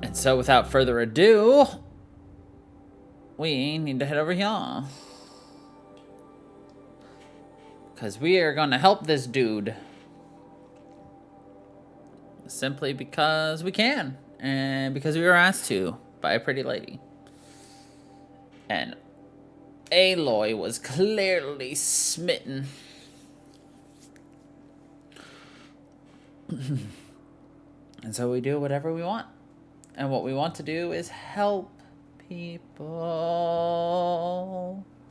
And so without further ado, we need to head over here. Because we are going to help this dude. Simply because we can. And because we were asked to by a pretty lady. And Aloy was clearly smitten. And so we do whatever we want. And what we want to do is help people.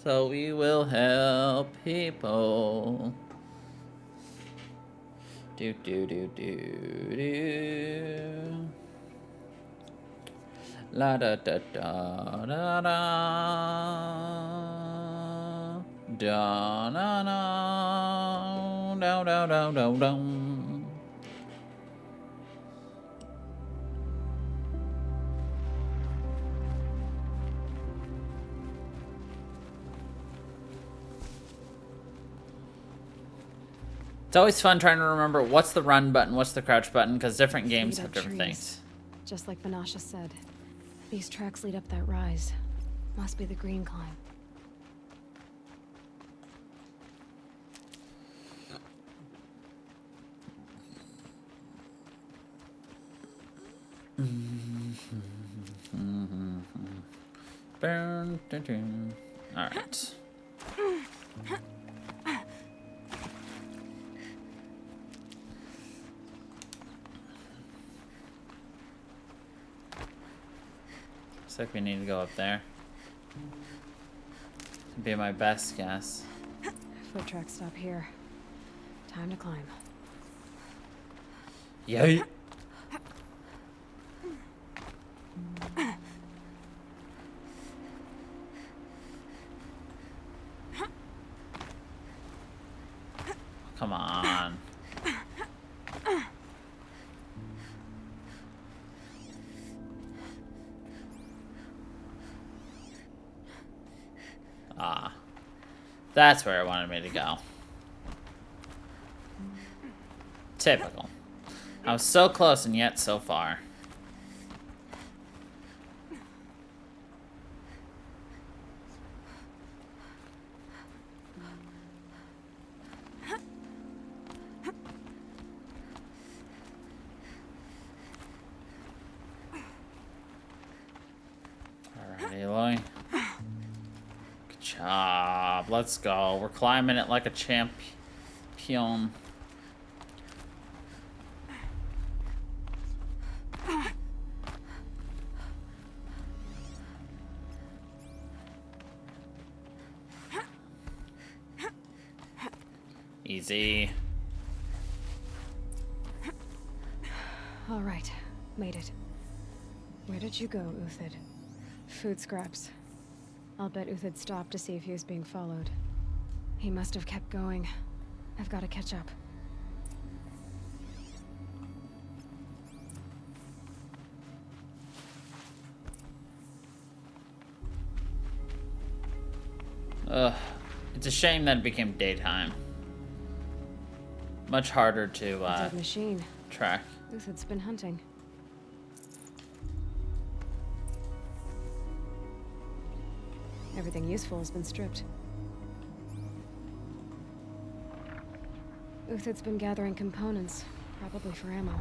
So we will help people. Do do do do do. La da da da da da. Da na na. Da da da da da. It's always fun trying to remember what's the run button, what's the crouch button, because different games have different things. Just like Vanasha said, these tracks lead up that rise. Must be the green climb. All right. Looks like we need to go up there. Would be my best guess. Foot tracks stop here. Time to climb. Yay. Come on. Ah. That's where I wanted me to go. Typical. I was so close and yet so far. Alright, Aloy. Good job. Let's go. We're climbing it like a champion. Easy. All right, made it. Where did you go, Uthid? Food scraps. I'll bet Uthid stopped to see if he was being followed. He must have kept going. I've got to catch up. Ugh. It's a shame that it became daytime. Much harder to Dead machine. track. Uthid's been hunting. Everything useful has been stripped. Uthid's been gathering components, probably for ammo.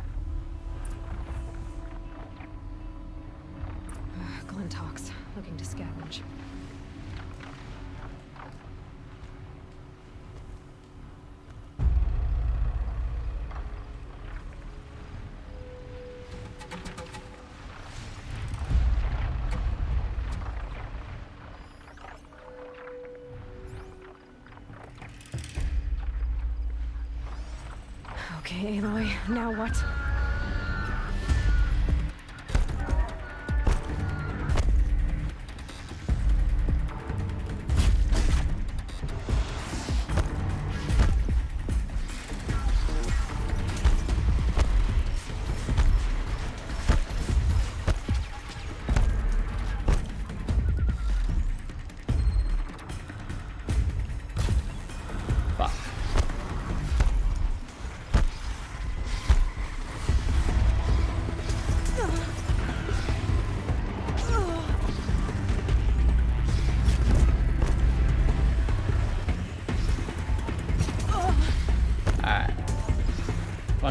Glintox, looking to scavenge. Okay, Aloy, now what?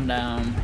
down.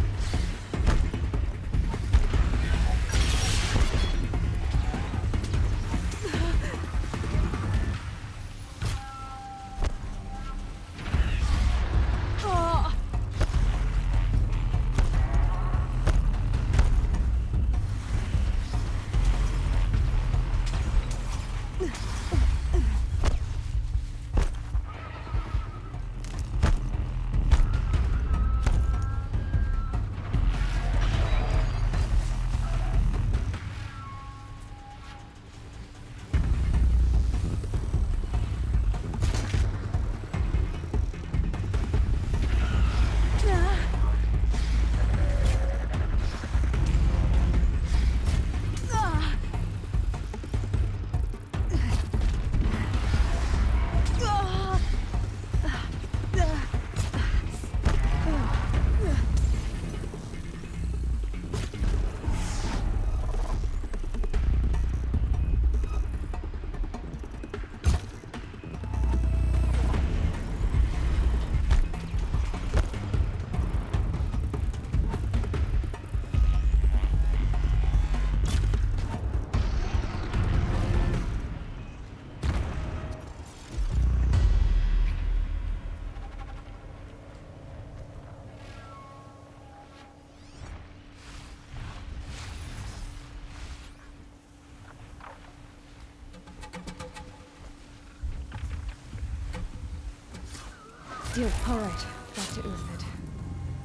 Deal. All right. Back to Uthid.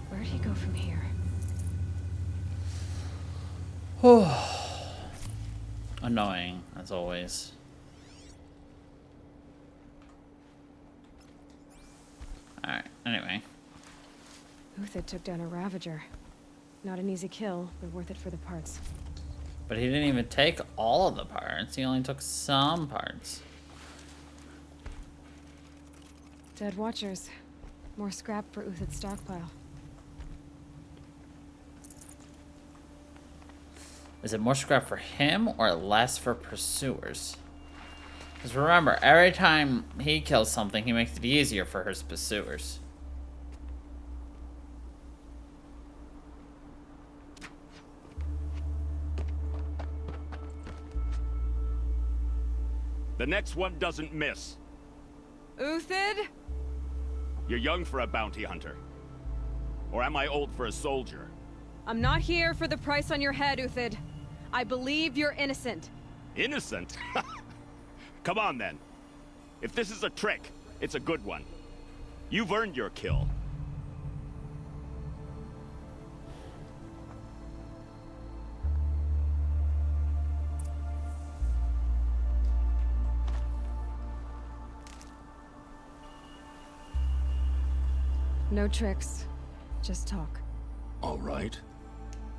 Where'd he go from here? Annoying, as always. Alright, anyway. Uthid took down a Ravager. Not an easy kill, but worth it for the parts. But he didn't even take all of the parts. He only took some parts. Dead Watchers. More scrap for Uthid's stockpile. Is it more scrap for him or less for pursuers? Because remember, every time he kills something, he makes it easier for his pursuers. The next one doesn't miss. Uthid? You're young for a bounty hunter. Or am I old for a soldier? I'm not here for the price on your head, Uthid. I believe you're innocent. Innocent? Come on, then. If this is a trick, it's a good one. You've earned your kill. No tricks. Just talk. All right.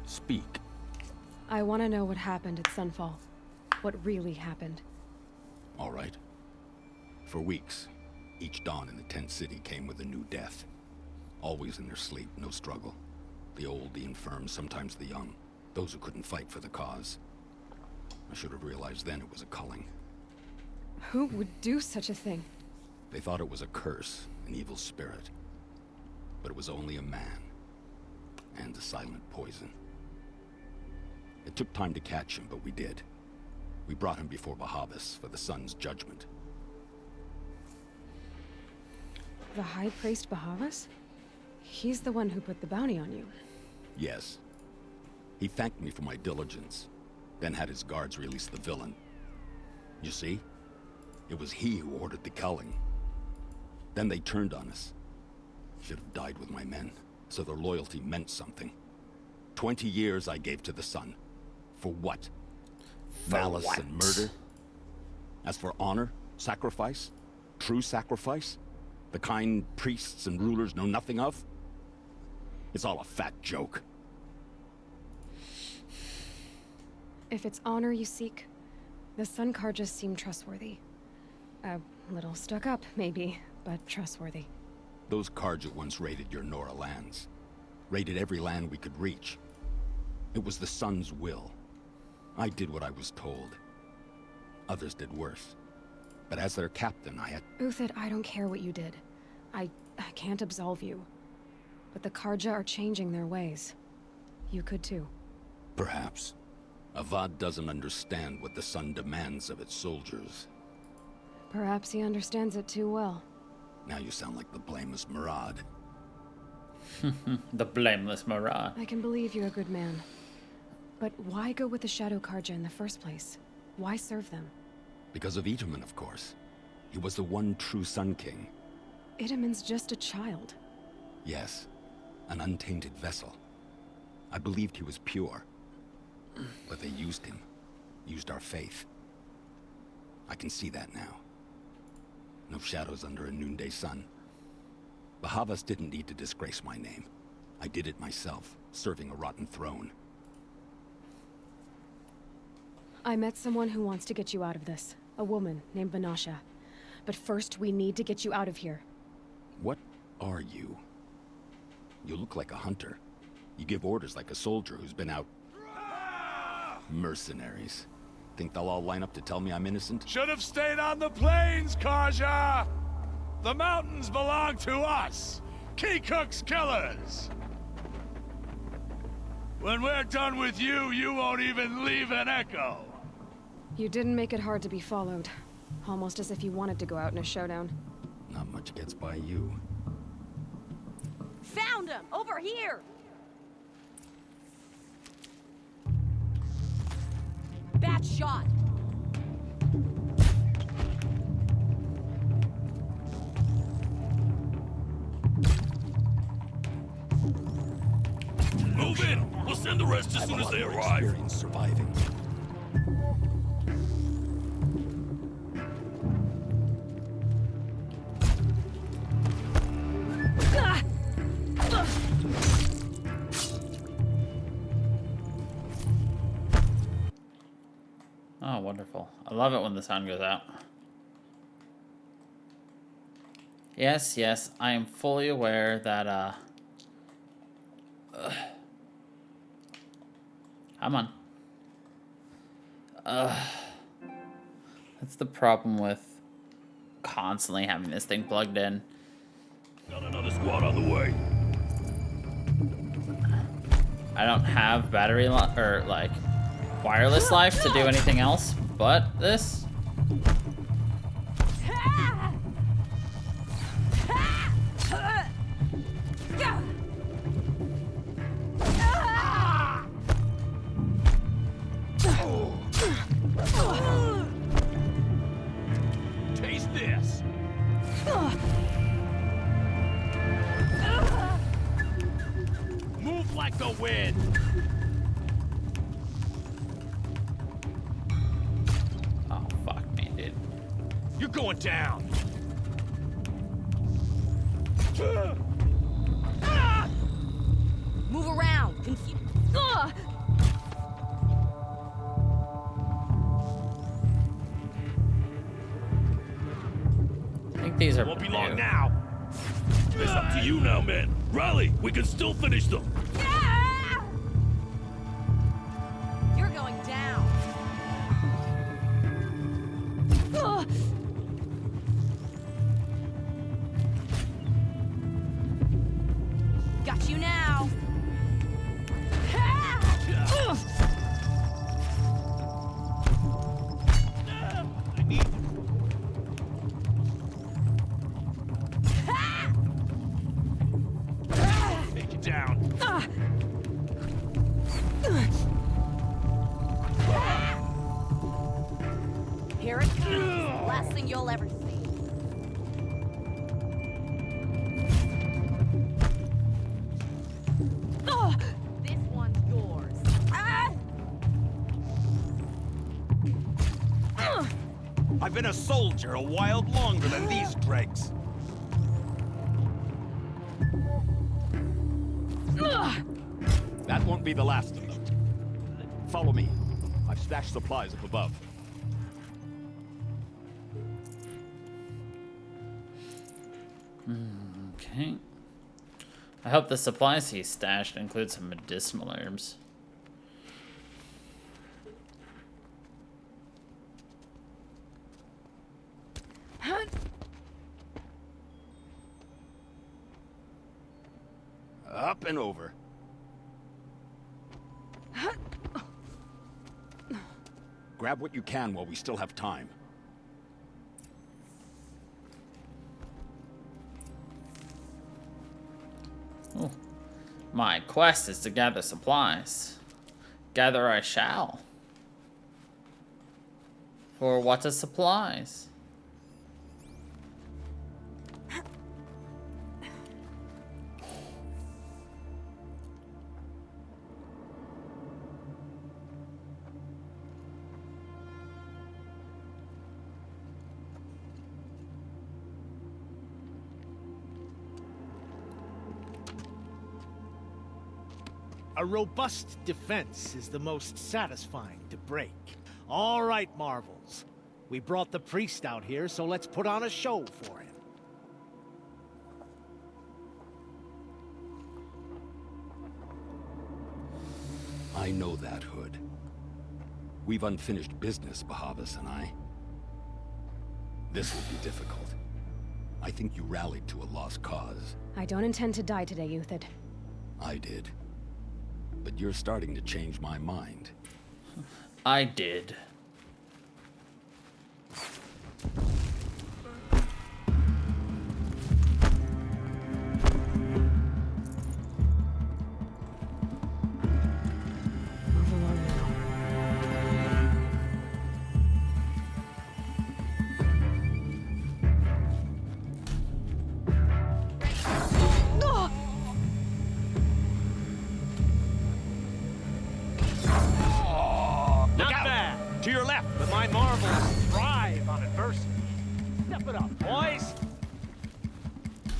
Speak. I want to know what happened at Sunfall. What really happened. All right. For weeks, each dawn in the tent city came with a new death. Always in their sleep, no struggle. The old, the infirm, sometimes the young. Those who couldn't fight for the cause. I should have realized then it was a culling. Who would do such a thing? They thought it was a curse, an evil spirit. But it was only a man. And a silent poison. It took time to catch him, but we did. We brought him before Bahavas for the sun's judgment. The High Priest Bahavas? He's the one who put the bounty on you. Yes. He thanked me for my diligence, then had his guards release the villain. You see? It was he who ordered the culling. Then they turned on us. Should have died with my men, so their loyalty meant something. 20 years I gave to the sun. For what? Malice and murder? As for honor, sacrifice, true sacrifice, the kind priests and rulers know nothing of? It's all a fat joke. If it's honor you seek, the Sun Karjas seem trustworthy. A little stuck up, maybe, but trustworthy. Those Karja once raided your Nora lands. Raided every land we could reach. It was the Sun's will. I did what I was told. Others did worse. But as their captain, I had... Uthid, I don't care what you did. I can't absolve you. But the Karja are changing their ways. You could too. Perhaps. A VOD doesn't understand what the Sun demands of its soldiers. Perhaps he understands it too well. Now you sound like the blameless Murad. The blameless Murad. I can believe you're a good man. But why go with the Shadow Karja in the first place? Why serve them? Because of Itaman, of course. He was the one true Sun King. Itaman's just a child. Yes, an untainted vessel. I believed he was pure. But they used him. Used our faith. I can see that now. No shadows under a noonday sun. The Havas didn't need to disgrace my name. I did it myself, serving a rotten throne. I met someone who wants to get you out of this. A woman named Vanasha. But first, we need to get you out of here. What are you? You look like a hunter. You give orders like a soldier who's been out... Mercenaries. Think they'll all line up to tell me I'm innocent? Should have stayed on the plains, Karja! The mountains belong to us! Kikuk's killers! When we're done with you, you won't even leave an echo! You didn't make it hard to be followed. Almost as if you wanted to go out in a showdown. Not much gets by you. Found him! Over here! Bad shot! Move in! We'll send the rest as soon as they arrive! Experience surviving. Oh, wonderful. I love it when the sun goes out. Yes, yes, I am fully aware that, come on. That's the problem with constantly having this thing plugged in. Got another squad on the way. I don't have battery or like wireless life to do anything else but this. Taste this! Move like the wind! Oh, fuck me, dude. You're going down! Move around! I think these are Won't be long new. now! It's up to you now, man! Rally! We can still finish them! You're going down! Got you now! I need... Take it down. Here it comes! Last thing you'll ever see. This one's yours. I've been a soldier a while longer than these dregs. That won't be the last of them. Follow me. I've stashed supplies up above. Okay. I hope the supplies he stashed include some medicinal herbs. Up and over. Grab what you can while we still have time. Oh. My quest is to gather supplies. Gather I shall. For what are supplies? A robust defense is the most satisfying to break. All right, Marvels. We brought the priest out here, so let's put on a show for him. I know that, Hood. We've unfinished business, Bahavas and I. This will be difficult. I think you rallied to a lost cause. I don't intend to die today, Uthid. I did. But you're starting to change my mind. I did. Move along now. Not bad. To your left. But my Marvels thrive on adversity. Step it up, boys.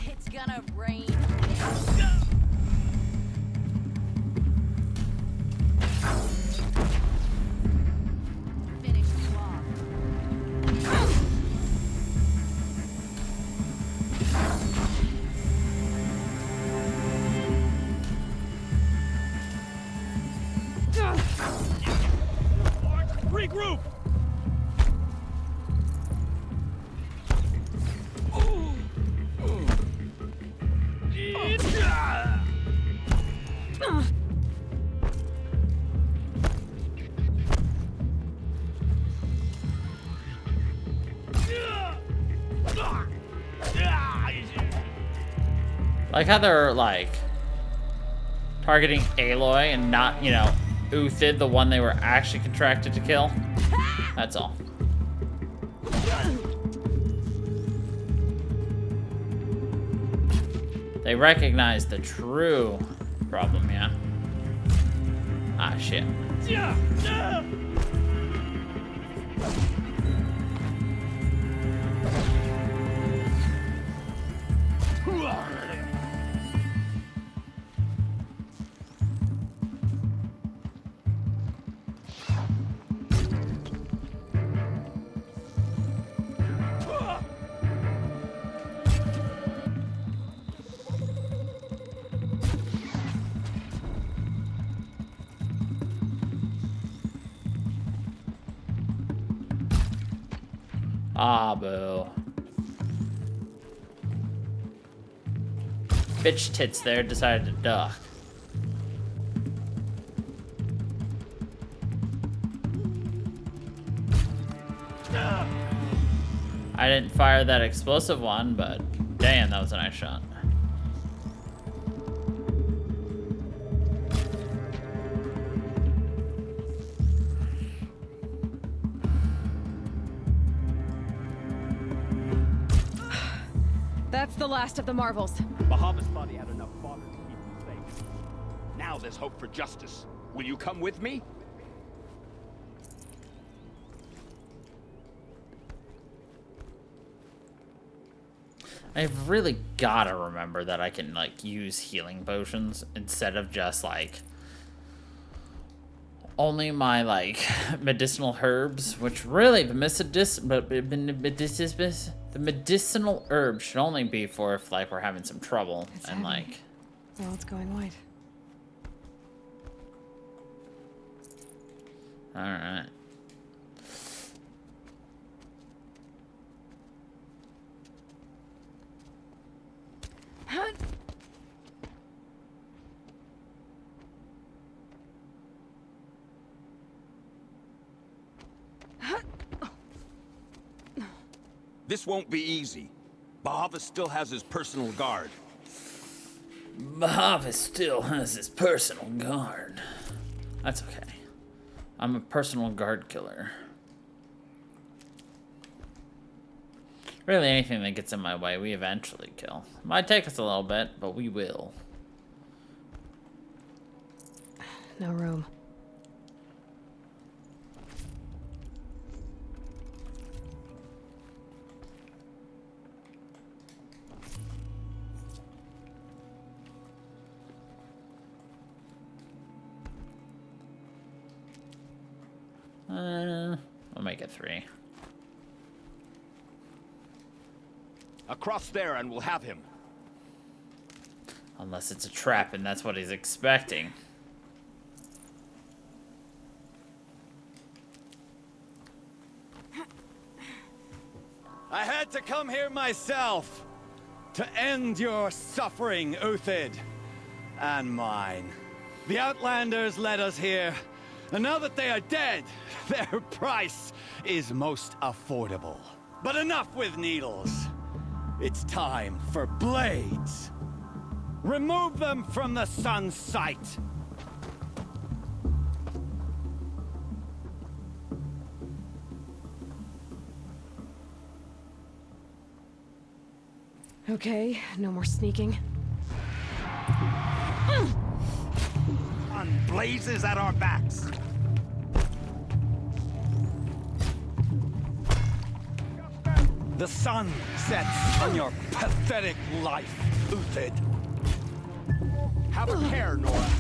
It's gonna rain. Finish you off. Regroup. Like how they're like targeting Aloy and not, you know, Uthid, the one they were actually contracted to kill. That's all. They recognize the true problem, yeah. Ah, shit. Ah, boo. Bitch tits there decided to duck. I didn't fire that explosive one, but damn, that was a nice shot. That's the last of the Marvels. Bahamut's body had enough fodder to keep him safe. Now there's hope for justice. Will you come with me? I've really gotta remember that I can like use healing potions instead of just like only my like medicinal herbs, which really the medicinal herbs should only be for if like we're having some trouble It's and heavy. like Well, it's going white. all right. This won't be easy. Bahavas still has his personal guard. Bahavas still has his personal guard. That's okay. I'm a personal guard killer. Really, anything that gets in my way, we eventually kill. Might take us a little bit, but we will. No room. I'll make it 3. Across there and we'll have him. Unless it's a trap and that's what he's expecting. I had to come here myself to end your suffering, Uthid, and mine. The Outlanders led us here, and now that they are dead, their price is most affordable. But enough with needles. It's time for blades. Remove them from the sun's sight. Okay, no more sneaking. On blazes at our backs. The sun sets on your pathetic life, Uthid. Have a care, Nora.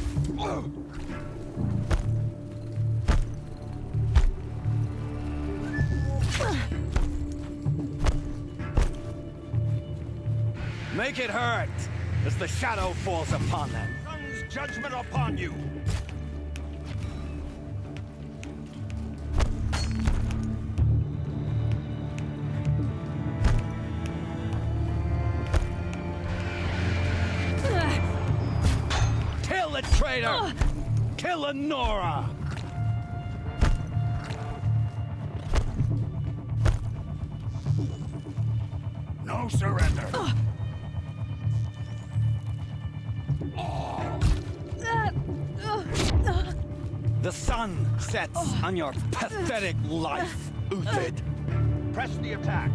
Make it hurt as the shadow falls upon them. Sun's judgment upon you. Kill the traitor! Kill Lenora! No surrender. The sun sets on your pathetic life, Uthid. Press the attack.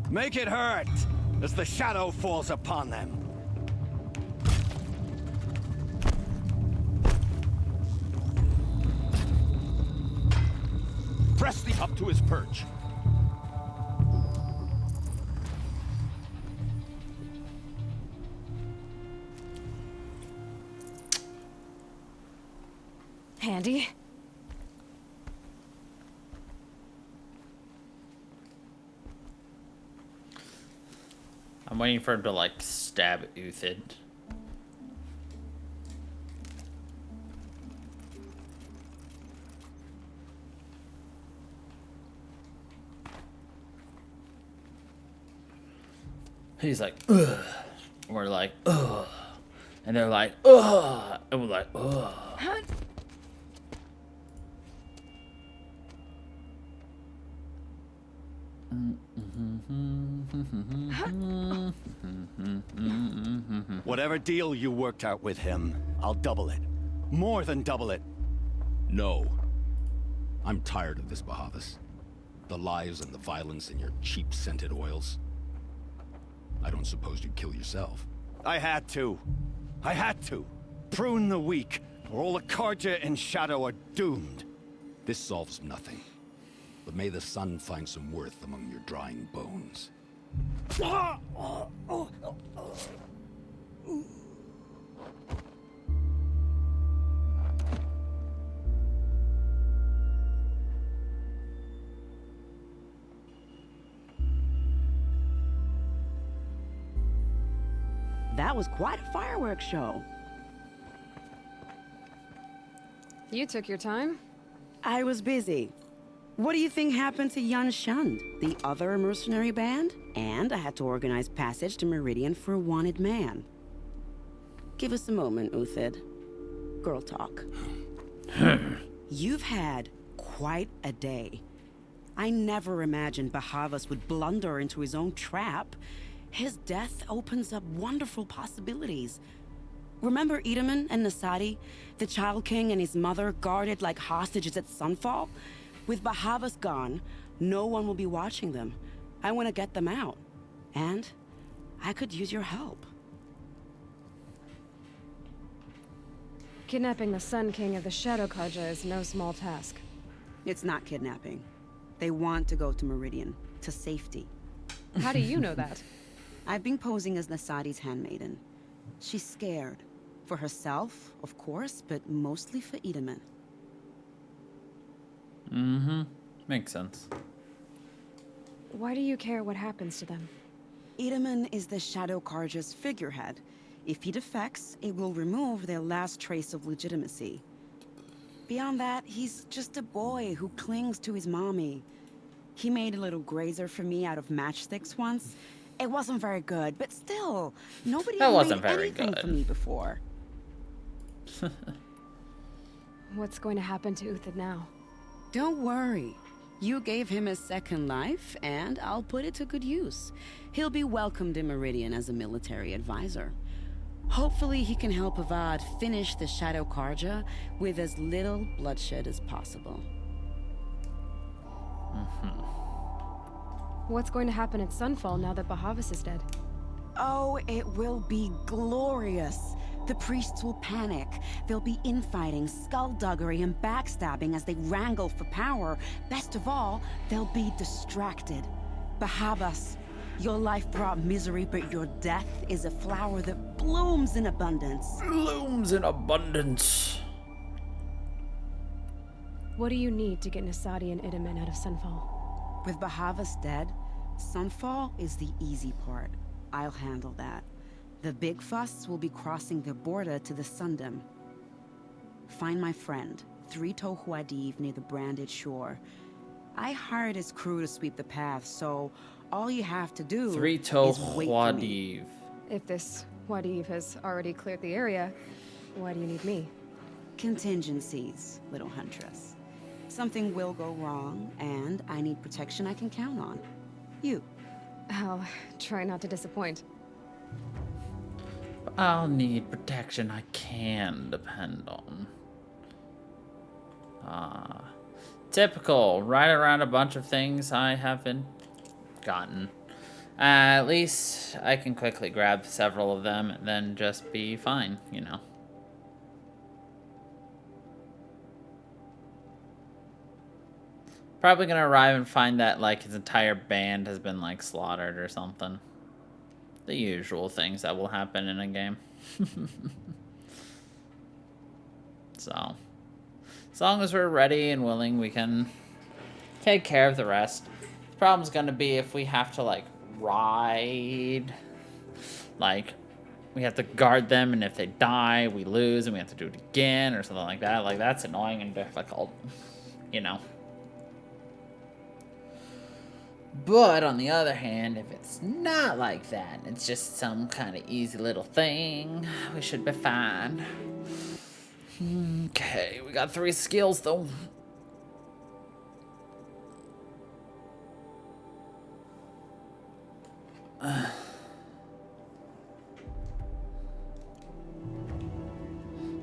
Make it hurt as the shadow falls upon them. Press the up to his perch. Handy. I'm waiting for him to, like, stab Uthid. He's like, ugh. We're like, ugh. And they're like, ugh. And we're like, ugh. Whatever deal you worked out with him, I'll double it. More than double it. No. I'm tired of this, Bahavas. The lies and the violence and your cheap-scented oils. I don't suppose you'd kill yourself. I had to. I had to. Prune the weak, or all the Karja and Shadow are doomed. This solves nothing. But may the sun find some worth among your drying bones. That was quite a fireworks show. You took your time? I was busy. What do you think happened to Yan Shund, the other mercenary band? And I had to organize passage to Meridian for a wanted man. Give us a moment, Uthid. Girl talk. You've had quite a day. I never imagined Bahavas would blunder into his own trap. His death opens up wonderful possibilities. Remember Edaman and Nasadi? The Child King and his mother guarded like hostages at Sunfall? With Bahavas gone, no one will be watching them. I want to get them out. And I could use your help. Kidnapping the Sun King of the Shadow Karja is no small task. It's not kidnapping. They want to go to Meridian, to safety. How do you know that? I've been posing as Nasadi's handmaiden. She's scared. For herself, of course, but mostly for Edaman. Mm-hmm. Makes sense. Why do you care what happens to them? Edaman is the Shadow Karja's figurehead. If he defects, it will remove their last trace of legitimacy. Beyond that, he's just a boy who clings to his mommy. He made a little grazer for me out of matchsticks once. It wasn't very good, but still, nobody had made anything for me before. What's going to happen to Uthid now? Don't worry. You gave him a second life, and I'll put it to good use. He'll be welcomed in Meridian as a military advisor. Hopefully he can help Avad finish the Shadow Karja with as little bloodshed as possible. What's going to happen at Sunfall now that Bahavas is dead? Oh, it will be glorious. The priests will panic. There'll be infighting, skullduggery, and backstabbing as they wrangle for power. Best of all, they'll be distracted. Bahavas, your life brought misery, but your death is a flower that blooms in abundance. Blooms in abundance. What do you need to get Nasadi and Edaman out of Sunfall? With Bahavas dead, Sunfall is the easy part. I'll handle that. The big fuss will be crossing the border to the Sundom. Find my friend, Three-Toe Huadiv, near the Branded Shore. I hired his crew to sweep the path, so all you have to do Three-Toe is wait for me. Huadiv. If this Huadiv has already cleared the area, why do you need me? Contingencies, little huntress. Something will go wrong, and I need protection I can count on. You. I'll try not to disappoint. I'll need protection I can depend on. Typical. Right around a bunch of things I haven't gotten. At least I can quickly grab several of them and then just be fine, you know. Probably gonna arrive and find that, like, his entire band has been, like, slaughtered or something. The usual things that will happen in a game. So, as long as we're ready and willing, we can take care of the rest. The problem's gonna be if we have to, like, ride. Like, we have to guard them, and if they die, we lose, and we have to do it again, or something like that. Like, that's annoying and difficult, you know. But on the other hand, if it's not like that, it's just some kind of easy little thing, we should be fine. Okay, we got 3 skills though.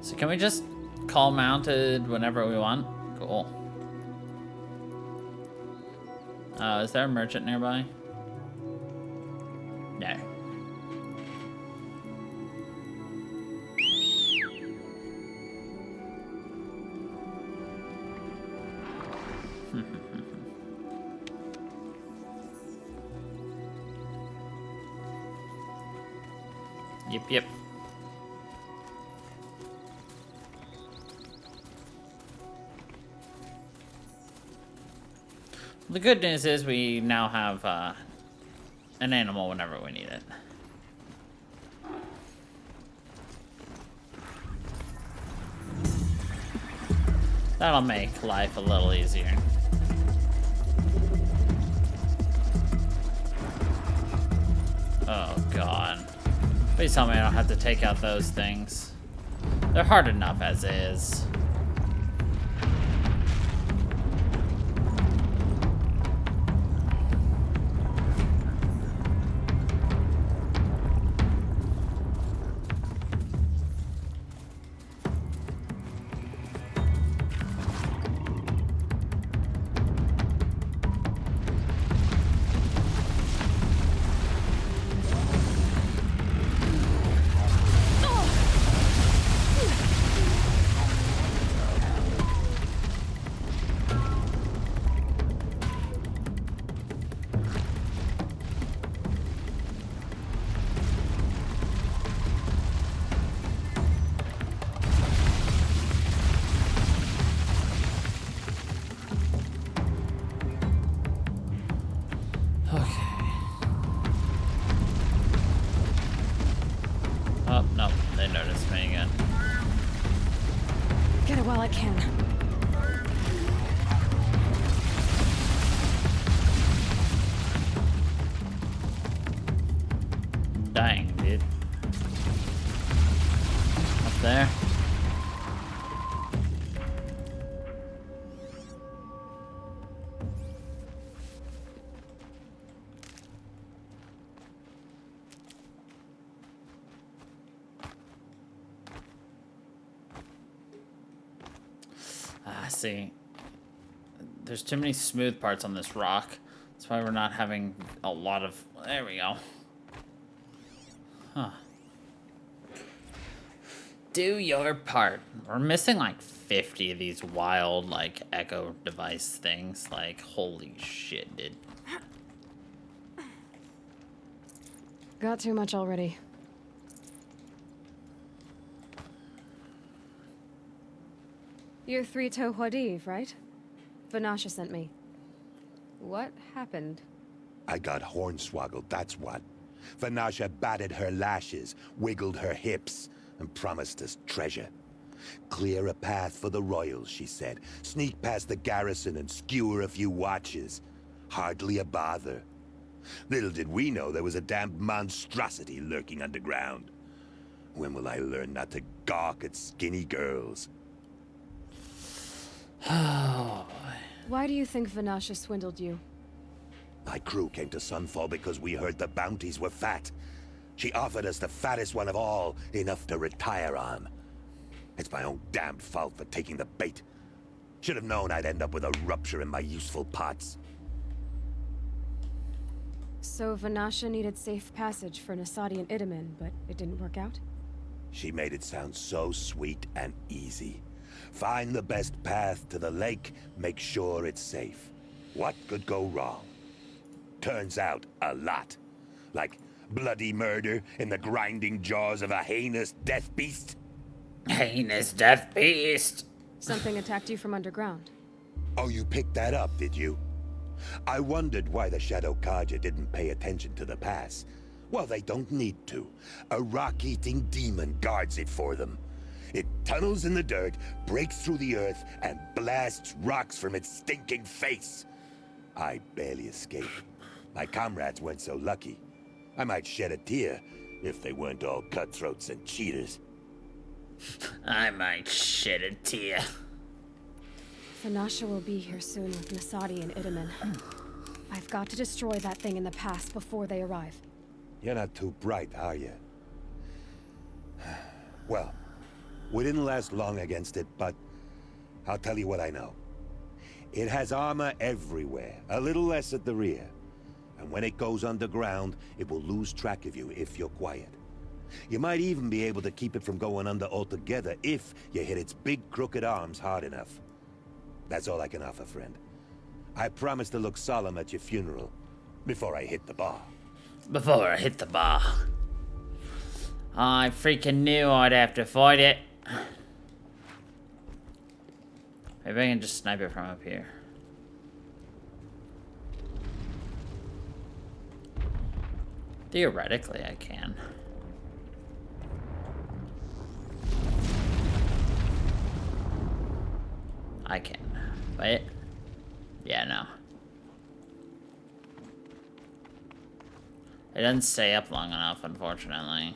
So can we just call mounted whenever we want? Cool. Is there a merchant nearby? No. Yep. The good news is we now have an animal whenever we need it. That'll make life a little easier. Oh, God. Please tell me I don't have to take out those things. They're hard enough as is. Oh, no, they noticed me again. Get it while I can. Dang, dude. Up there. See, there's too many smooth parts on this rock. That's why we're not having a lot of... There we go. Huh. Do your part. We're missing like 50 of these wild, like, echo device things. Like, holy shit, dude. Got too much already. You're 3-toe Huadiv, right? Vanasha sent me. What happened? I got hornswoggled, that's what. Vanasha batted her lashes, wiggled her hips, and promised us treasure. Clear a path for the royals, she said. Sneak past the garrison and skewer a few watches. Hardly a bother. Little did we know there was a damned monstrosity lurking underground. When will I learn not to gawk at skinny girls? Oh, boy. Why do you think Vanasha swindled you? My crew came to Sunfall because we heard the bounties were fat. She offered us the fattest one of all, enough to retire on. It's my own damned fault for taking the bait. Should have known I'd end up with a rupture in my useful parts. So Vanasha needed safe passage for Nasadi and Idaman, but it didn't work out? She made it sound so sweet and easy. Find the best path to the lake, make sure it's safe. What could go wrong? Turns out, a lot. Like bloody murder in the grinding jaws of a heinous death beast. Heinous death beast! Something attacked you from underground. Oh, you picked that up, did you? I wondered why the Shadow Kaja didn't pay attention to the pass. Well, they don't need to. A rock-eating demon guards it for them. It tunnels in the dirt, breaks through the earth, and blasts rocks from its stinking face. I barely escaped. My comrades weren't so lucky. I might shed a tear if they weren't all cutthroats and cheaters. I might shed a tear. Vanasha will be here soon with Nasadi and Idaman. I've got to destroy that thing in the pass before they arrive. You're not too bright, are you? Well, we didn't last long against it, but I'll tell you what I know. It has armor everywhere, a little less at the rear. And when it goes underground, it will lose track of you if you're quiet. You might even be able to keep it from going under altogether if you hit its big crooked arms hard enough. That's all I can offer, friend. I promise to look solemn at your funeral before I hit the bar. Before I hit the bar. I freaking knew I'd have to fight it. Maybe I can just snipe it from up here. Theoretically, I can. I can. But yeah, no. It doesn't stay up long enough, unfortunately.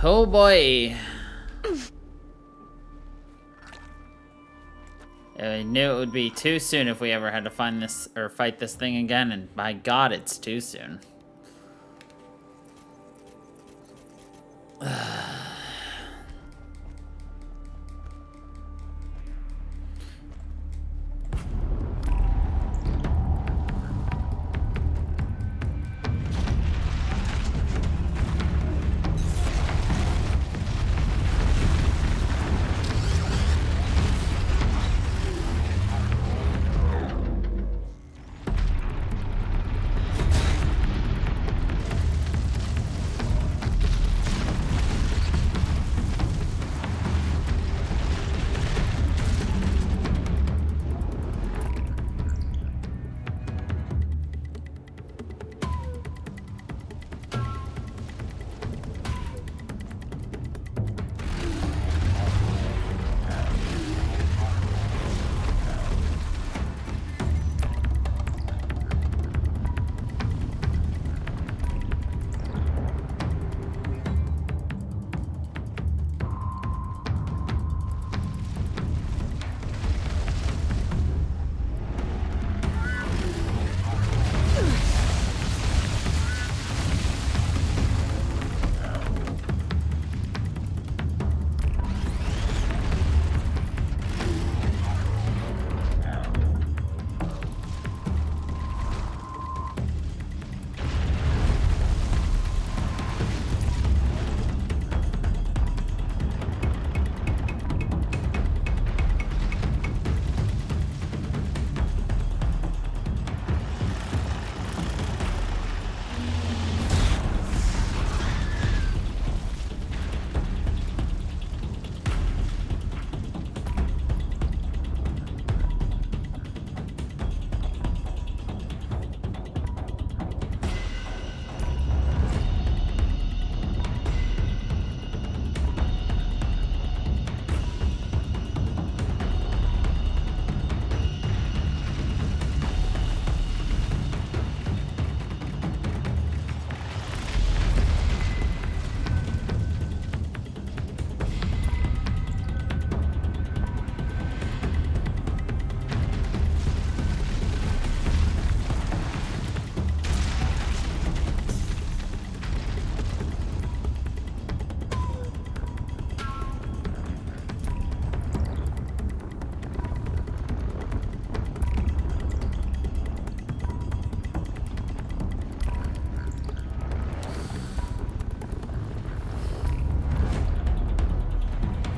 Oh boy. I knew it would be too soon if we ever had to find this or fight this thing again, and by God, it's too soon.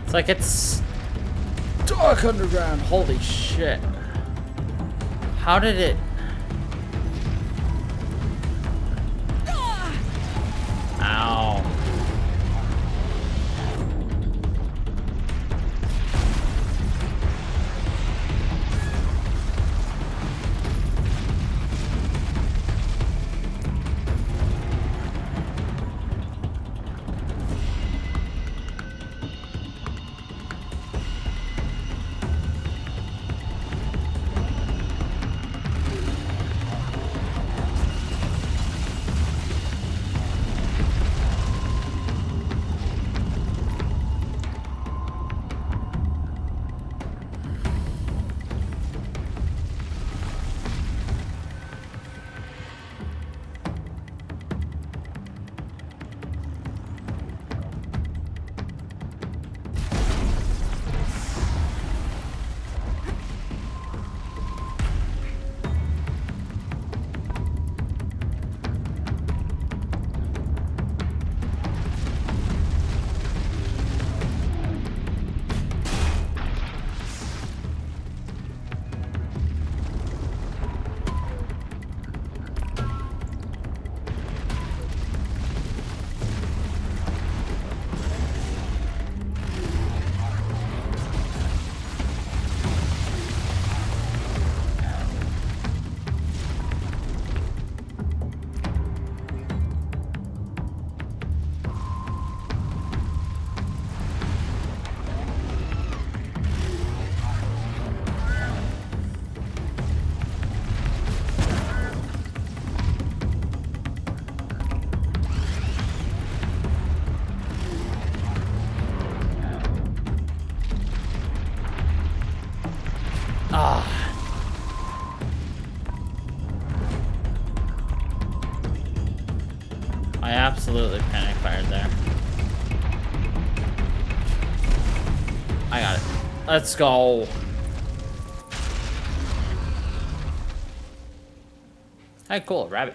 It's like it's dark underground. Holy shit. How did it... Ow. absolutely panic fired there. I got it. Let's go. Hey, cool, rabbit.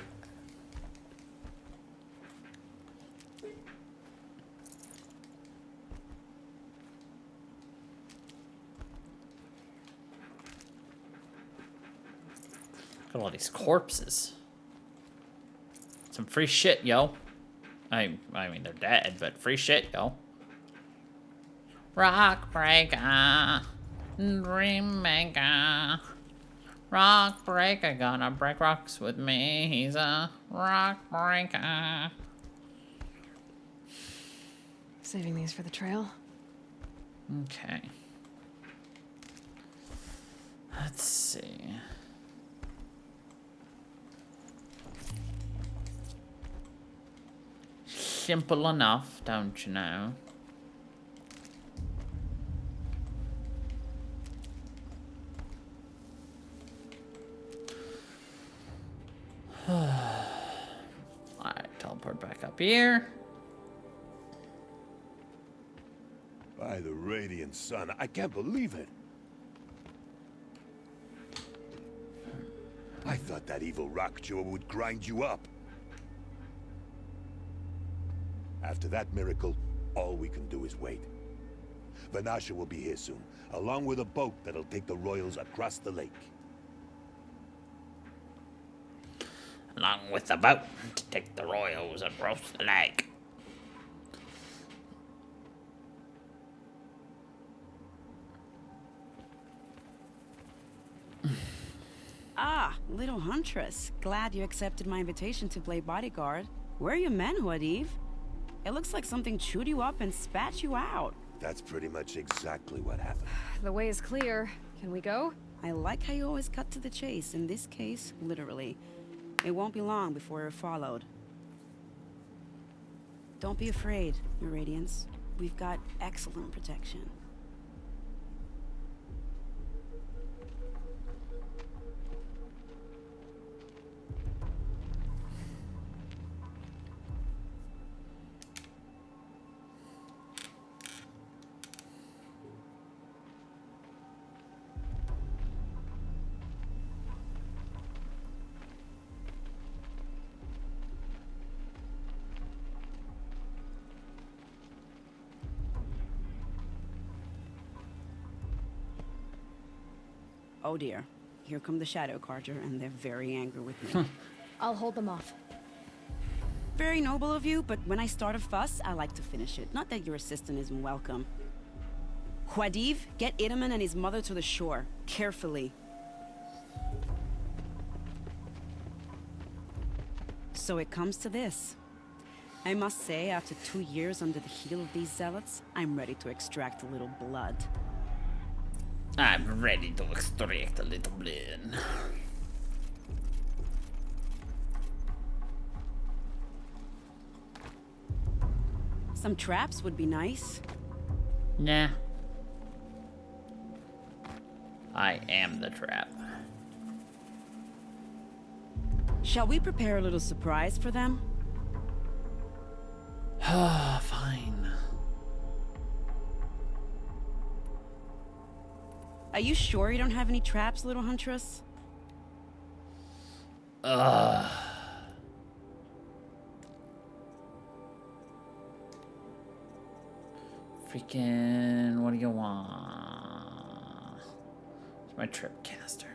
Look at all these corpses. Some free shit, yo. I mean, they're dead, but free shit, yo. Rock breaker, dream maker. Rock breaker, gonna break rocks with me. He's a rock breaker. Saving these for the trail. Okay. Let's see. Simple enough, don't you know? Alright, teleport back up here. By the radiant sun, I can't believe it. I thought that evil rock jaw would grind you up. After that miracle, all we can do is wait. Vanasha will be here soon, along with a boat that'll take the royals across the lake. Along with the boat to take the royals across the lake. Ah, little huntress. Glad you accepted my invitation to play bodyguard. Where are your men, Huadiv? It looks like something chewed you up and spat you out. That's pretty much exactly what happened. The way is clear. Can we go? I like how you always cut to the chase. In this case, literally. It won't be long before you're followed. Don't be afraid, Your Radiance. We've got excellent protection. Oh dear. Here come the Shadow Carter, and they're very angry with me. I'll hold them off. Very noble of you, but when I start a fuss, I like to finish it. Not that your assistant isn't welcome. Huadiv, get Idaman and his mother to the shore. Carefully. So it comes to this. I must say, after 2 years under the heel of these zealots, I'm ready to extract a little blood. I'm ready to extract a little blood. Some traps would be nice. Nah. I am the trap. Shall we prepare a little surprise for them? Fine. Are you sure you don't have any traps, little huntress? Freaking, what do you want? It's my trip caster.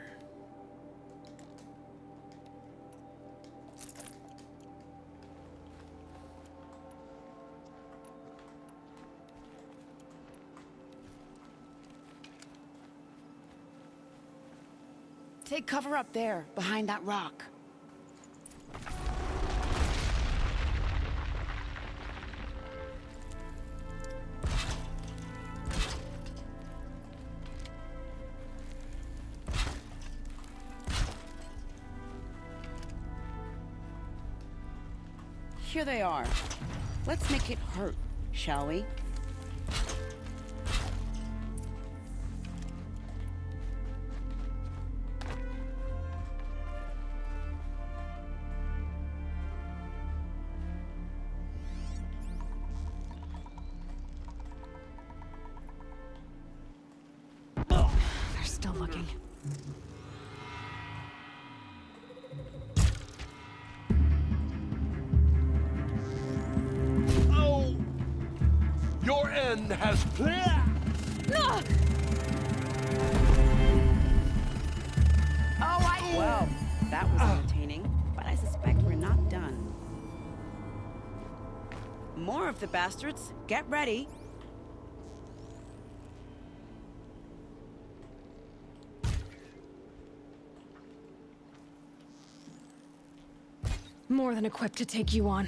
Take cover up there, behind that rock. Here they are. Let's make it hurt, shall we? still looking. Oh! Your end has... Ah! Well, that was entertaining, but I suspect we're not done. More of the bastards. Get ready. More than equipped to take you on.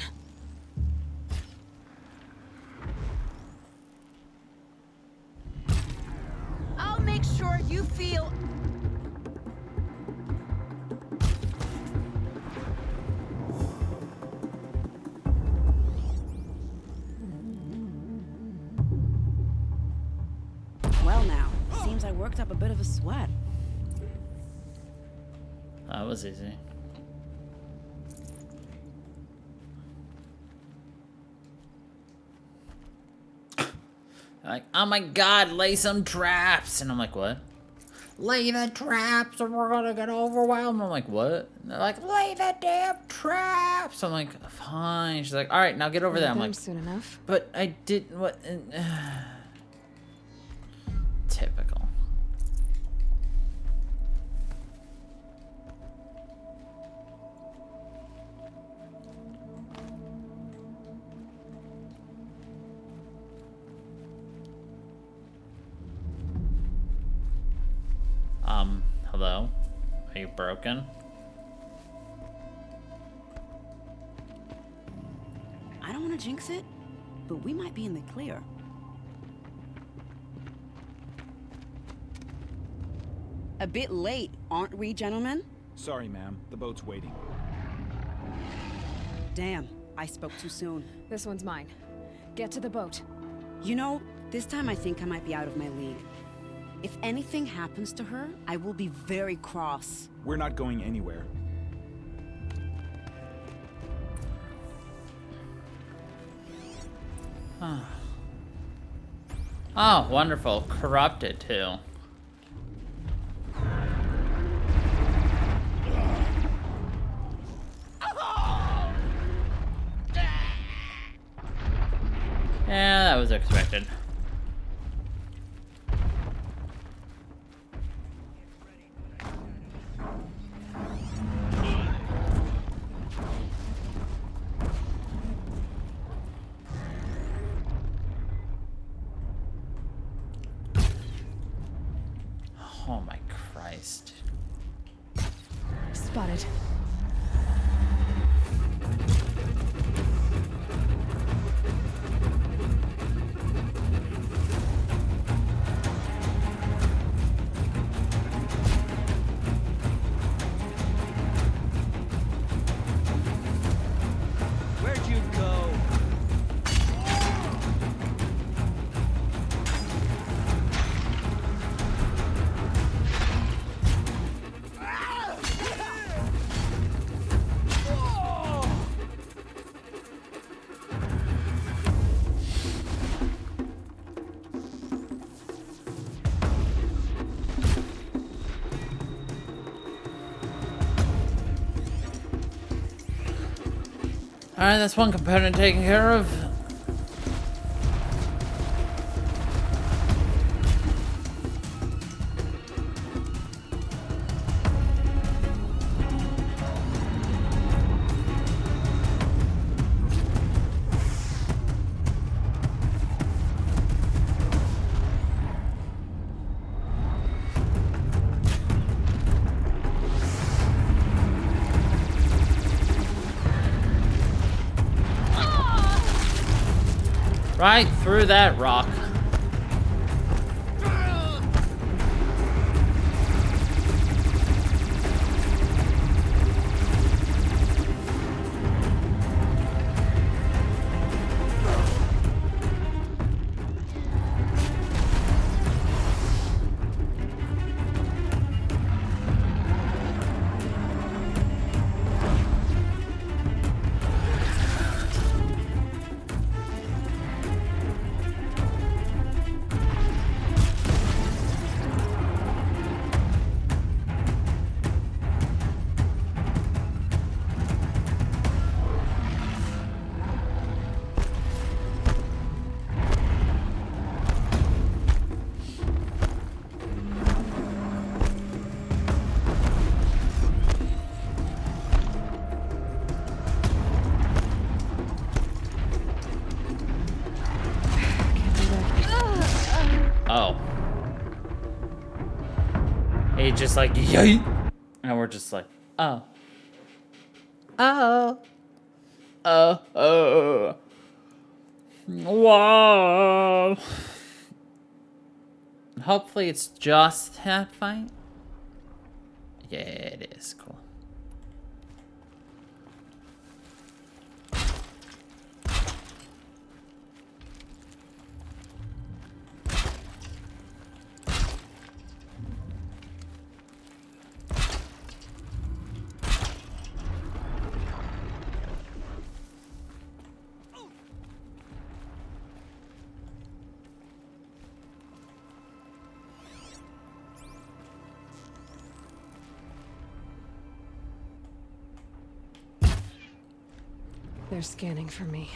I'll make sure you feel... Well now, seems I worked up a bit of a sweat. That was easy. Like, oh my god, lay some traps. And I'm like, what? Lay the traps or we're gonna get overwhelmed. I'm like, what? And they're like, lay the damn traps. I'm like, fine. She's like, all right, now get over there. I'm like, soon enough. but I didn't, what? Typical. Hello? Are you broken? I don't want to jinx it, but we might be in the clear. A bit late, aren't we, gentlemen? Sorry, ma'am. The boat's waiting. Damn, I spoke too soon. This one's mine. Get to the boat. You know, this time I think I might be out of my league. If anything happens to her, I will be very cross. We're not going anywhere. Oh, wonderful. Corrupted, too. Yeah, that was expected. Oh my Christ. Spotted. Where'd you go? Alright, that's one component taken care of. Right through that rock. just like, yeet! And we're just like, oh. Oh. Oh. Oh. Whoa. Hopefully it's just that fight. Yeah, it is. Cool. They're scanning for me.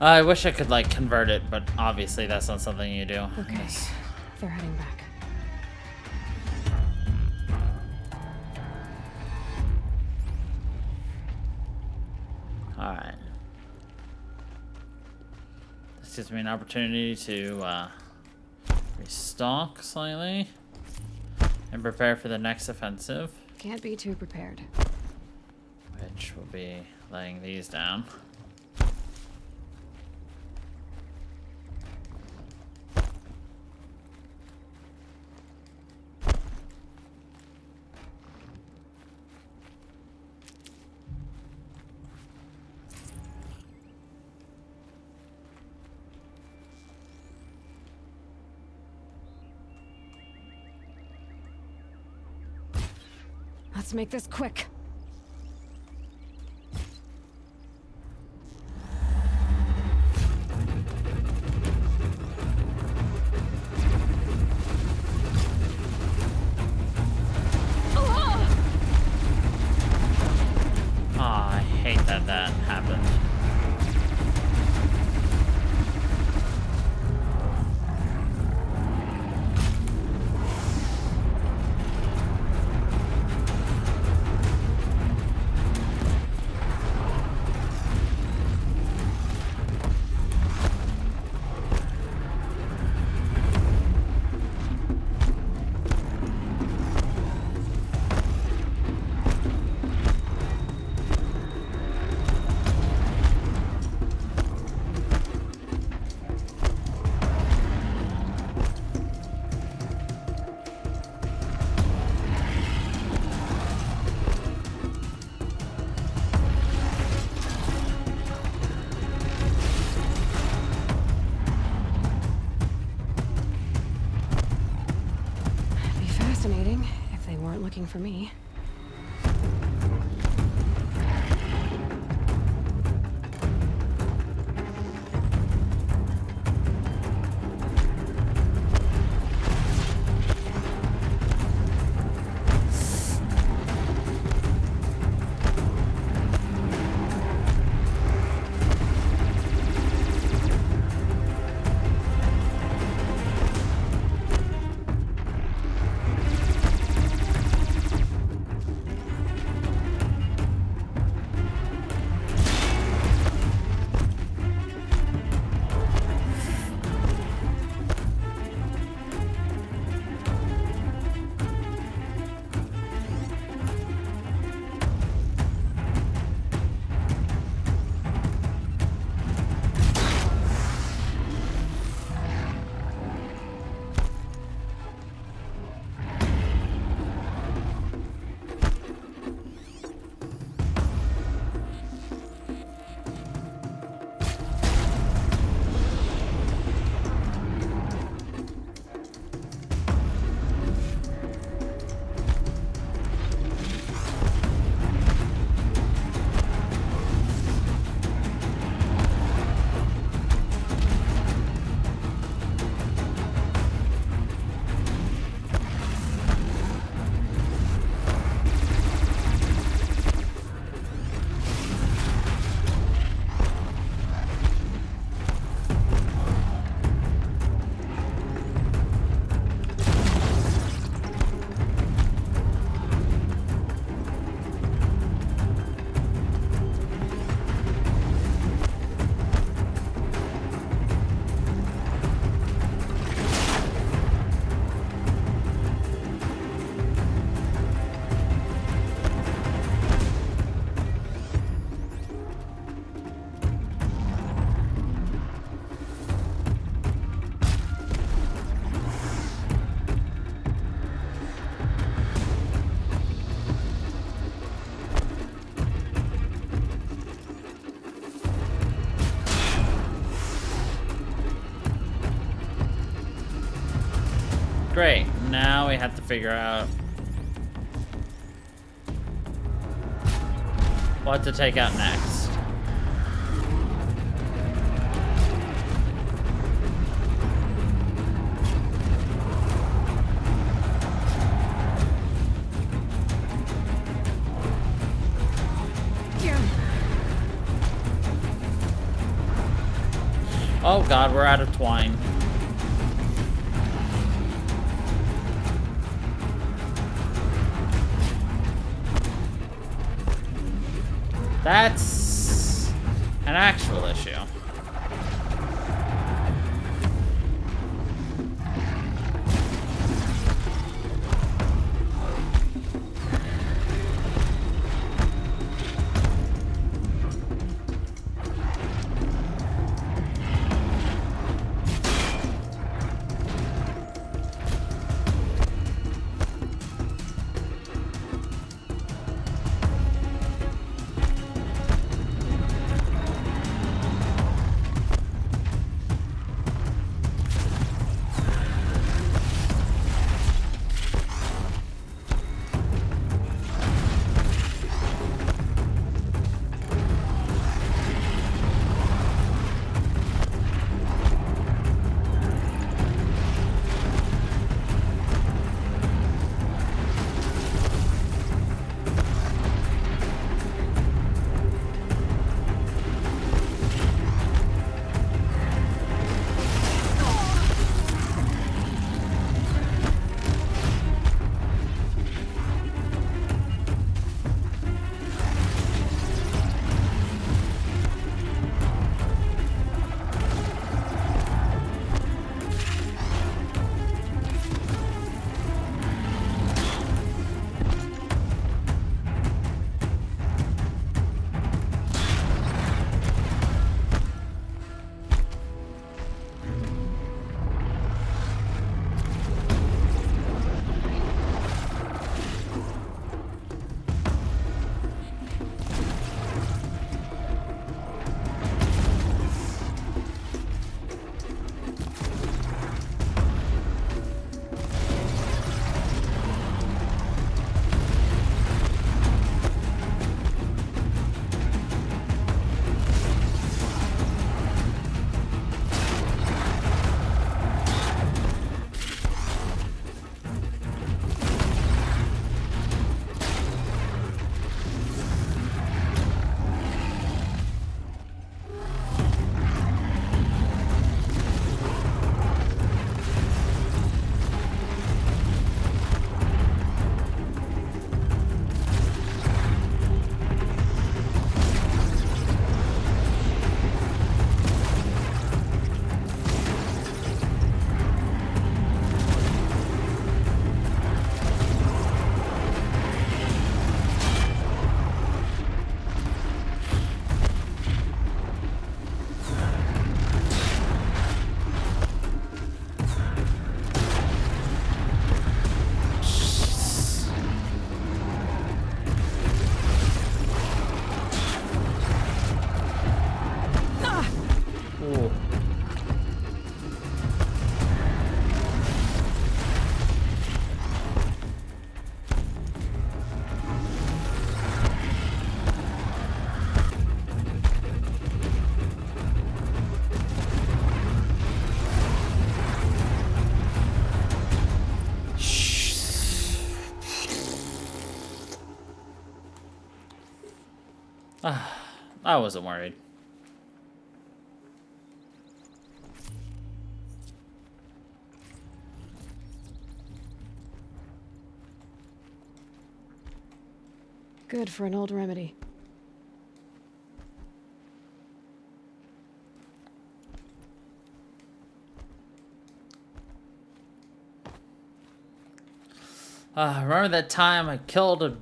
I wish I could, like, convert it, but obviously that's not something you do. Okay, they're heading back. Alright. This gives me an opportunity to restock slightly and prepare for the next offensive. Can't be too prepared. Which will be laying these down. Let's make this quick. I hate that that happened. Be fascinating if they weren't looking for me. Great. Now we have to figure out what to take out next. Oh god, we're out of twine. That's an actual issue. I wasn't worried. Good for an old remedy. Remember that time I killed a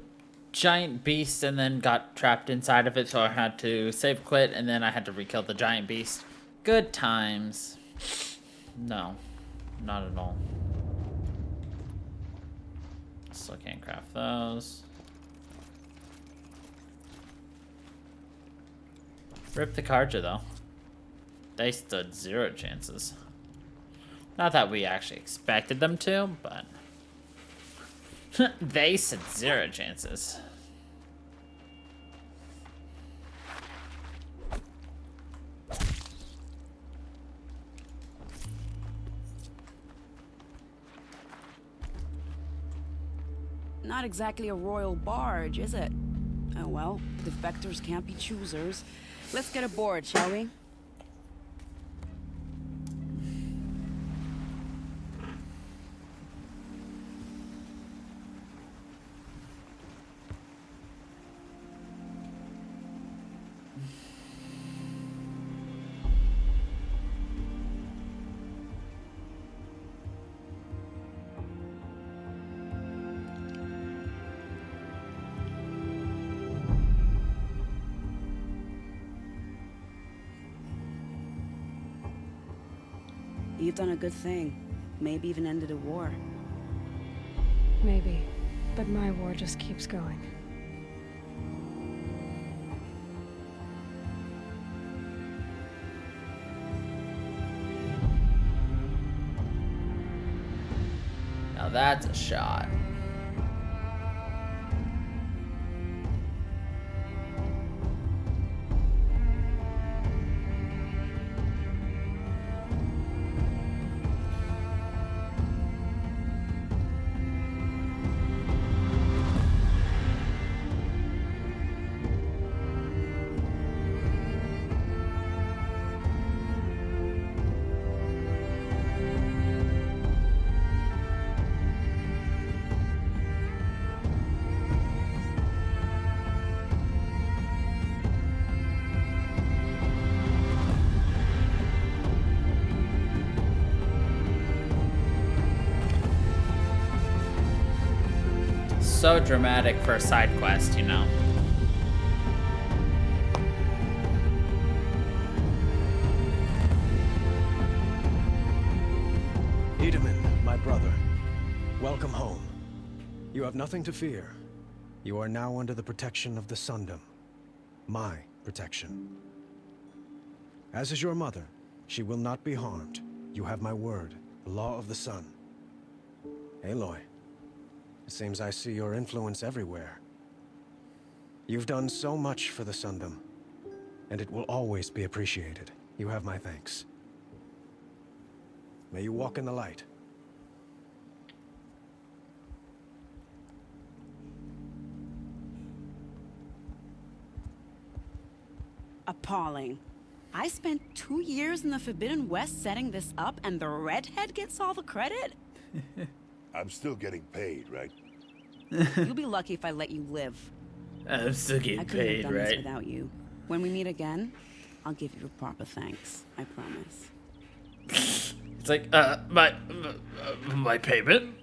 giant beast and then got trapped inside of it, so I had to save quit and then I had to re-kill the giant beast. Good times. No, not at all. Still can't craft those. Rip the Karja though. They stood 0 chances. Not that we actually expected them to, but they said 0 chances. Not exactly a royal barge, is it? Oh well, defectors can't be choosers. Let's get aboard, shall we? You've done a good thing. Maybe even ended a war. Maybe. But my war just keeps going. Now that's a shot. So dramatic for a side quest, you know. Edaman, my brother, welcome home. You have nothing to fear. You are now under the protection of the Sundom. My protection. As is your mother, she will not be harmed. You have my word, the law of the sun. Aloy, it seems I see your influence everywhere. You've done so much for the Sundom, and it will always be appreciated. You have my thanks. May you walk in the light. Appalling. I spent 2 years in the Forbidden West setting this up, and the redhead gets all the credit? I'm still getting paid, right? You'll be lucky if I let you live. I'm still getting I couldn't paid, have done this right? without you. When we meet again, I'll give you a proper thanks. I promise. It's like, my payment?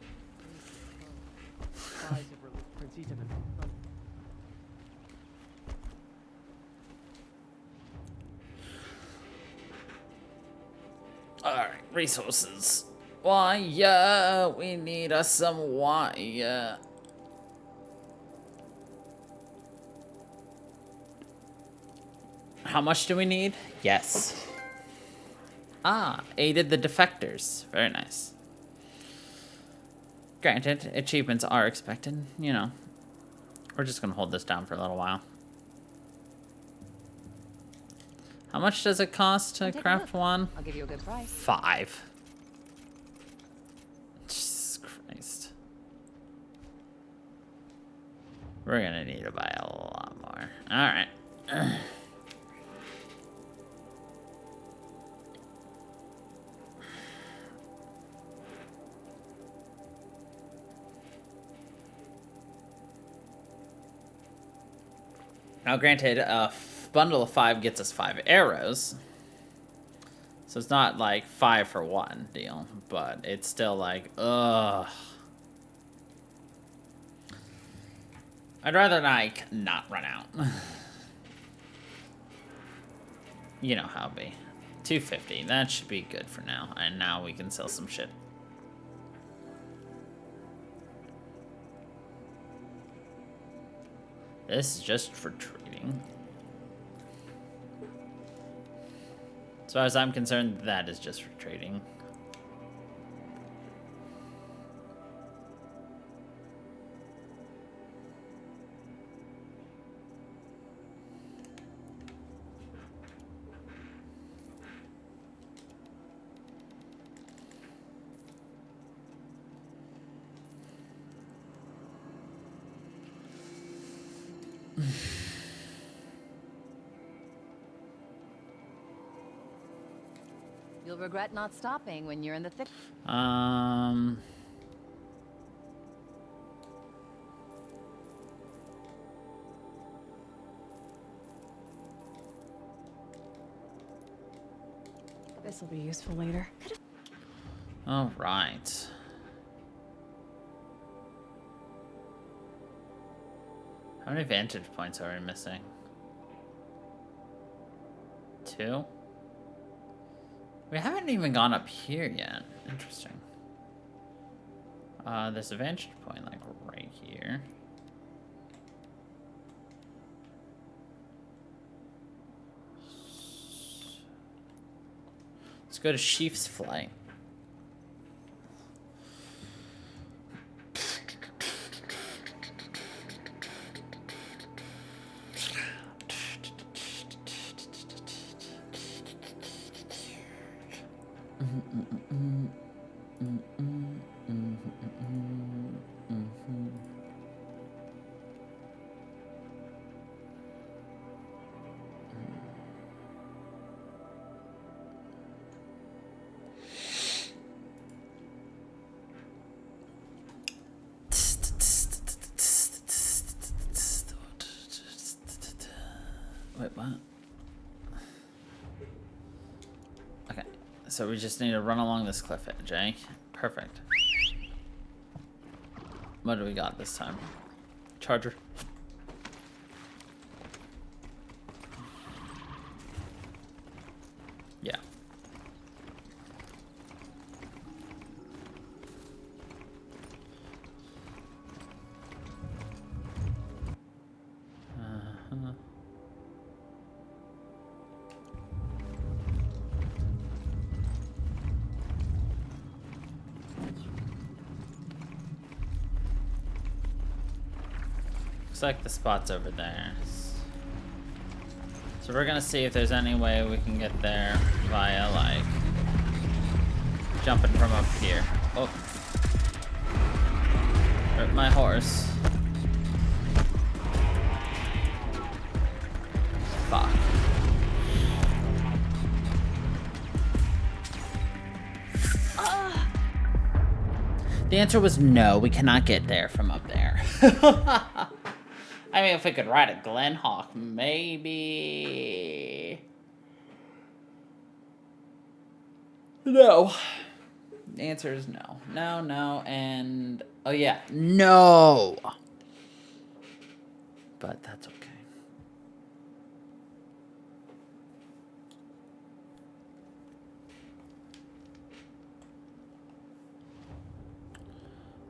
Alright, resources. Why, yeah, we need us some wire. How much do we need? Yes. Ah, aided the defectors. Very nice. Granted, achievements are expected, you know. We're just gonna hold this down for a little while. How much does it cost to craft one? I'll give you a good price. 5. Jesus Christ. We're gonna need to buy a lot more. Alright. Now, granted, a bundle of 5 gets us 5 arrows. So it's not like 5 for 1 deal, but it's still like, ugh. I'd rather like not run out. You know how it be. 250, that should be good for now. And now we can sell some shit. This is just for trading. As far as I'm concerned, that is just for trading. You'll regret not stopping when you're in the thick. This will be useful later. All right. How many vantage points are we missing? 2? We haven't even gone up here yet. Interesting. There's a vantage point, like, right here. Let's go to Sheaf's Flight. Wait, what? Okay, so we just need to run along this cliff edge, eh? Perfect. What do we got this time? Charger. Yeah. Uh-huh. Looks like the spot's over there. So we're gonna see if there's any way we can get there via, like, jumping from up here. Oh. Hurt my horse. Fuck. The answer was no, we cannot get there from up there. I mean, if we could ride a Glenhawk, maybe. No. The answer is no. No, no, and... oh, yeah. No! But that's okay.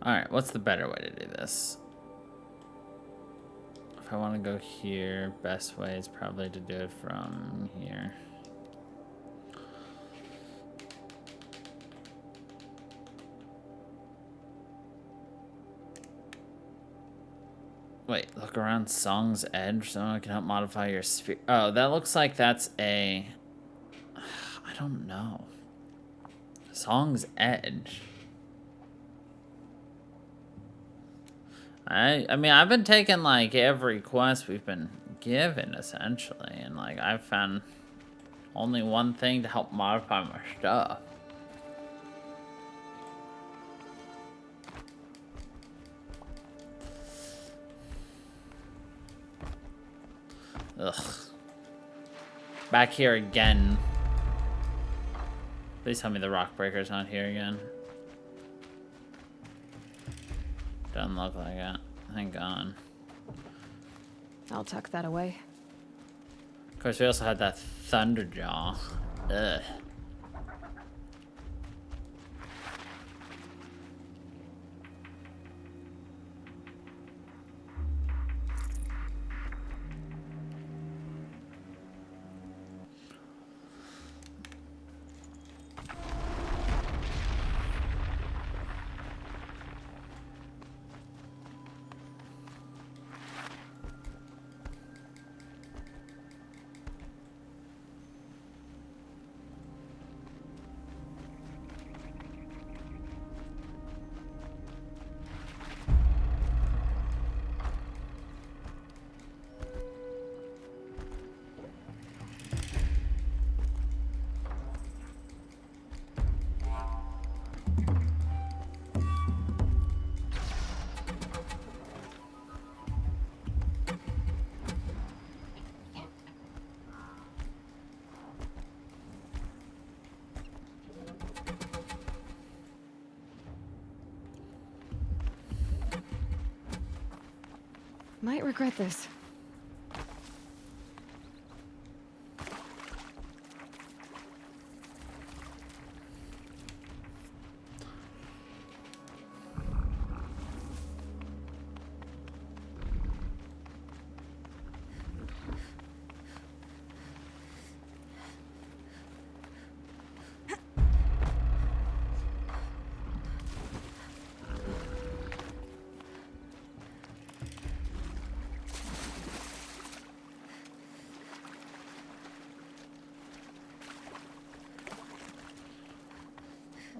Alright, what's the better way to do this? If I want to go here, best way is probably to do it from here. Wait, look around Song's Edge so I can help modify your sphere. Oh, that looks like that's a... I don't know. Song's Edge. I mean, I've been taking, like, every quest we've been given, essentially. And, like, I've found only one thing to help modify my stuff. Ugh. Back here again. Please tell me the rock breaker's not here again. Doesn't look like it. Thank God. I'll tuck that away. Of course, we also had that Thunderjaw. Ugh. Might regret this.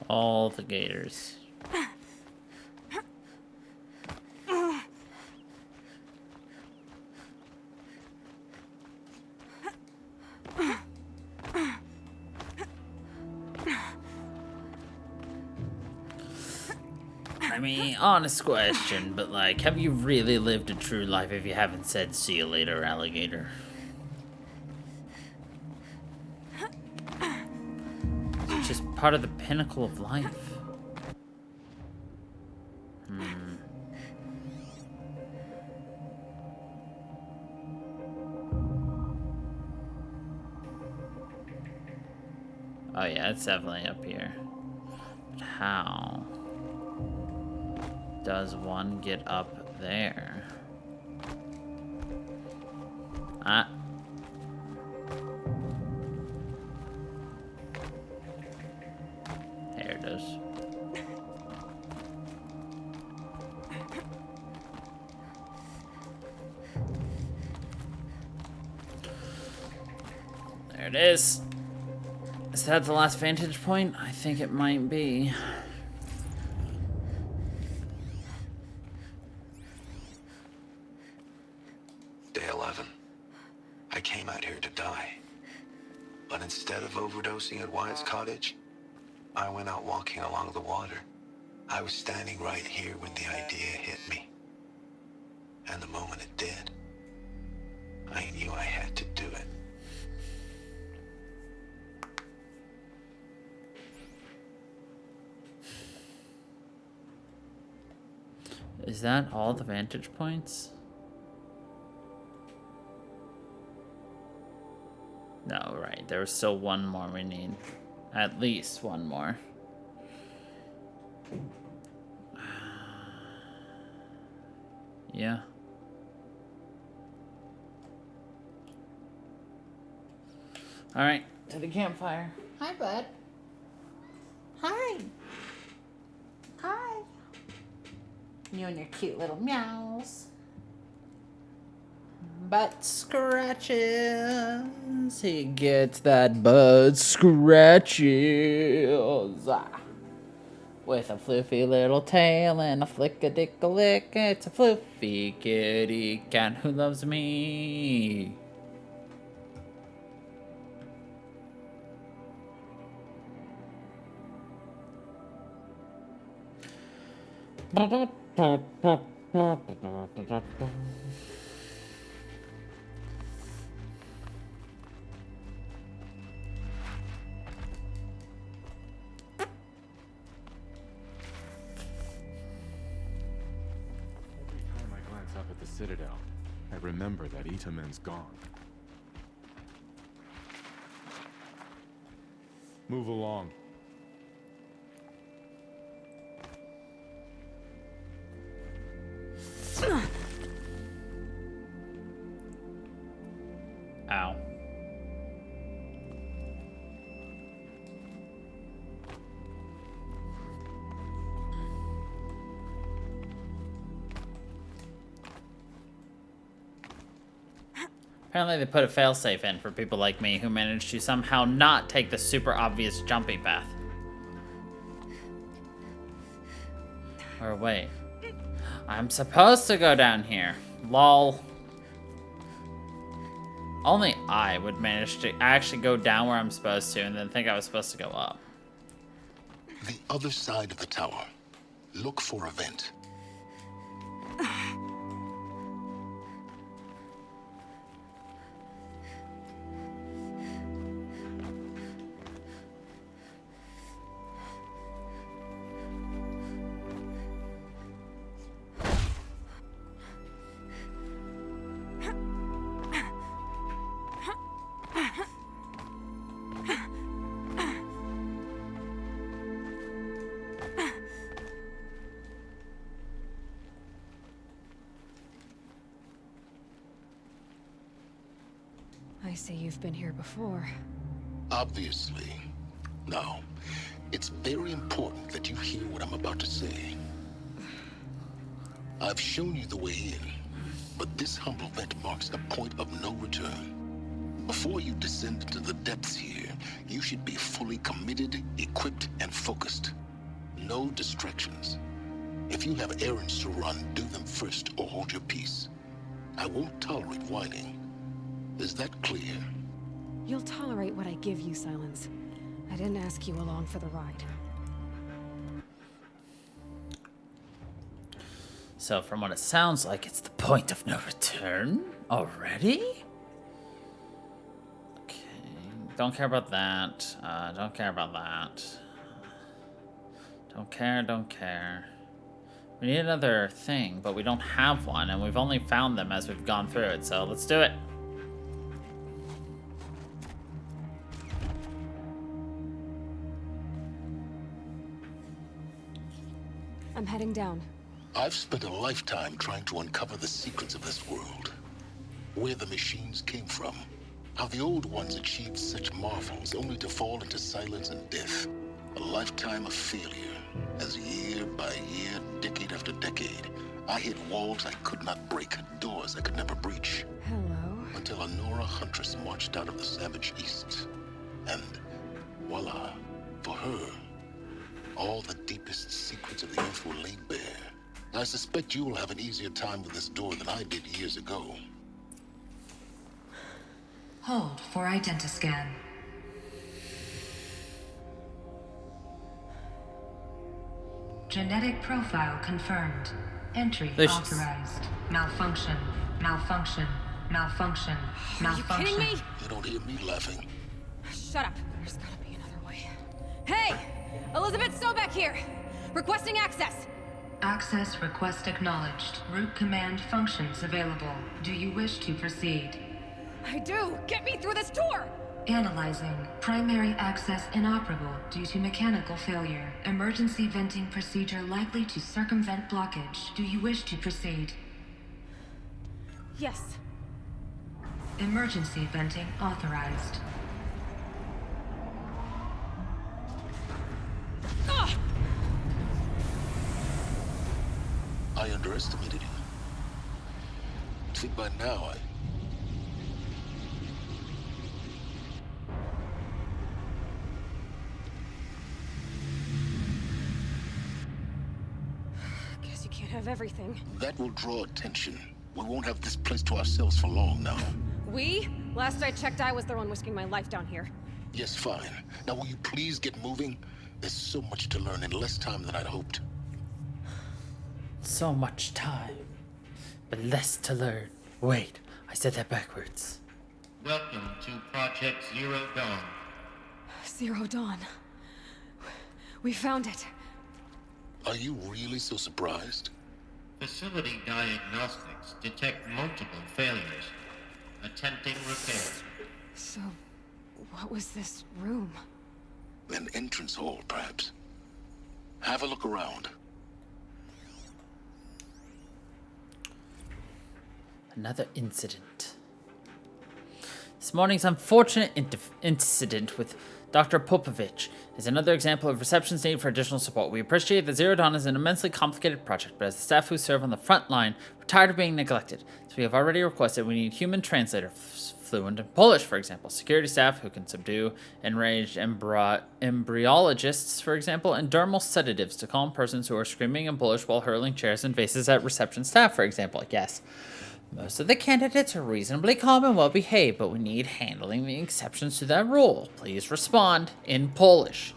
All the gators. I mean, honest question, but like, have you really lived a true life if you haven't said "see you later, alligator"? It's just part of the pinnacle of life. Oh yeah, it's definitely up here. But how does one get up there? Ah. There it is. There it is. Is that the last vantage point? I think it might be. Day 11. I came out here to die. But instead of overdosing at Wyatt's cottage, I went out walking along the water. I was standing right here when the idea hit me. And the moment it did, I knew I had to do it. Is that all the vantage points? No, right. There's still one more we need. At least one more. Yeah. Alright, to the campfire. Hi, bud. Hi. Hi. You and your cute little meows. Butt scratches. He gets that butt scratches. With a floofy little tail and a flick-a-dick-a-lick. It's a floofy kitty cat who loves me. Up at the Citadel, I remember that Itaman's gone. Move along. Ow. Apparently they put a failsafe in for people like me who managed to somehow not take the super obvious jumping path. Or wait. I'm supposed to go down here. Lol. Only I would manage to actually go down where I'm supposed to and then think I was supposed to go up. The other side of the tower. Look for a vent. I see you've been here before. Obviously. Now, it's very important that you hear what I'm about to say. I've shown you the way in, but this humble vent marks a point of no return. Before you descend into the depths here, you should be fully committed, equipped, and focused. No distractions. If you have errands to run, do them first or hold your peace. I won't tolerate whining. Is that clear? You'll tolerate what I give you, Silence. I didn't ask you along for the ride. So from what it sounds like, it's the point of no return already? Okay, don't care about that. Don't care about that. Don't care. We need another thing, but we don't have one, and we've only found them as we've gone through it, so let's do it. I'm heading down. I've spent a lifetime trying to uncover the secrets of this world. Where the machines came from. How the old ones achieved such marvels only to fall into silence and death. A lifetime of failure. As year by year, decade after decade, I hit walls I could not break, doors I could never breach. Hello. Until a Nora huntress marched out of the savage east. And voila, for her, all the deepest secrets of the earth were laid bare. I suspect you will have an easier time with this door than I did years ago. Hold for identiscan. Genetic profile confirmed. Entry authorized. Malfunction. Malfunction. Malfunction. Malfunction. Are you kidding me? You don't hear me laughing. Shut up. There's gotta be another way. Hey! Elizabeth Sobek here! Requesting access! Access request acknowledged. Root command functions available. Do you wish to proceed? I do! Get me through this door! Analyzing. Primary access inoperable due to mechanical failure. Emergency venting procedure likely to circumvent blockage. Do you wish to proceed? Yes. Emergency venting authorized. I underestimated you. Think by now Guess you can't have everything. that will draw attention. We won't have this place to ourselves for long now. We? Last I checked, I was the one risking my life down here. Yes, fine. Now will you please get moving? There's so much to learn in less time than I'd hoped. So much time, but less to learn. Wait, I said that backwards. Welcome to Project Zero Dawn. Zero Dawn. We found it. Are you really so surprised? Facility diagnostics detect multiple failures. Attempting repair. So, what was this room? An entrance hall, perhaps. Have a look around. Another incident. This morning's unfortunate incident with Dr. Popovich is another example of reception's need for additional support. We appreciate that Zero Dawn is an immensely complicated project, but as the staff who serve on the front line, we're tired of being neglected. So we have already requested we need human translators, fluent in Polish, for example, security staff who can subdue enraged embryologists, for example, and dermal sedatives to calm persons who are screaming in Polish while hurling chairs and vases at reception staff, for example. Yes. Most of the candidates are reasonably calm and well behaved, but we need handling the exceptions to that rule. Please respond in Polish.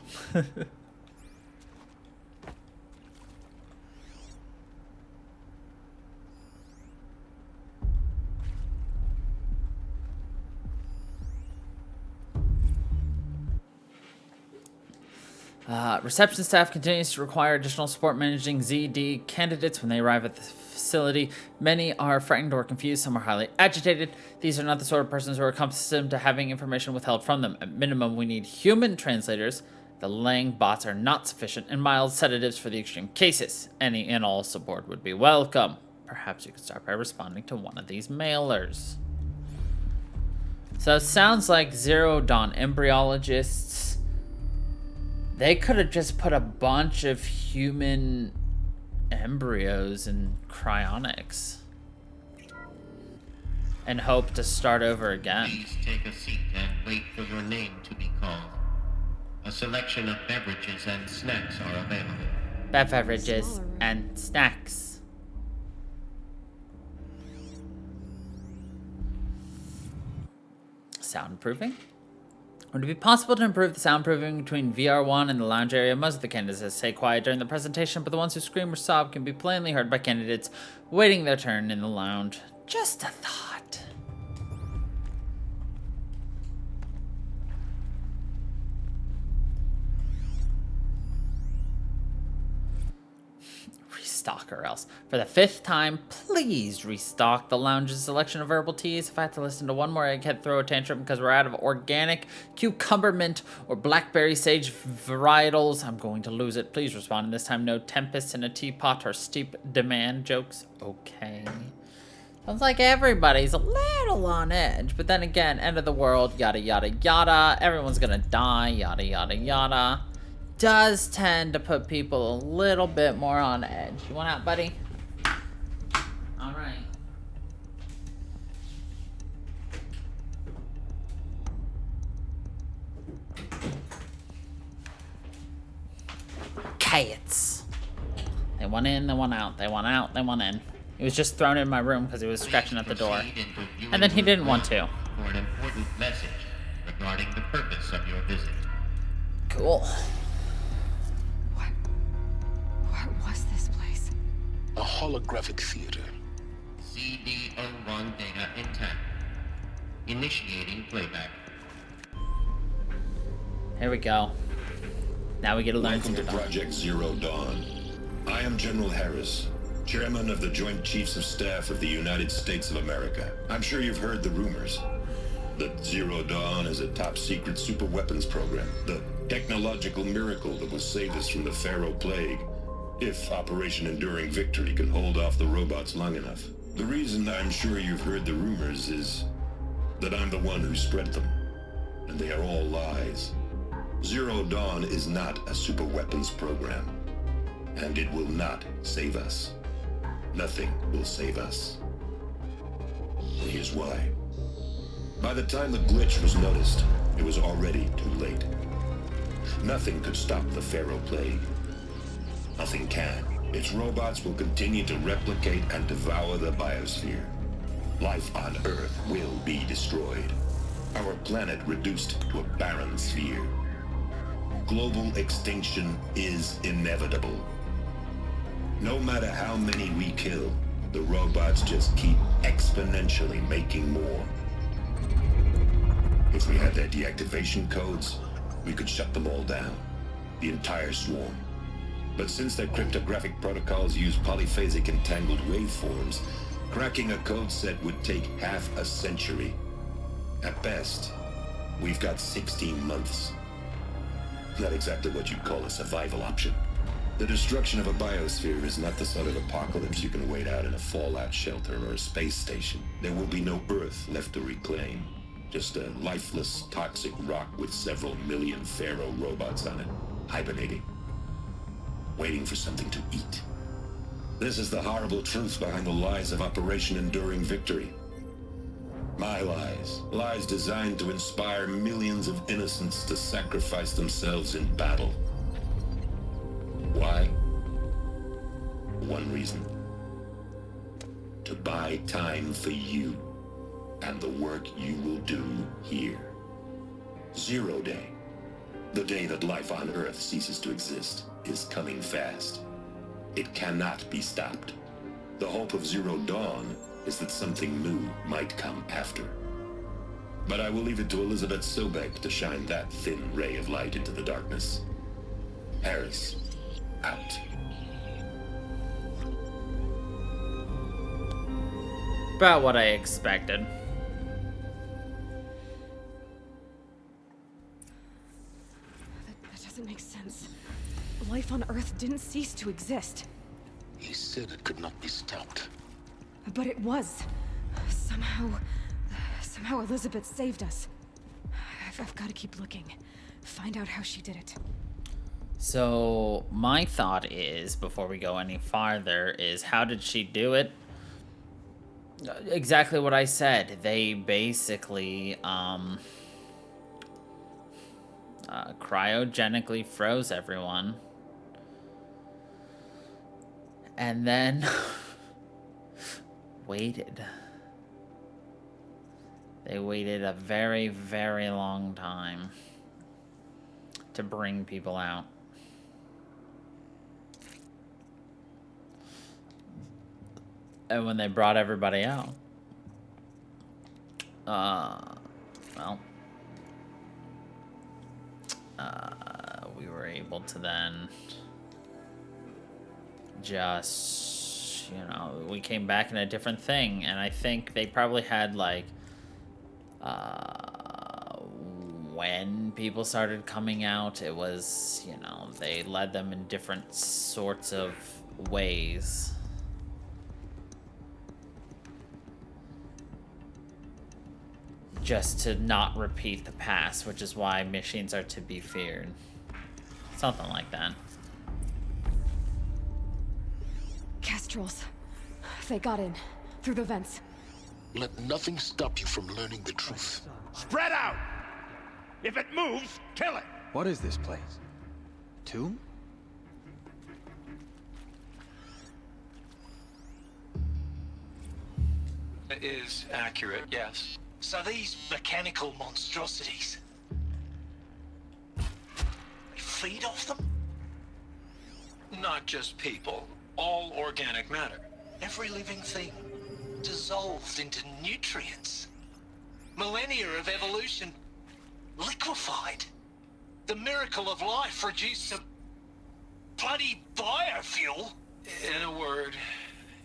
Reception staff continues to require additional support managing ZD candidates when they arrive at the facility. Many are frightened or confused, some are highly agitated. These are not the sort of persons who are accustomed to having information withheld from them. At minimum, we need human translators. The Lang bots are not sufficient, and mild sedatives for the extreme cases. Any and all support would be welcome. Perhaps you could start by responding to one of these mailers. So it sounds like Zero Dawn embryologists. They could have just put a bunch of human embryos in cryonics. and hope to start over again. Please take a seat and wait for your name to be called. A selection of beverages and snacks are available. Beverages and snacks. Soundproofing? Would it be possible to improve the soundproofing between VR1 and the lounge area? Most of the candidates stay quiet during the presentation, but the ones who scream or sob can be plainly heard by candidates waiting their turn in the lounge. Just a thought. Restock or else. For the 5th time, please restock the lounge's selection of herbal teas. If I have to listen to one more egghead throw a tantrum because we're out of organic cucumber mint or blackberry sage varietals, I'm going to lose it. Please respond. And this time, no tempests in a teapot or steep demand jokes. Okay. Sounds like everybody's a little on edge. But then again, end of the world, yada, yada, yada. Everyone's gonna die, yada, yada, yada. Does tend to put people a little bit more on edge. You want out, buddy? All right. Cats. They went in, they went out, they went out, they went in. He was just thrown in my room because he was scratching at the door. And then he didn't want to. For an important message regarding the purpose of your visit. Cool. What was this place? A holographic theater. CD01 data intact. Initiating playback. Here we go. Now we get to learn Welcome to Project Zero Dawn. I am General Harris, Chairman of the Joint Chiefs of Staff of the United States of America. I'm sure you've heard the rumors that Zero Dawn is a top-secret superweapons program, the technological miracle that will save us from the Pharaoh Plague, if Operation Enduring Victory can hold off the robots long enough. The reason I'm sure you've heard the rumors is that I'm the one who spread them, and they are all lies. Zero Dawn is not a superweapons program, and it will not save us. Nothing will save us. And here's why. By the time the glitch was noticed, it was already too late. Nothing could stop the Pharaoh Plague. Nothing can. Its robots will continue to replicate and devour the biosphere. Life on Earth will be destroyed. Our planet reduced to a barren sphere. Global extinction is inevitable. No matter how many we kill, the robots just keep exponentially making more. If we had their deactivation codes, we could shut them all down. The entire swarm. But since their cryptographic protocols use polyphasic entangled waveforms, cracking a code set would take half a century. At best, we've got 16 months. Not exactly what you'd call a survival option. The destruction of a biosphere is not the sort of apocalypse you can wait out in a fallout shelter or a space station. There will be no Earth left to reclaim. Just a lifeless, toxic rock with several million Pharaoh robots on it, hibernating, waiting for something to eat. This is the horrible truth behind the lies of Operation Enduring Victory. My lies. Lies designed to inspire millions of innocents to sacrifice themselves in battle. Why? One reason. To buy time for you and the work you will do here. Zero Day, the day that life on Earth ceases to exist, is coming fast. It cannot be stopped. The hope of Zero Dawn is that something new might come after. But I will leave it to Elizabeth Sobek to shine that thin ray of light into the darkness. Harris, out. About what I expected. That doesn't make sense. Life on Earth didn't cease to exist. He said it could not be stopped. But it was. Somehow Elizabeth saved us. I've got to keep looking. Find out how she did it. So my thought is, before we go any farther, is how did she do it? Exactly what I said. They basically cryogenically froze everyone. And then waited. They waited a very, very long time to bring people out. And when they brought everybody out, we were able to then just, we came back in a different thing. And I think they probably had, like, when people started coming out, it was, they led them in different sorts of ways. Just to not repeat the past, which is why machines are to be feared. Something like that. Kestrels. They got in. Through the vents. Let nothing stop you from learning the truth. Spread out! If it moves, kill it! What is this place? Tomb? It is accurate, yes. So these mechanical monstrosities, they feed off them? Not just people, all organic matter. Every living thing dissolved into nutrients. Millennia of evolution liquefied. The miracle of life reduced to bloody biofuel. In a word,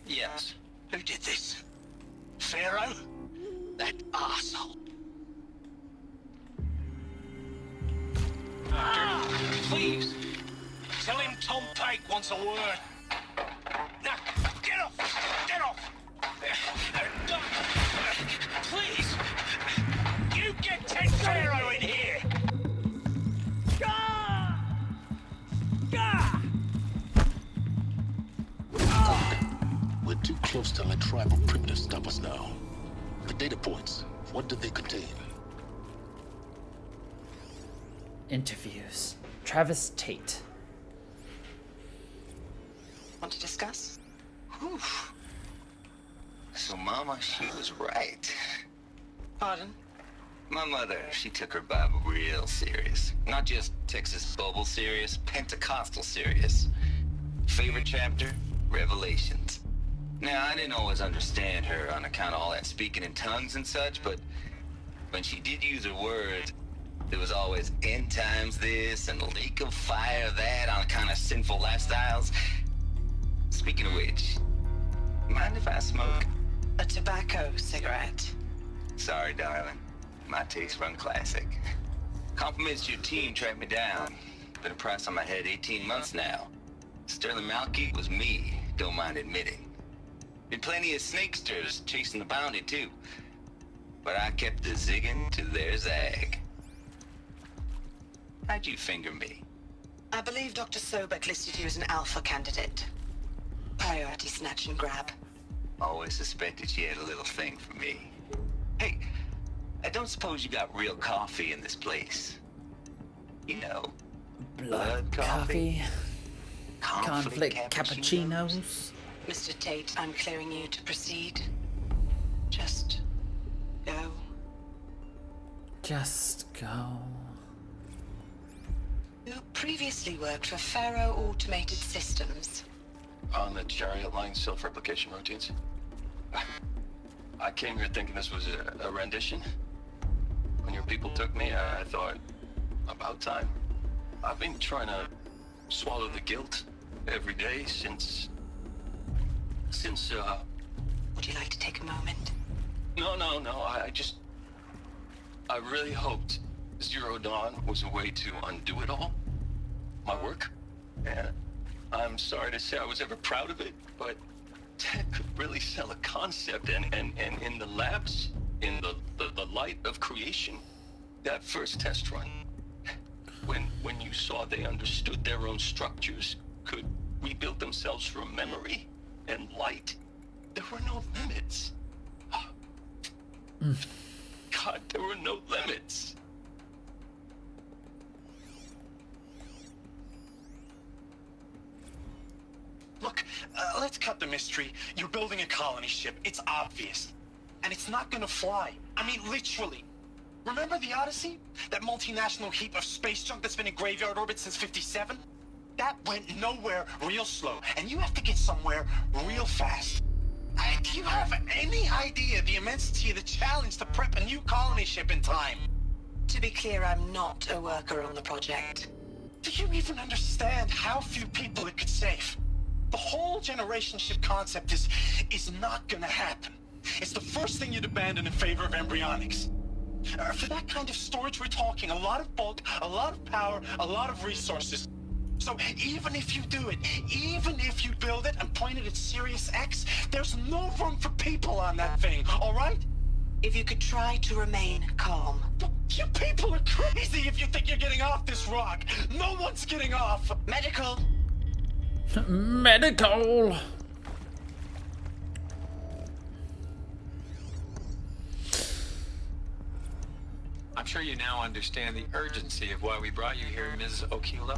yes. Who did this? Pharaoh? That arsehole. Doctor, please. Tell him Tom Pake wants a word. Now, get off! Get off! Please! You get Ted Pharaoh in here! We're too close to let tribal primitives stop us now. The data points, what do they contain? Interviews. Travis Tate. Want to discuss? Whew. So, Mama, she was right. Pardon? My mother, she took her Bible real serious. Not just Texas Bible serious, Pentecostal serious. Favorite chapter? Revelations. Now, I didn't always understand her on account of all that speaking in tongues and such, but when she did use her words, there was always end times this and lake of fire that on account of sinful lifestyles. Speaking of which, mind if I smoke? A tobacco cigarette. Sorry, darling. My taste run classic. Compliments to your team tracked me down. Been a price on my head 18 months now. Sterling Malky was me, don't mind admitting. Been plenty of snakesters chasing the bounty, too. But I kept the zigging to their zag. How'd you finger me? I believe Dr. Sobek listed you as an alpha candidate. Priority snatch and grab. Always suspected she had a little thing for me. Hey, I don't suppose you got real coffee in this place. You know, Blood coffee. Conflict cappuccinos. Mr. Tate, I'm clearing you to proceed. Just go. Just go. You previously worked for Pharaoh Automated Systems. on the chariot line self-replication routines. I came here thinking this was a rendition. When your people took me, I thought, about time. I've been trying to swallow the guilt every day since... Would you like to take a moment? No, I really hoped Zero Dawn was a way to undo it all. My work. And I'm sorry to say I was ever proud of it, but Ted could really sell a concept, and in the labs, in the light of creation, that first test run, when you saw they understood their own structures, could rebuild themselves from memory and light, there were no limits. God, there were no limits. Look, let's cut the mystery. You're building a colony ship. It's obvious. And it's not gonna fly. I mean, literally. Remember the Odyssey? That multinational heap of space junk that's been in graveyard orbit since '57? That went nowhere real slow. And you have to get somewhere real fast. Do you have any idea the immensity of the challenge to prep a new colony ship in time? To be clear, I'm not a worker on the project. Do you even understand how few people it could save? The whole generation ship concept is not gonna happen. It's the first thing you'd abandon in favor of embryonics. For that kind of storage, we're talking a lot of bulk, a lot of power, a lot of resources. So even if you do it, even if you build it and point it at Sirius X, there's no room for people on that thing, all right? If you could try to remain calm. You people are crazy if you think you're getting off this rock. No one's getting off. Medical. Medical. I'm sure you now understand the urgency of why we brought you here, Ms. Okilo.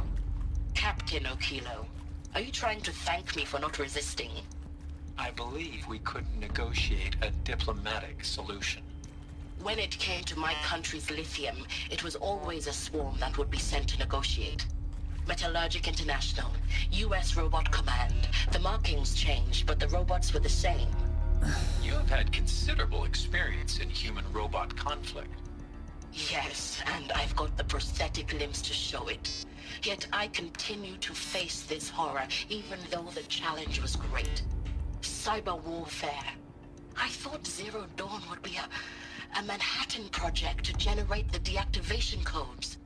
Captain Okilo, are you trying to thank me for not resisting? I believe we couldn't negotiate a diplomatic solution. When it came to my country's lithium, it was always a swarm that would be sent to negotiate. Metallurgic International, US Robot Command. The markings changed, but the robots were the same. You have had considerable experience in human-robot conflict. Yes, and I've got the prosthetic limbs to show it. Yet I continue to face this horror, even though the challenge was great. Cyber warfare. I thought Zero Dawn would be a Manhattan project to generate the deactivation codes.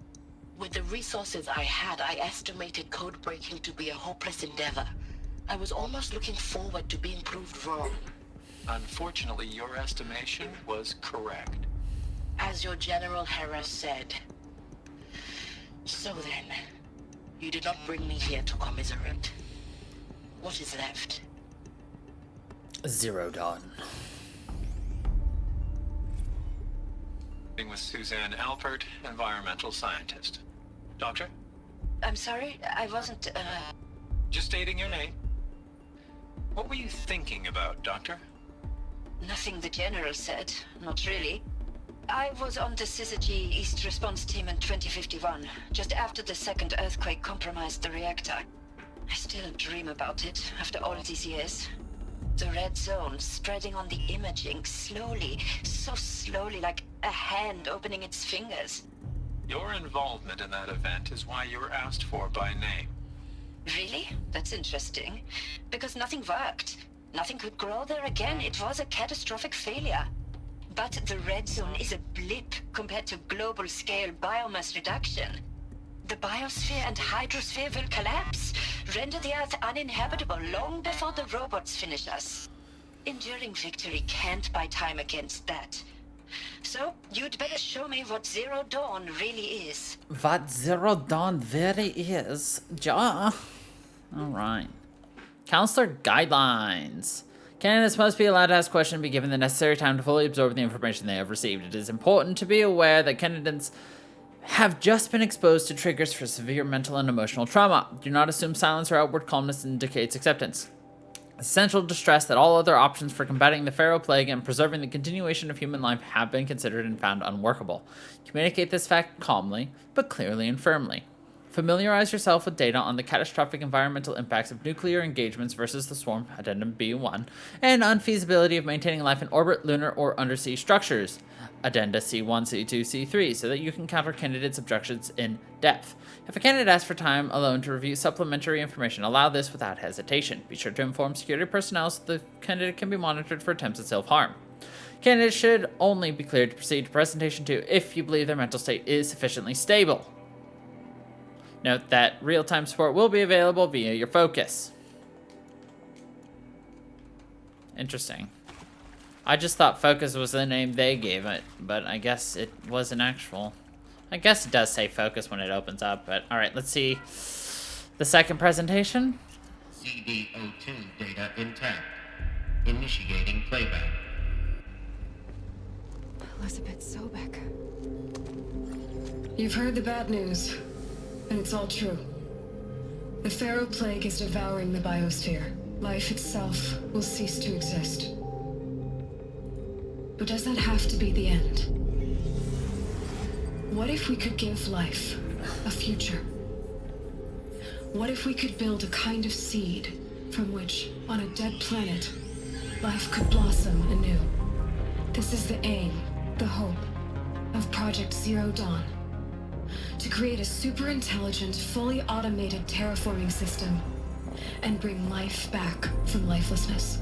With the resources I had, I estimated code breaking to be a hopeless endeavor. I was almost looking forward to being proved wrong. Unfortunately, your estimation was correct. As your General Harris said. So then, you did not bring me here to commiserate. What is left? Zero Dawn. With Suzanne Alpert, environmental scientist. Doctor? I'm sorry, I wasn't, Just stating your name. What were you thinking about, Doctor? Nothing the General said, not really. I was on the Syzygy East Response Team in 2051, just after the second earthquake compromised the reactor. I still dream about it, after all these years. The red zone spreading on the imaging, slowly, so slowly, like a hand opening its fingers. Your involvement in that event is why you were asked for by name. Really? That's interesting. Because nothing worked. Nothing could grow there again. It was a catastrophic failure. But the red zone is a blip compared to global-scale biomass reduction. The biosphere and hydrosphere will collapse, render the Earth uninhabitable long before the robots finish us. Enduring victory can't buy time against that. So, you'd better show me what Zero Dawn really is. What Zero Dawn really is? Ja. Alright. Counselor Guidelines. Candidates must be allowed to ask questions and be given the necessary time to fully absorb the information they have received. It is important to be aware that candidates have just been exposed to triggers for severe mental and emotional trauma. Do not assume silence or outward calmness indicates acceptance. It's essential to stress that all other options for combating the Pharaoh Plague and preserving the continuation of human life have been considered and found unworkable. Communicate this fact calmly, but clearly and firmly. Familiarize yourself with data on the catastrophic environmental impacts of nuclear engagements versus the swarm, Addendum B1, and unfeasibility of maintaining life in orbit, lunar, or undersea structures, Addenda C1, C2, C3, so that you can counter candidates' objections in depth. If a candidate asks for time alone to review supplementary information, allow this without hesitation. Be sure to inform security personnel so the candidate can be monitored for attempts at self-harm. Candidates should only be cleared to proceed to presentation 2 if you believe their mental state is sufficiently stable. Note that real-time support will be available via your focus. Interesting. I just thought focus was the name they gave it, but I guess it wasn't actual. I guess it does say focus when it opens up, but alright, let's see the second presentation. CD02 data intact. Initiating playback. Elizabeth Sobek. You've heard the bad news, and it's all true. The Pharaoh Plague is devouring the biosphere. Life itself will cease to exist. But does that have to be the end? What if we could give life a future? What if we could build a kind of seed from which, on a dead planet, life could blossom anew? This is the aim, the hope, of Project Zero Dawn. To create a super-intelligent, fully automated terraforming system and bring life back from lifelessness.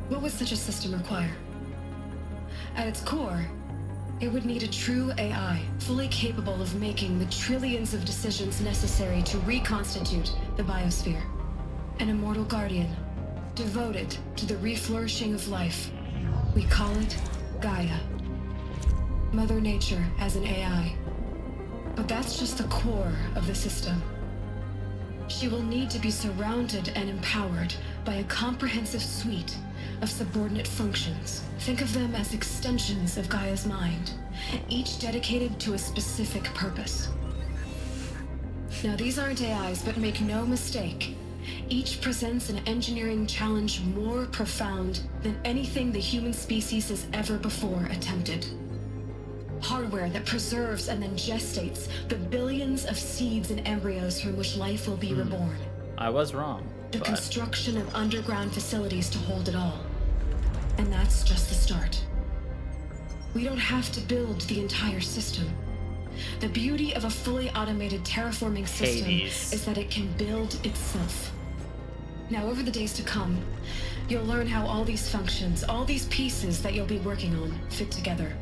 What would such a system require? At its core, it would need a true AI, fully capable of making the trillions of decisions necessary to reconstitute the biosphere. An immortal guardian, devoted to the reflourishing of life. We call it Gaia. Mother Nature as an AI. But that's just the core of the system. She will need to be surrounded and empowered by a comprehensive suite of subordinate functions. Think of them as extensions of Gaia's mind, each dedicated to a specific purpose. Now, these aren't AIs, but make no mistake, each presents an engineering challenge more profound than anything the human species has ever before attempted. Hardware that preserves and then gestates the billions of seeds and embryos from which life will be reborn. I was wrong. The construction of underground facilities to hold it all. And that's just the start. We don't have to build the entire system. The beauty of a fully automated terraforming system is that it can build itself. Now, over the days to come, you'll learn how all these functions, all these pieces that you'll be working on, fit together.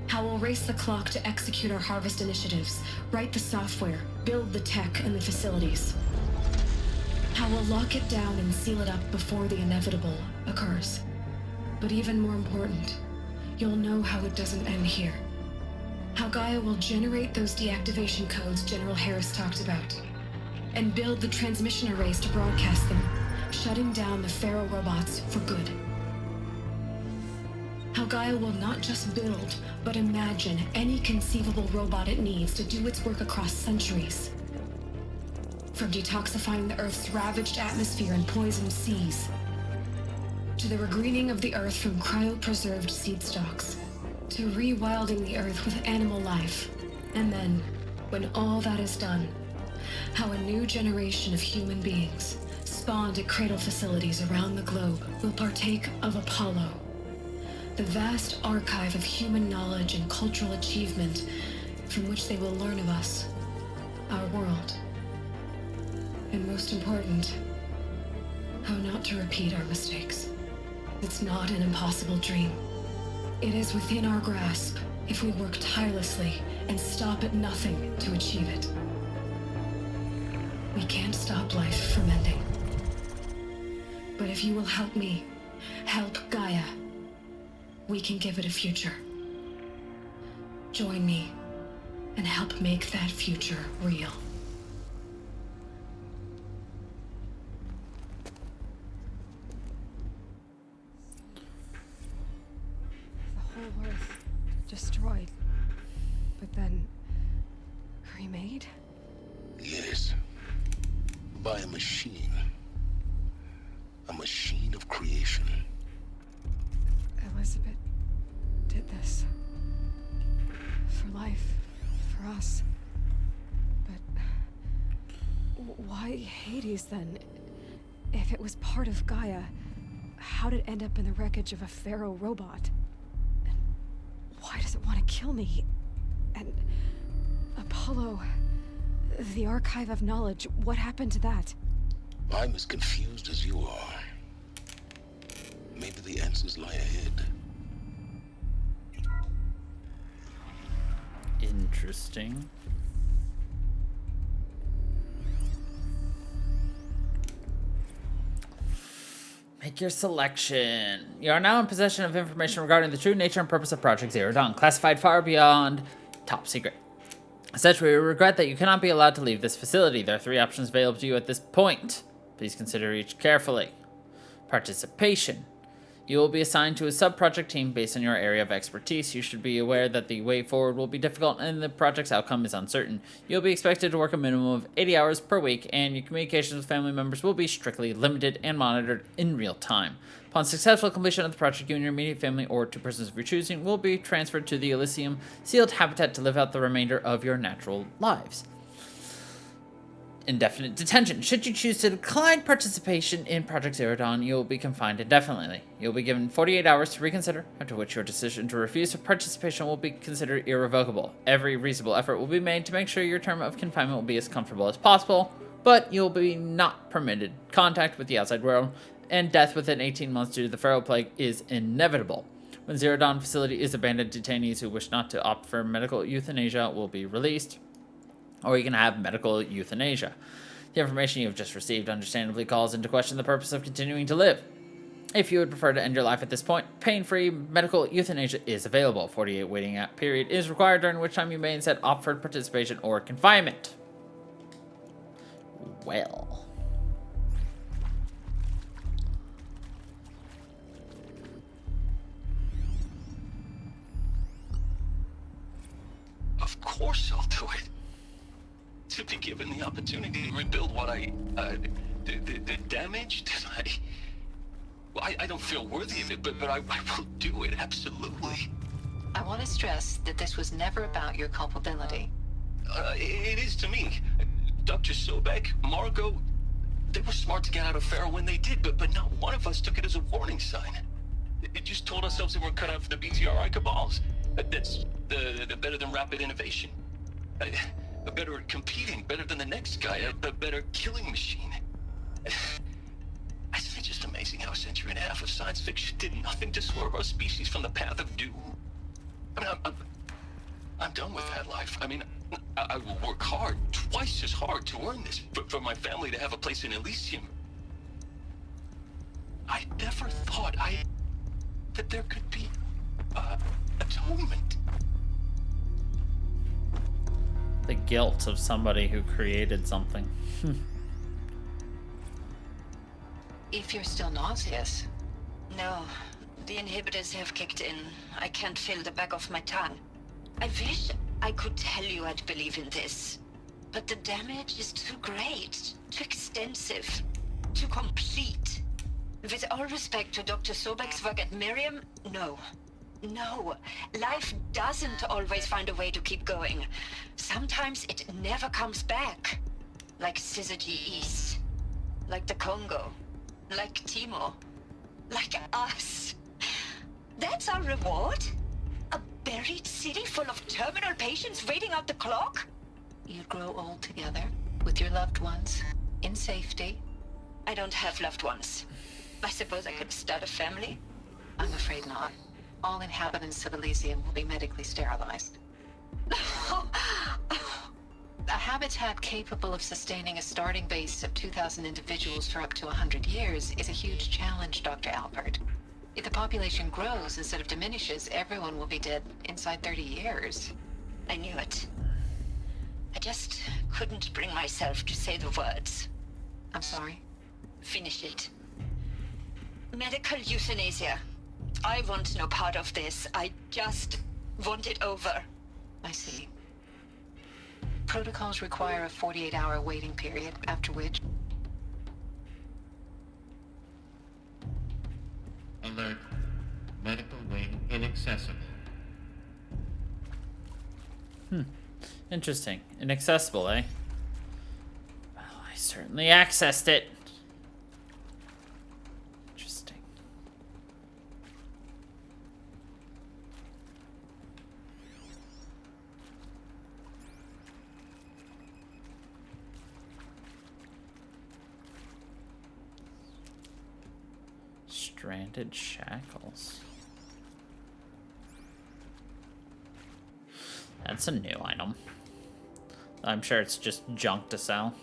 How we'll race the clock to execute our harvest initiatives, write the software, build the tech and the facilities. How we'll lock it down and seal it up before the inevitable occurs. But even more important, you'll know how it doesn't end here. How Gaia will generate those deactivation codes General Harris talked about, and build the transmission arrays to broadcast them, shutting down the Pharaoh robots for good. How Gaia will not just build, but imagine any conceivable robot it needs to do its work across centuries. From detoxifying the Earth's ravaged atmosphere and poisoned seas, to the regreening of the Earth from cryopreserved seed stalks, to rewilding the Earth with animal life. And then, when all that is done, how a new generation of human beings, spawned at cradle facilities around the globe, will partake of Apollo, the vast archive of human knowledge and cultural achievement from which they will learn of us, our world. And most important, how not to repeat our mistakes. It's not an impossible dream. It is within our grasp if we work tirelessly and stop at nothing to achieve it. We can't stop life from ending. But if you will help me, help Gaia, we can give it a future. Join me and help make that future real. The whole Earth destroyed, but then remade? Yes. By a machine. A machine of creation. Elizabeth did this. For life, for us. But why Hades then? If it was part of Gaia, how did it end up in the wreckage of a Pharaoh robot? And why does it want to kill me? And Apollo, the archive of knowledge, what happened to that? I'm as confused as you are. Maybe the answers lie ahead. Interesting. Make your selection. You are now in possession of information regarding the true nature and purpose of Project Zero Dawn, classified far beyond top secret. As such, we regret that you cannot be allowed to leave this facility. There are 3 options available to you at this point. Please consider each carefully. Participation. You will be assigned to a sub-project team based on your area of expertise. You should be aware that the way forward will be difficult and the project's outcome is uncertain. You'll be expected to work a minimum of 80 hours per week, and your communications with family members will be strictly limited and monitored in real time. Upon successful completion of the project, you and your immediate family, or two persons of your choosing, will be transferred to the Elysium sealed habitat to live out the remainder of your natural lives. Indefinite detention. Should you choose to decline participation in Project Zero Dawn, you will be confined indefinitely. You will be given 48 hours to reconsider, after which your decision to refuse participation will be considered irrevocable. Every reasonable effort will be made to make sure your term of confinement will be as comfortable as possible, but you'll be not permitted contact with the outside world, and death within 18 months due to the Pharaoh Plague is inevitable. When Zero Dawn facility is abandoned, detainees who wish not to opt for medical euthanasia will be released, or you can have medical euthanasia. The information you have just received understandably calls into question the purpose of continuing to live. If you would prefer to end your life at this point, pain-free medical euthanasia is available. A 48 waiting period is required, during which time you may instead opt for participation or confinement. Well. Of course I'll do it. To be given the opportunity to rebuild what the damage that I don't feel worthy of it, but I will do it, absolutely. I want to stress that this was never about your culpability. It is to me. Dr. Sobek, Margot, they were smart to get out of Pharaoh when they did, but not one of us took it as a warning sign. It just told ourselves that we're cut out for the BTRI cabals. That's the better than rapid innovation. Better at competing, better than the next guy, a better killing machine. Isn't it just amazing how a century and a half of science fiction did nothing to swerve our species from the path of doom? I mean, I'm done with that life. I mean, I will work hard, twice as hard to earn this, for my family to have a place in Elysium. I never thought that there could be atonement. The guilt of somebody who created something. If you're still nauseous. No, the inhibitors have kicked in. I can't feel the back of my tongue. I wish I could tell you I'd believe in this, but the damage is too great, too extensive, too complete. With all respect to Dr. Sobek's work at Miriam, no. No, life doesn't always find a way to keep going. Sometimes it never comes back. Like Syzygy East. Like the Congo. Like Timo. Like us. That's our reward? A buried city full of terminal patients waiting out the clock? You'd grow old together, with your loved ones, in safety. I don't have loved ones. I suppose I could start a family? I'm afraid not. All inhabitants of Elysium will be medically sterilized. A habitat capable of sustaining a starting base of 2,000 individuals for up to 100 years is a huge challenge, Dr. Alpert. If the population grows instead of diminishes, everyone will be dead inside 30 years. I knew it. I just couldn't bring myself to say the words. I'm sorry? Finish it. Medical euthanasia. I want no part of this. I just want it over. I see. Protocols require a 48-hour waiting period, after which... Alert. Medical wing inaccessible. Interesting. Inaccessible, eh? Well, I certainly accessed it. Interesting. Stranded shackles. That's a new item. I'm sure it's just junk to sell.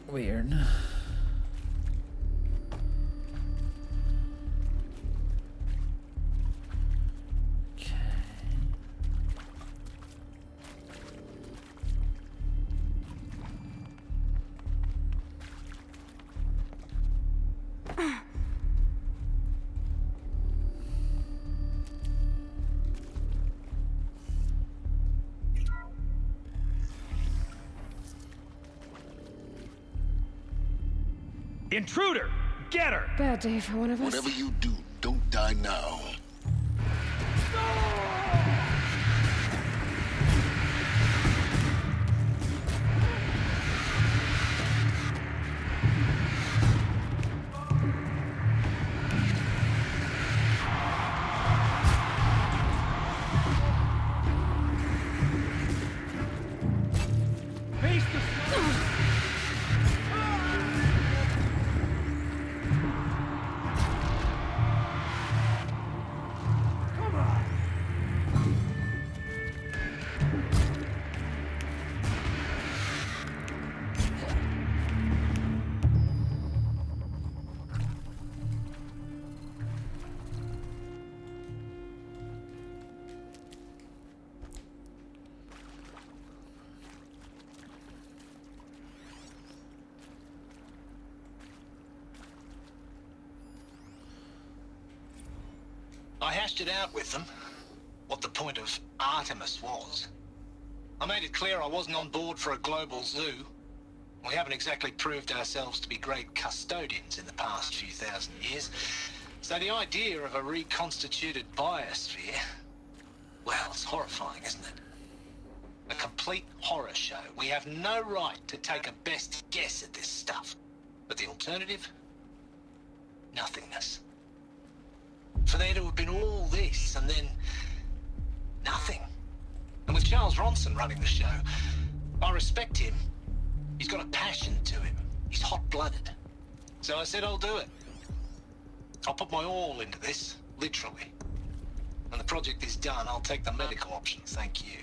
Weird. Intruder! Get her! Bad day for one of us. Whatever you do, don't die now. Face the I hashed it out with them, what the point of Artemis was. I made it clear I wasn't on board for a global zoo. We haven't exactly proved ourselves to be great custodians in the past few thousand years. So the idea of a reconstituted biosphere, well, it's horrifying, isn't it? A complete horror show. We have no right to take a best guess at this stuff. But the alternative? Nothingness. For there to have been all this, and then nothing. And with Charles Ronson running the show, I respect him. He's got a passion to him. He's hot-blooded. So I said I'll do it. I'll put my all into this, literally. When the project is done, I'll take the medical option, thank you.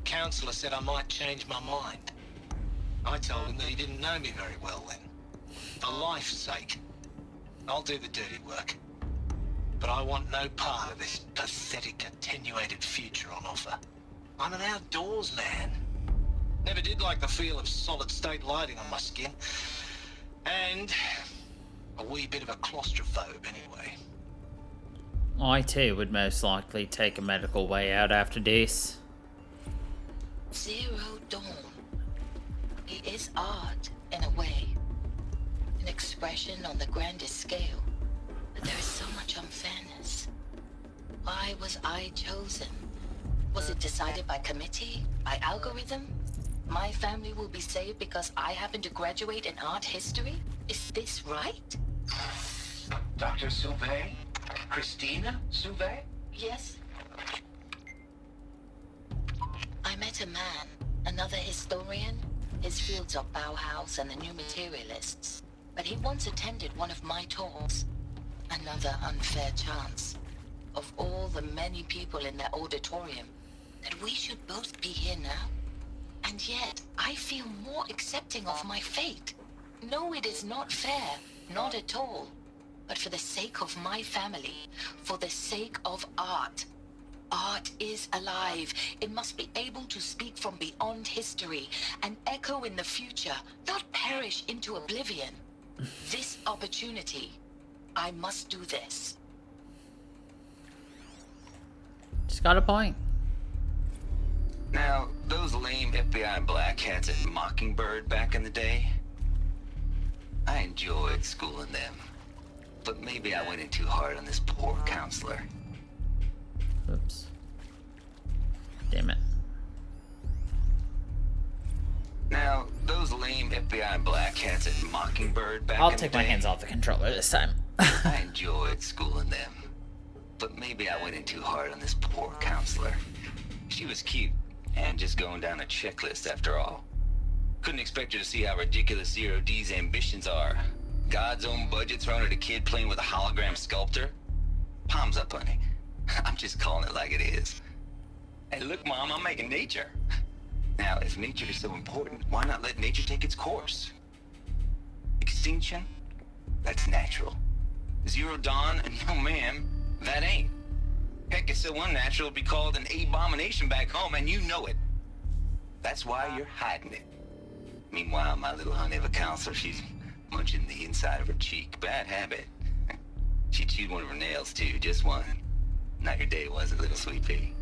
Counselor said I might change my mind. I told him that he didn't know me very well then. For life's sake, I'll do the dirty work. But I want no part of this pathetic, attenuated future on offer. I'm an outdoors man. Never did like the feel of solid-state lighting on my skin. And a wee bit of a claustrophobe anyway. I too would most likely take a medical way out after this. Zero Dawn. It is art, in a way. An expression on the grandest scale. But there is so much unfairness. Why was I chosen? Was it decided by committee? By algorithm? My family will be saved because I happen to graduate in art history? Is this right? Dr. Sauvé? Christina Sauvé? Yes. I met a man, another historian. His fields are Bauhaus and the New Materialists. But he once attended one of my talks. Another unfair chance. Of all the many people in that auditorium, that we should both be here now. And yet, I feel more accepting of my fate. No, it is not fair. Not at all. But for the sake of my family, for the sake of art. Art is alive. It must be able to speak from beyond history and echo in the future, not perish into oblivion. This opportunity, I must do this. Just got a point. Now, those lame FBI black hats at Mockingbird back in the day, I enjoyed schooling them. But maybe I went in too hard on this poor counselor. Oops. Damn it. Now, those lame FBI black hats at Mockingbird back in the day, I'll take my hands off the controller this time. I enjoyed schooling them. But maybe I went in too hard on this poor counselor. She was cute, and just going down a checklist after all. Couldn't expect her to see how ridiculous Zero D's ambitions are. God's own budget thrown at a kid playing with a hologram sculptor? Palms up, honey. I'm just calling it like it is. Hey, look, Mom, I'm making nature. Now, if nature is so important, why not let nature take its course? distinction? That's natural. Zero Dawn, and no ma'am, that ain't. Heck, it's so unnatural to be called an abomination back home, and you know it. That's why you're hiding it. Meanwhile, my little honey of a counselor, she's munching the inside of her cheek. Bad habit. She chewed one of her nails, too, just one. Not your day, was it, little sweet pea?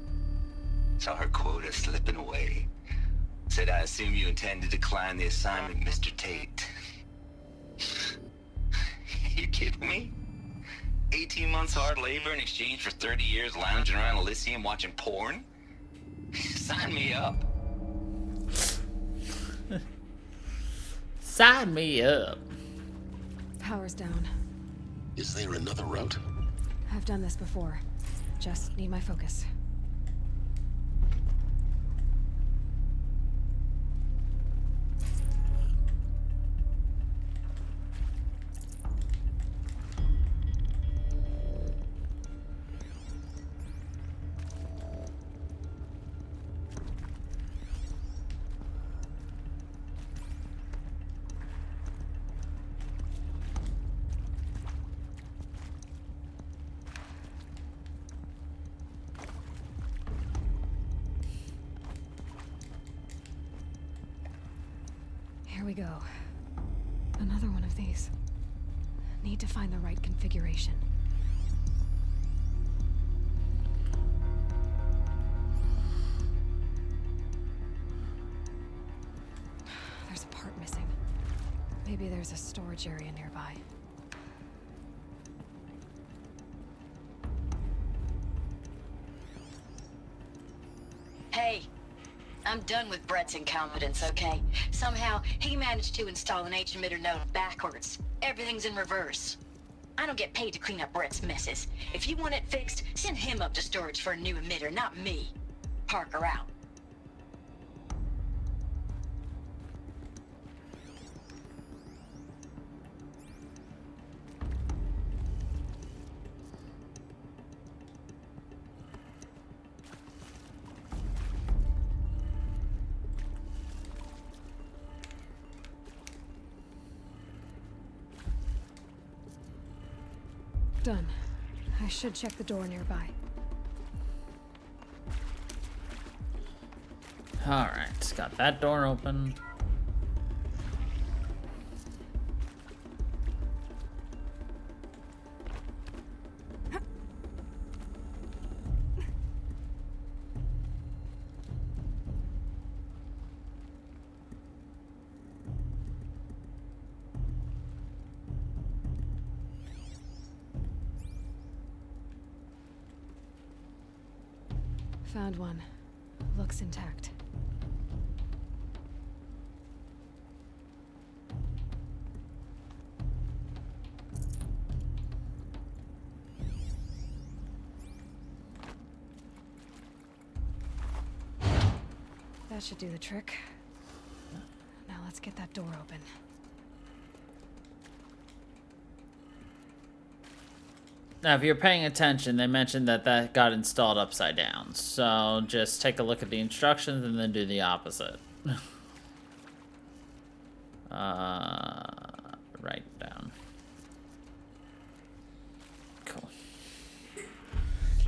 Saw her quota slipping away. Said, I assume you intend to decline the assignment, Mr. Tate. You kidding me? 18 months hard labor in exchange for 30 years lounging around Elysium watching porn? Sign me up. Sign me up. Power's down. Is there another route? I've done this before. Just need my focus. Here we go. Another one of these. Need to find the right configuration. There's a part missing. Maybe there's a storage area nearby. Hey, I'm done with Brett's incompetence, okay? Somehow, he managed to install an H-emitter node backwards. Everything's in reverse. I don't get paid to clean up Brett's messes. If you want it fixed, send him up to storage for a new emitter, not me. Parker out. Done. I should check the door nearby. Alright, got that door open. Found one. Looks intact. That should do the trick. Now let's get that door open. Now, if you're paying attention, they mentioned that that got installed upside down. So just take a look at the instructions and then do the opposite. Right down. Cool.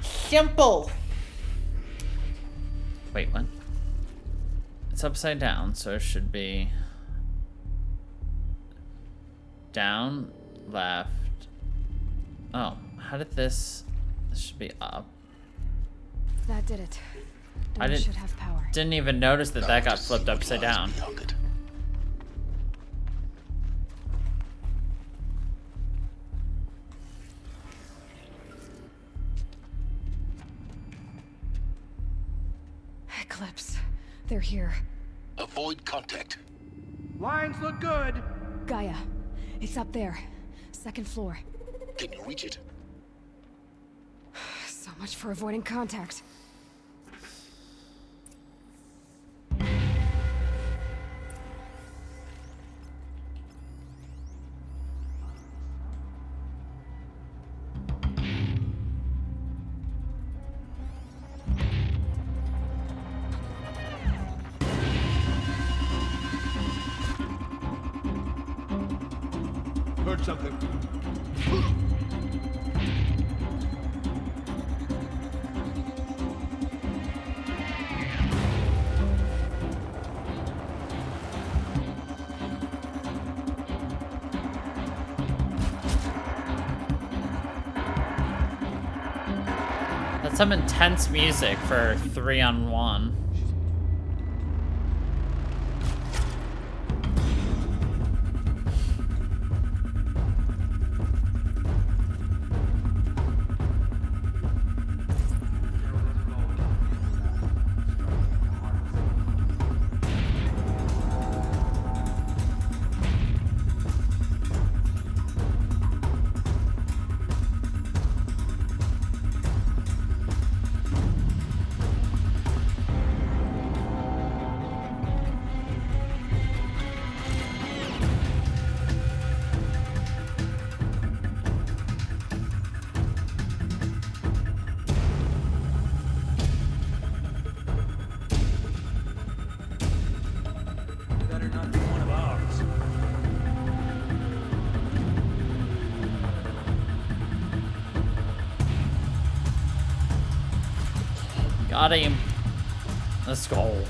Simple. Wait, what? It's upside down, so it should be down, left. Oh. How did this should be up? That did it. Door I should have power. Didn't even notice that that got flipped upside down. Eclipse. They're here. Avoid contact. Lines look good. Gaia. It's up there. Second floor. Can you reach it? So much for avoiding contact. something. That's some intense music for 3-on-1. Better not be one of ours. Got him. Let's go.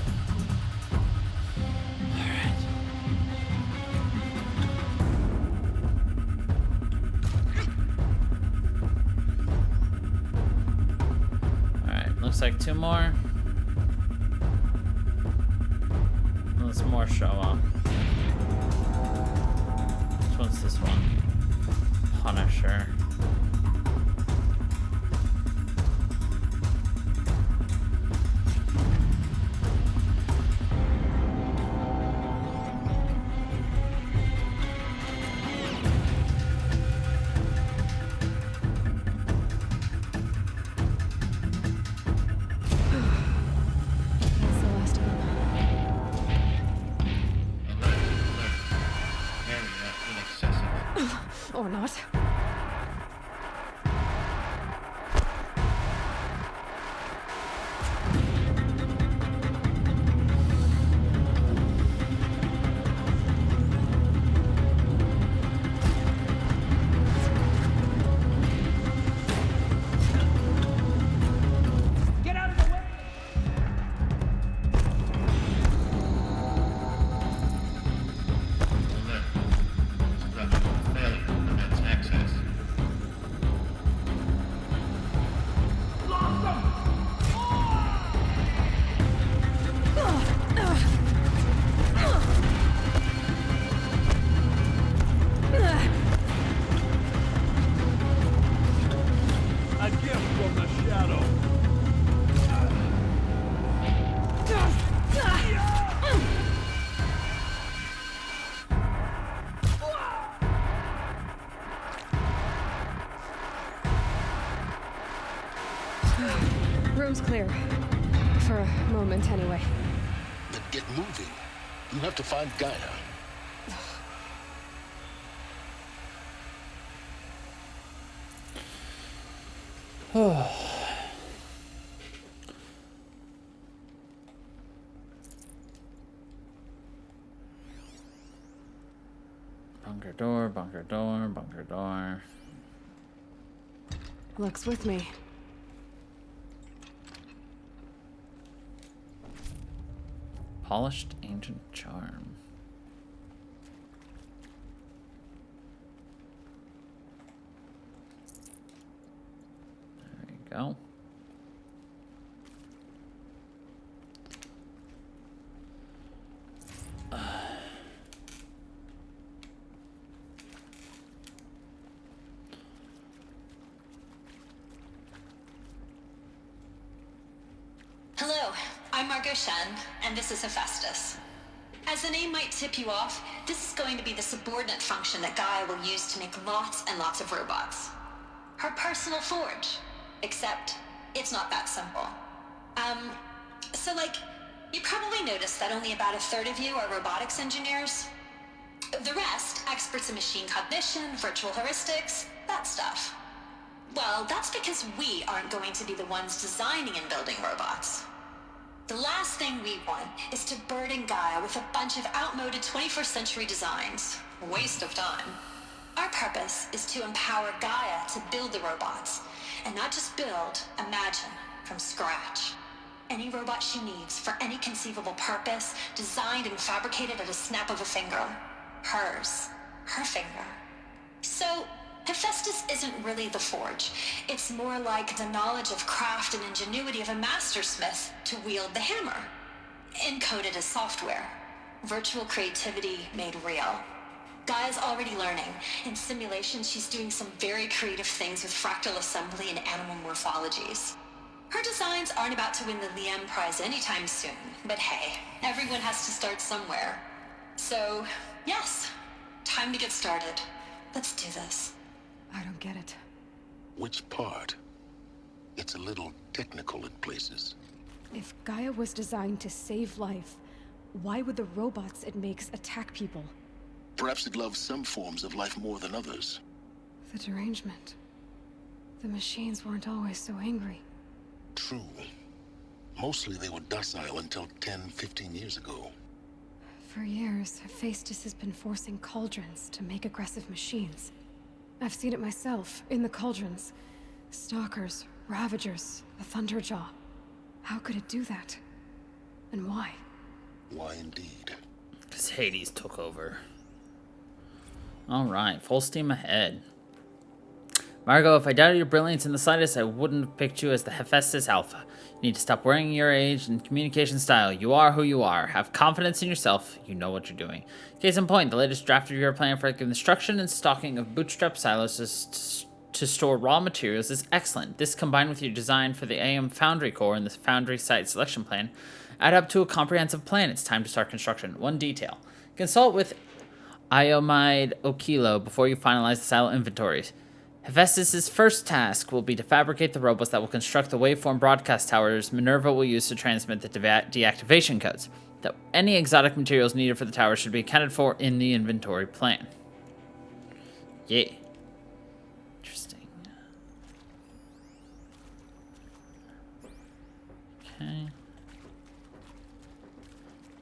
Alright, looks like 2 more. Unless more show up. Which one's this one? Punisher. That's the last of them. Area inaccessible. Or not. Get out of the way! Alert. Structural failure prevents access. Lost them! A gift from the shadow. Room's clear. For a moment, anyway. Then get moving. You have to find Gaia. Bunker door, bunker door, bunker door. Luck's with me. Polished ancient charm. There we go. Hello, I'm Margot Shen, and this is Hephaestus. As the name might tip you off, this is going to be the subordinate function that Gaia will use to make lots and lots of robots. Her personal forge. Except, it's not that simple. So you probably noticed that only about a third of you are robotics engineers. The rest, experts in machine cognition, virtual heuristics, that stuff. Well, that's because we aren't going to be the ones designing and building robots. The last thing we want is to burden Gaia with a bunch of outmoded 21st century designs. Waste of time. Our purpose is to empower Gaia to build the robots. And not just build, imagine, from scratch. Any robot she needs, for any conceivable purpose, designed and fabricated at a snap of a finger. Hers. Her finger. So, Hephaestus isn't really the forge. It's more like the knowledge of craft and ingenuity of a mastersmith to wield the hammer. Encoded as software. Virtual creativity made real. Gaia's already learning. In simulations, she's doing some very creative things with fractal assembly and animal morphologies. Her designs aren't about to win the Liam Prize anytime soon, but hey, everyone has to start somewhere. So, yes, time to get started. Let's do this. I don't get it. Which part? It's a little technical in places. If Gaia was designed to save life, why would the robots it makes attack people? Perhaps it loves some forms of life more than others. The derangement. The machines weren't always so angry. True. Mostly they were docile until 10, 15 years ago. For years, Hephaestus has been forcing cauldrons to make aggressive machines. I've seen it myself, in the cauldrons. Stalkers, Ravagers, the Thunderjaw. How could it do that? And why? Why indeed? Because Hades took over. Alright, full steam ahead. Margot, if I doubted your brilliance in the slightest, I wouldn't have picked you as the Hephaestus Alpha. You need to stop worrying your age and communication style. You are who you are. Have confidence in yourself. You know what you're doing. Case in point, the latest draft of your plan for the construction and stocking of bootstrap silos to store raw materials is excellent. This, combined with your design for the AM Foundry Core and the Foundry Site Selection Plan, add up to a comprehensive plan. It's time to start construction. One detail. Consult with Iomide Okilo before you finalize the silo inventories. Hephaestus' first task will be to fabricate the robots that will construct the waveform broadcast towers Minerva will use to transmit the deactivation codes. Any exotic materials needed for the towers should be accounted for in the inventory plan. Yeah. Interesting. Okay.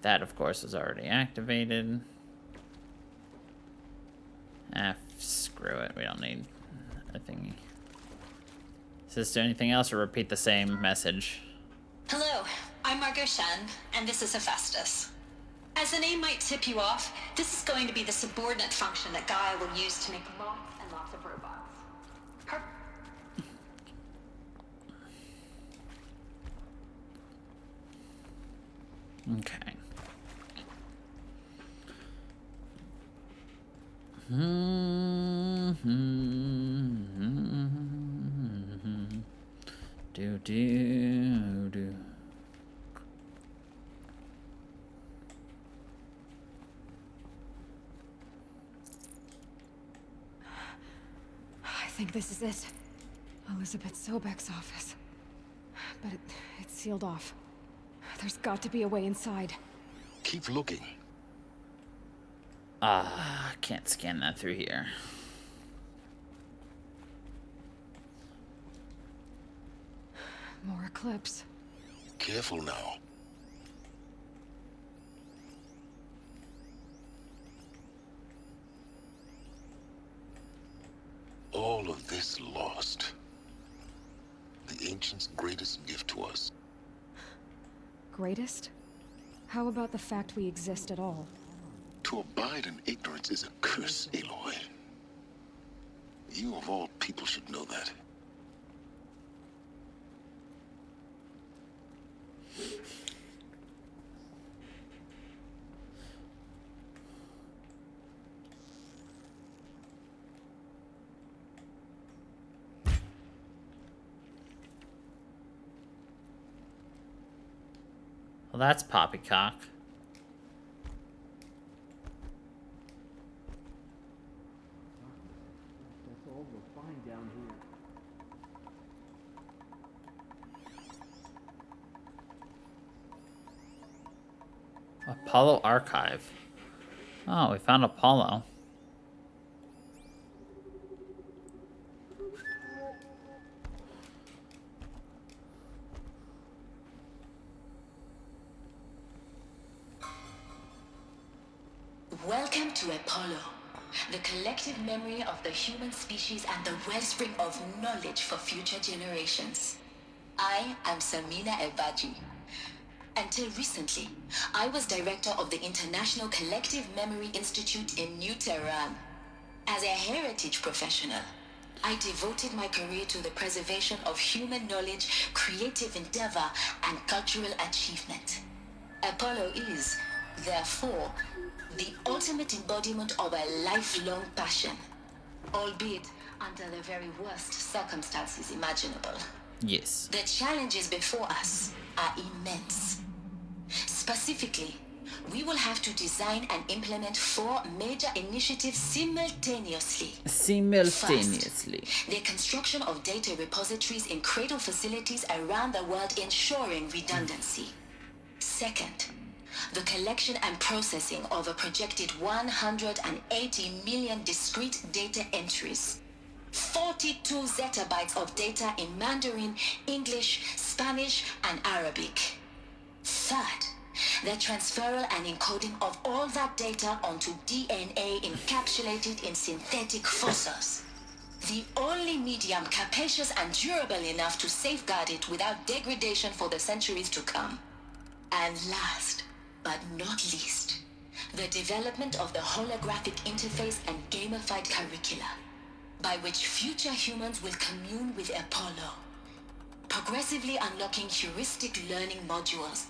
That, of course, is already activated. Screw it. We don't need a thingy. Does this do anything else or repeat the same message? Hello, I'm Margot Shen, and this is Hephaestus. As the name might tip you off, this is going to be the subordinate function that Gaia will use to make lots and lots of robots. Okay. Do. I think this is it. Elizabeth Sobek's office. But it's sealed off. There's got to be a way inside. Keep looking. Can't scan that through here. More Eclipse. Careful now. All of this lost. The Ancients' greatest gift to us. Greatest? How about the fact we exist at all? To abide in ignorance is a curse, Aloy. You of all people should know that. Well, that's poppycock. That's all we'll find down here. Apollo Archive. Oh, we found Apollo. Welcome to Apollo. the collective memory of the human species and the wellspring of knowledge for future generations. I am Samina Ebaji. Until recently, I was director of the International Collective Memory Institute in New Tehran. As a heritage professional, I devoted my career to the preservation of human knowledge, creative endeavor, and cultural achievement. Apollo is, therefore, the ultimate embodiment of a lifelong passion, albeit under the very worst circumstances imaginable. Yes. The challenges before us are immense. Specifically, we will have to design and implement 4 major initiatives simultaneously. Simultaneously. First, the construction of data repositories in cradle facilities around the world, ensuring redundancy. Second, the collection and processing of a projected 180 million discrete data entries. 42 zettabytes of data in Mandarin, English, Spanish, and Arabic. Third, the transferal and encoding of all that data onto DNA encapsulated in synthetic fossils. The only medium capacious and durable enough to safeguard it without degradation for the centuries to come. And last, but not least, the development of the holographic interface and gamified curricula, by which future humans will commune with Apollo, progressively unlocking heuristic learning modules,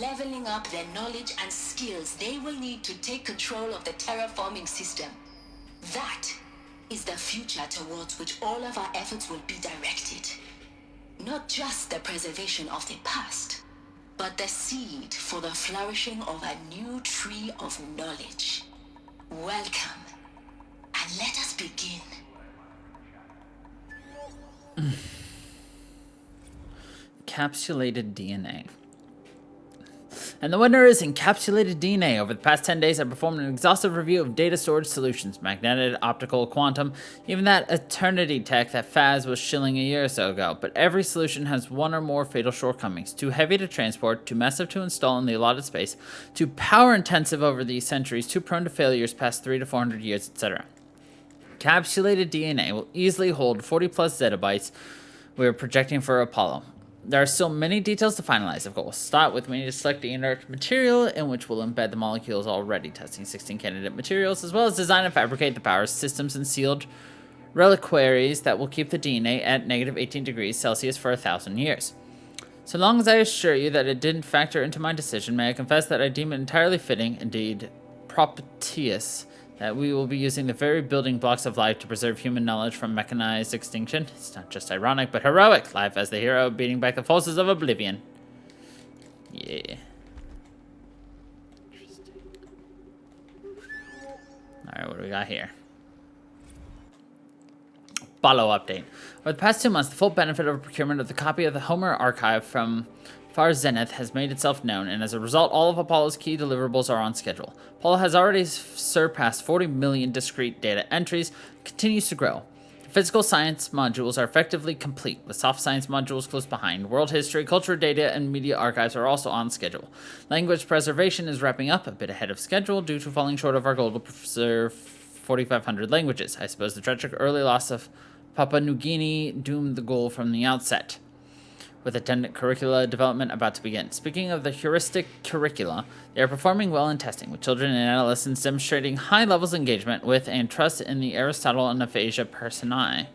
leveling up their knowledge and skills they will need to take control of the terraforming system. That is the future towards which all of our efforts will be directed. Not just the preservation of the past, but the seed for the flourishing of a new tree of knowledge. Welcome, and let us begin. Encapsulated DNA. And the winner is Encapsulated DNA. Over the past 10 days, I performed an exhaustive review of data storage solutions, magnetic, optical, quantum, even that eternity tech that Faz was shilling a year or so ago. But every solution has one or more fatal shortcomings. Too heavy to transport, too massive to install in the allotted space, too power intensive over these centuries, too prone to failures past 300 to 400 years, etc. Encapsulated DNA will easily hold 40 plus zettabytes we are projecting for Apollo. There are still many details to finalize, of course. Start with we need to select the inert material in which we'll embed the molecules already, testing 16 candidate materials, as well as design and fabricate the power systems and sealed reliquaries that will keep the DNA at negative 18 degrees Celsius for 1,000 years. So long as I assure you that it didn't factor into my decision, may I confess that I deem it entirely fitting, indeed propitious, that we will be using the very building blocks of life to preserve human knowledge from mechanized extinction. It's not just ironic, but heroic. Life as the hero, beating back the forces of oblivion. Yeah. Interesting. Alright, what do we got here? Follow update. Over the past 2 months, the full benefit of a procurement of the copy of the Homer archive from Far Zenith has made itself known, and as a result, all of Apollo's key deliverables are on schedule. Apollo has already surpassed 40 million discrete data entries and continues to grow. The physical science modules are effectively complete, with soft science modules close behind. World history, culture data, and media archives are also on schedule. Language preservation is wrapping up a bit ahead of schedule due to falling short of our goal to preserve 4,500 languages. I suppose the tragic early loss of Papua New Guinea doomed the goal from the outset, with attendant curricula development about to begin. Speaking of the heuristic curricula, they are performing well in testing, with children and adolescents demonstrating high levels of engagement with and trust in the Aristotle and Aphasia personae.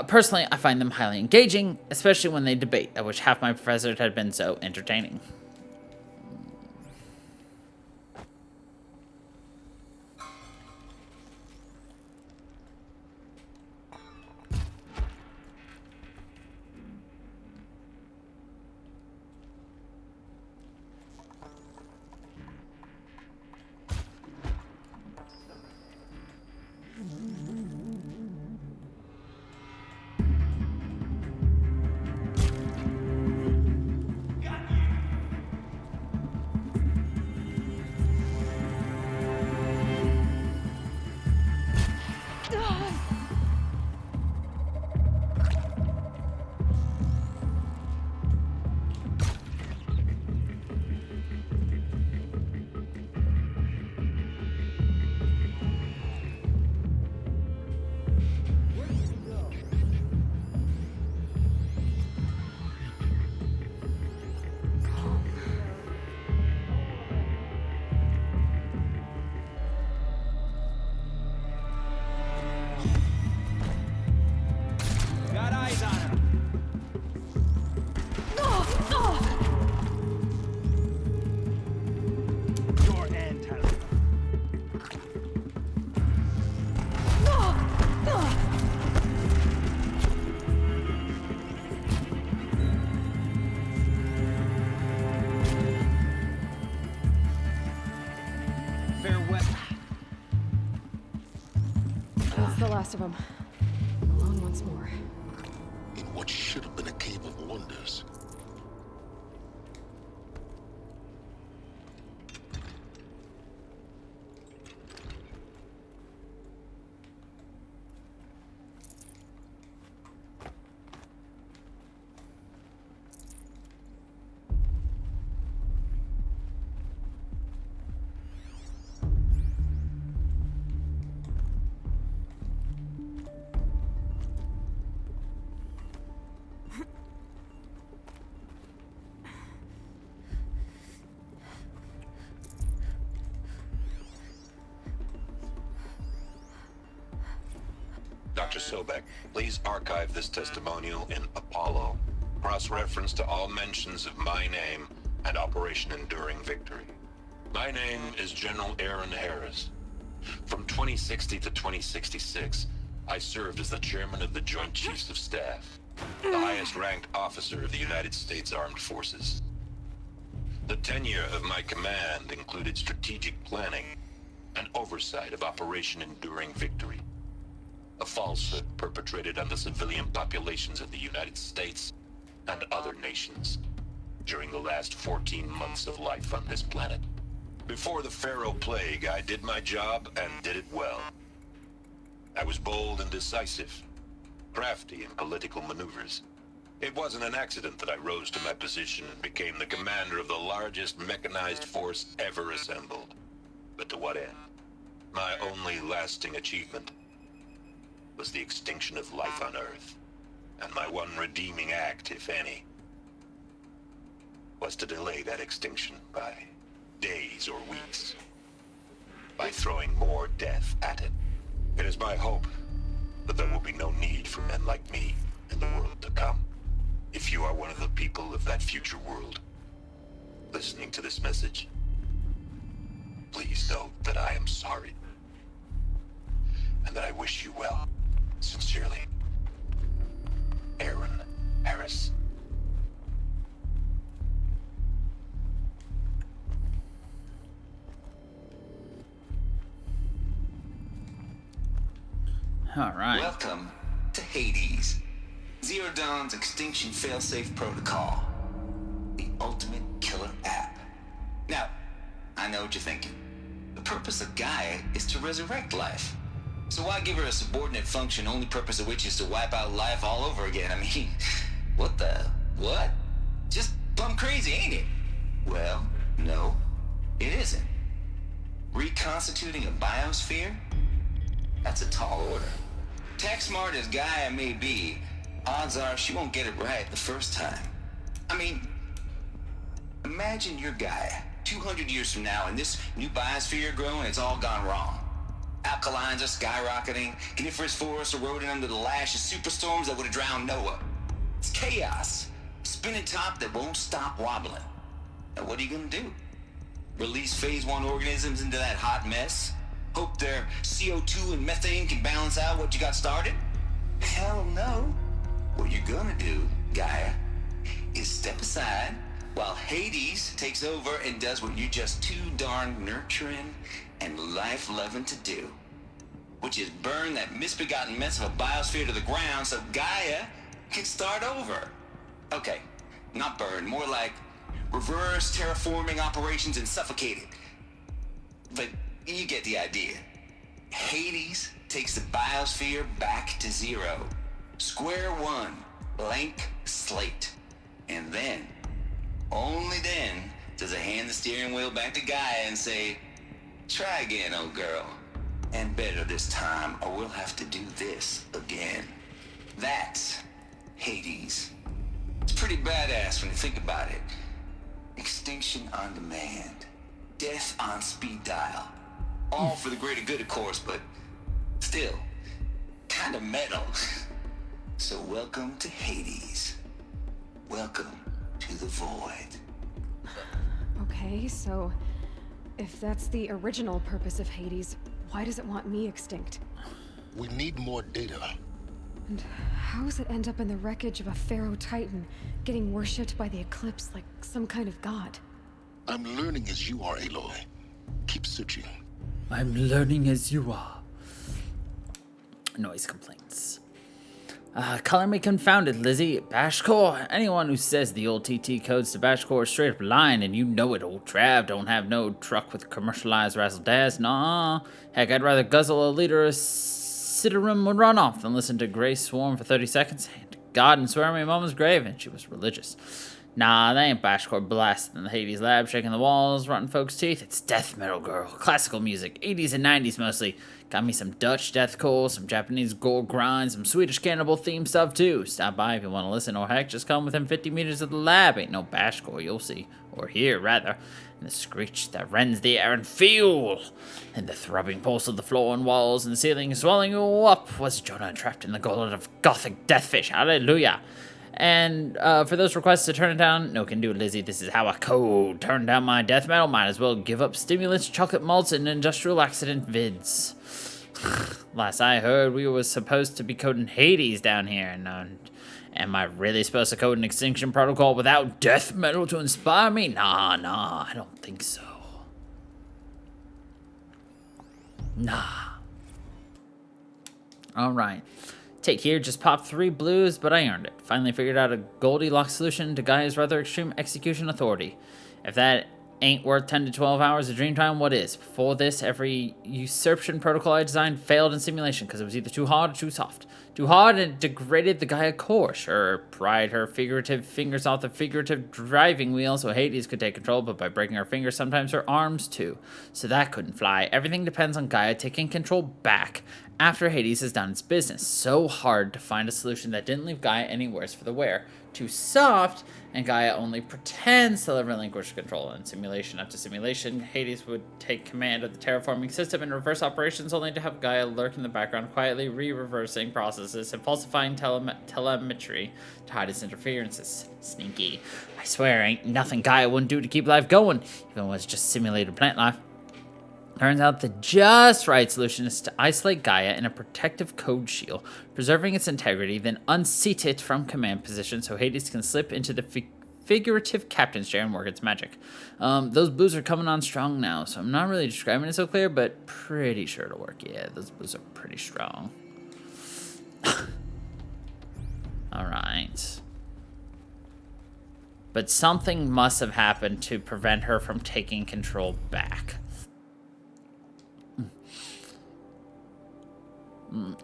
Personally, I find them highly engaging, especially when they debate, at which half my professors had been so entertaining. of them. Alone once more. In what should have been a cave of wonders. Dr. Sobek, please archive this testimonial in Apollo. Cross-reference to all mentions of my name and Operation Enduring Victory. My name is General Aaron Harris. From 2060 to 2066, I served as the chairman of the Joint Chiefs of Staff, the highest-ranked officer of the United States Armed Forces. The tenure of my command included strategic planning and oversight of Operation Enduring Victory, a falsehood perpetrated on the civilian populations of the United States and other nations during the last 14 months of life on this planet. Before the Pharaoh Plague, I did my job and did it well. I was bold and decisive, crafty in political maneuvers. It wasn't an accident that I rose to my position and became the commander of the largest mechanized force ever assembled. But to what end? My only lasting achievement was the extinction of life on Earth. And my one redeeming act, if any, was to delay that extinction by days or weeks, by throwing more death at it. It is my hope that there will be no need for men like me in the world to come. If you are one of the people of that future world listening to this message, please know that I am sorry and that I wish you well. Sincerely, Aaron Harris. All right. Welcome to Hades, Zero Dawn's extinction failsafe protocol, the ultimate killer app. Now, I know what you're thinking. The purpose of Gaia is to resurrect life. So why give her a subordinate function, only purpose of which is to wipe out life all over again? I mean, what? Just plumb crazy, ain't it? Well, no, it isn't. Reconstituting a biosphere? That's a tall order. Tech smart as Gaia may be, odds are she won't get it right the first time. I mean, imagine you're Gaia, 200 years from now, and this new biosphere growing, it's all gone wrong. Alkalines are skyrocketing, coniferous forests eroding under the lash of superstorms that would have drowned Noah. It's chaos, spinning top that won't stop wobbling. Now what are you gonna do? Release phase 1 organisms into that hot mess? Hope their CO2 and methane can balance out what you got started? Hell no. What you're gonna do, Gaia, is step aside while Hades takes over and does what you're just too darn nurturing and life-loving to do, which is burn that misbegotten mess of a biosphere to the ground so Gaia can start over. Okay, not burn, more like reverse terraforming operations and suffocate it. But you get the idea. Hades takes the biosphere back to zero. Square one, blank slate. And then, only then, does it hand the steering wheel back to Gaia and say, try again, old girl. And better this time, or we'll have to do this again. That's Hades. It's pretty badass when you think about it. Extinction on demand. Death on speed dial. All for the greater good, of course, but still, kind of metal. So welcome to Hades. Welcome to the void. Okay, so if that's the original purpose of Hades, why does it want me extinct? We need more data. And how does it end up in the wreckage of a Pharaoh Titan, getting worshipped by the Eclipse like some kind of god? I'm learning as you are, Aloy. Keep searching. I'm learning as you are. Noise complaints. Color me confounded, Lizzie. Bashcore? Anyone who says the old TT codes to Bashcore is straight up lying, and you know it, old Trav. Don't have no truck with commercialized razzle-dazzle. Nah. Heck, I'd rather guzzle a liter of Citarum would run off than listen to Grace swarm for 30 seconds. And to God and swear on my mama's grave, and she was religious. Nah, they ain't Bashcore blasting in the Hades lab, shaking the walls, rotting folks' teeth. It's death metal, girl. Classical music, 80s and 90s mostly. Got me some Dutch deathcore, some Japanese gore grind, some Swedish cannibal theme stuff too. Stop by if you want to listen, or heck, just come within 50 meters of the lab. Ain't no Bashcore, you'll see. Or hear, rather. And the screech that rends the air and feel. And the throbbing pulse of the floor and walls and ceiling swelling you up. Was Jonah trapped in the gullet of gothic deathfish? Hallelujah. And for those requests to turn it down, no can do, Lizzie. This is how I code. Turn down my death metal. Might as well give up stimulants, chocolate malts, and industrial accident vids. Last I heard, we were supposed to be coding Hades down here. And am I really supposed to code an Extinction Protocol without death metal to inspire me? Nah, I don't think so. Nah. Alright. Take here, just popped 3 blues, but I earned it. Finally figured out a Goldilocks solution to Gaia's rather extreme execution authority. If that ain't worth 10 to 12 hours of dream time, what is? Before this, every usurpation protocol I designed failed in simulation because it was either too hard or too soft. Too hard and it degraded the Gaia core. Sure, pried her figurative fingers off the figurative driving wheel so Hades could take control, but by breaking her fingers, sometimes her arms too. So that couldn't fly. Everything depends on Gaia taking control back after Hades has done its business. So hard to find a solution that didn't leave Gaia any worse for the wear. Too soft, and Gaia only pretends to relinquish control. In simulation after simulation, Hades would take command of the terraforming system and reverse operations, only to have Gaia lurk in the background, quietly re-reversing processes and falsifying telemetry to hide its interferences. Sneaky. I swear, ain't nothing Gaia wouldn't do to keep life going, even when it's just simulated plant life. Turns out the just right solution is to isolate Gaia in a protective code shield, preserving its integrity, then unseat it from command position so Hades can slip into the figurative captain's chair and work its magic. Those blues are coming on strong now, so I'm not really describing it so clear, but pretty sure it'll work. Yeah, those blues are pretty strong. Alright. But something must have happened to prevent her from taking control back.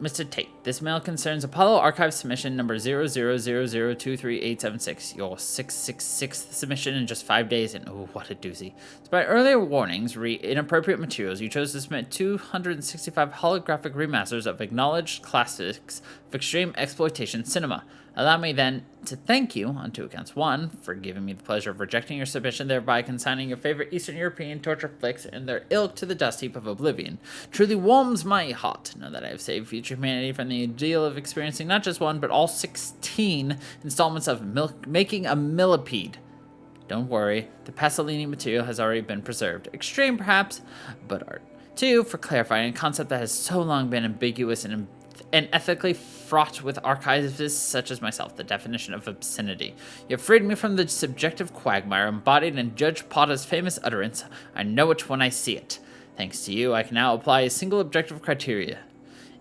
Mr. Tate, this mail concerns Apollo Archive submission number 0000238876. Your 666th submission in just 5 days, and oh, what a doozy. Despite earlier warnings re inappropriate materials, you chose to submit 265 holographic remasters of acknowledged classics of extreme exploitation cinema. Allow me then to thank you on 2 accounts. 1, for giving me the pleasure of rejecting your submission, thereby consigning your favorite Eastern European torture flicks and their ilk to the dust heap of oblivion. Truly warms my heart to know that I have saved future humanity from the ordeal of experiencing not just 1, but all 16 installments of making a millipede. Don't worry, the Pasolini material has already been preserved. Extreme, perhaps, but art. 2, for clarifying a concept that has so long been ambiguous and ethically fraught with archivists such as myself, the definition of obscenity. You have freed me from the subjective quagmire embodied in Judge Potter's famous utterance, I know it when I see it. Thanks to you, I can now apply a single objective criteria.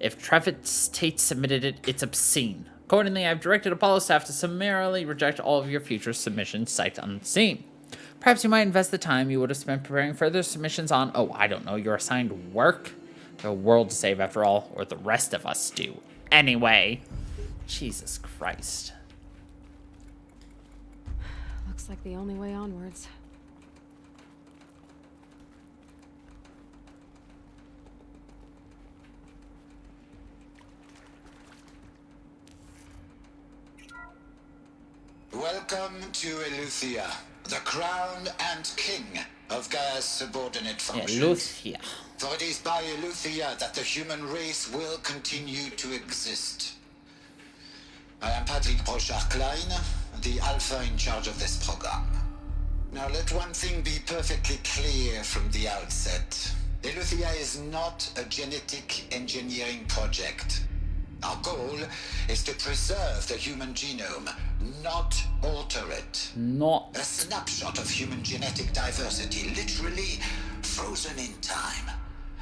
If Travis Tate submitted it, it's obscene. Accordingly, I've directed Apollo staff to summarily reject all of your future submissions sight unseen. Perhaps you might invest the time you would have spent preparing further submissions on, oh, I don't know, your assigned work? A world to save, after all, or the rest of us do. Anyway. Jesus Christ. Looks like the only way onwards. Welcome to Eleuthia, the crown and king of Gaia's subordinate functions. Eleuthia. For it is by Eleuthia that the human race will continue to exist. I am Patrick Brochard-Klein, the Alpha in charge of this program. Now let one thing be perfectly clear from the outset. Eleuthia is not a genetic engineering project. Our goal is to preserve the human genome, not alter it. Not. A snapshot of human genetic diversity, literally frozen in time.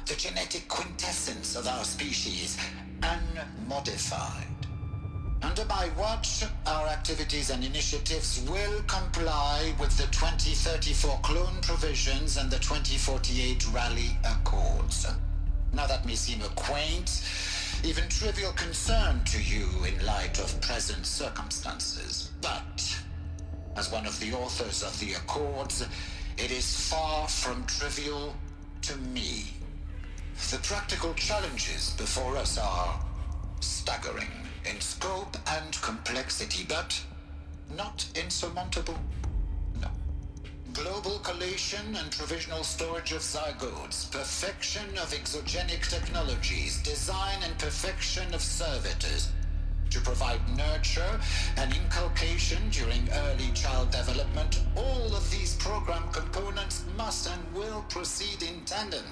The genetic quintessence of our species, unmodified. Under my watch, our activities and initiatives will comply with the 2034 clone provisions and the 2048 Rally Accords. Now that may seem a quaint, even trivial concern to you in light of present circumstances, but as one of the authors of the Accords, it is far from trivial to me. The practical challenges before us are staggering in scope and complexity, but not insurmountable. No. Global collation and provisional storage of zygotes, perfection of exogenic technologies, design and perfection of servitors, to provide nurture and inculcation during early child development. All of these program components must and will proceed in tandem.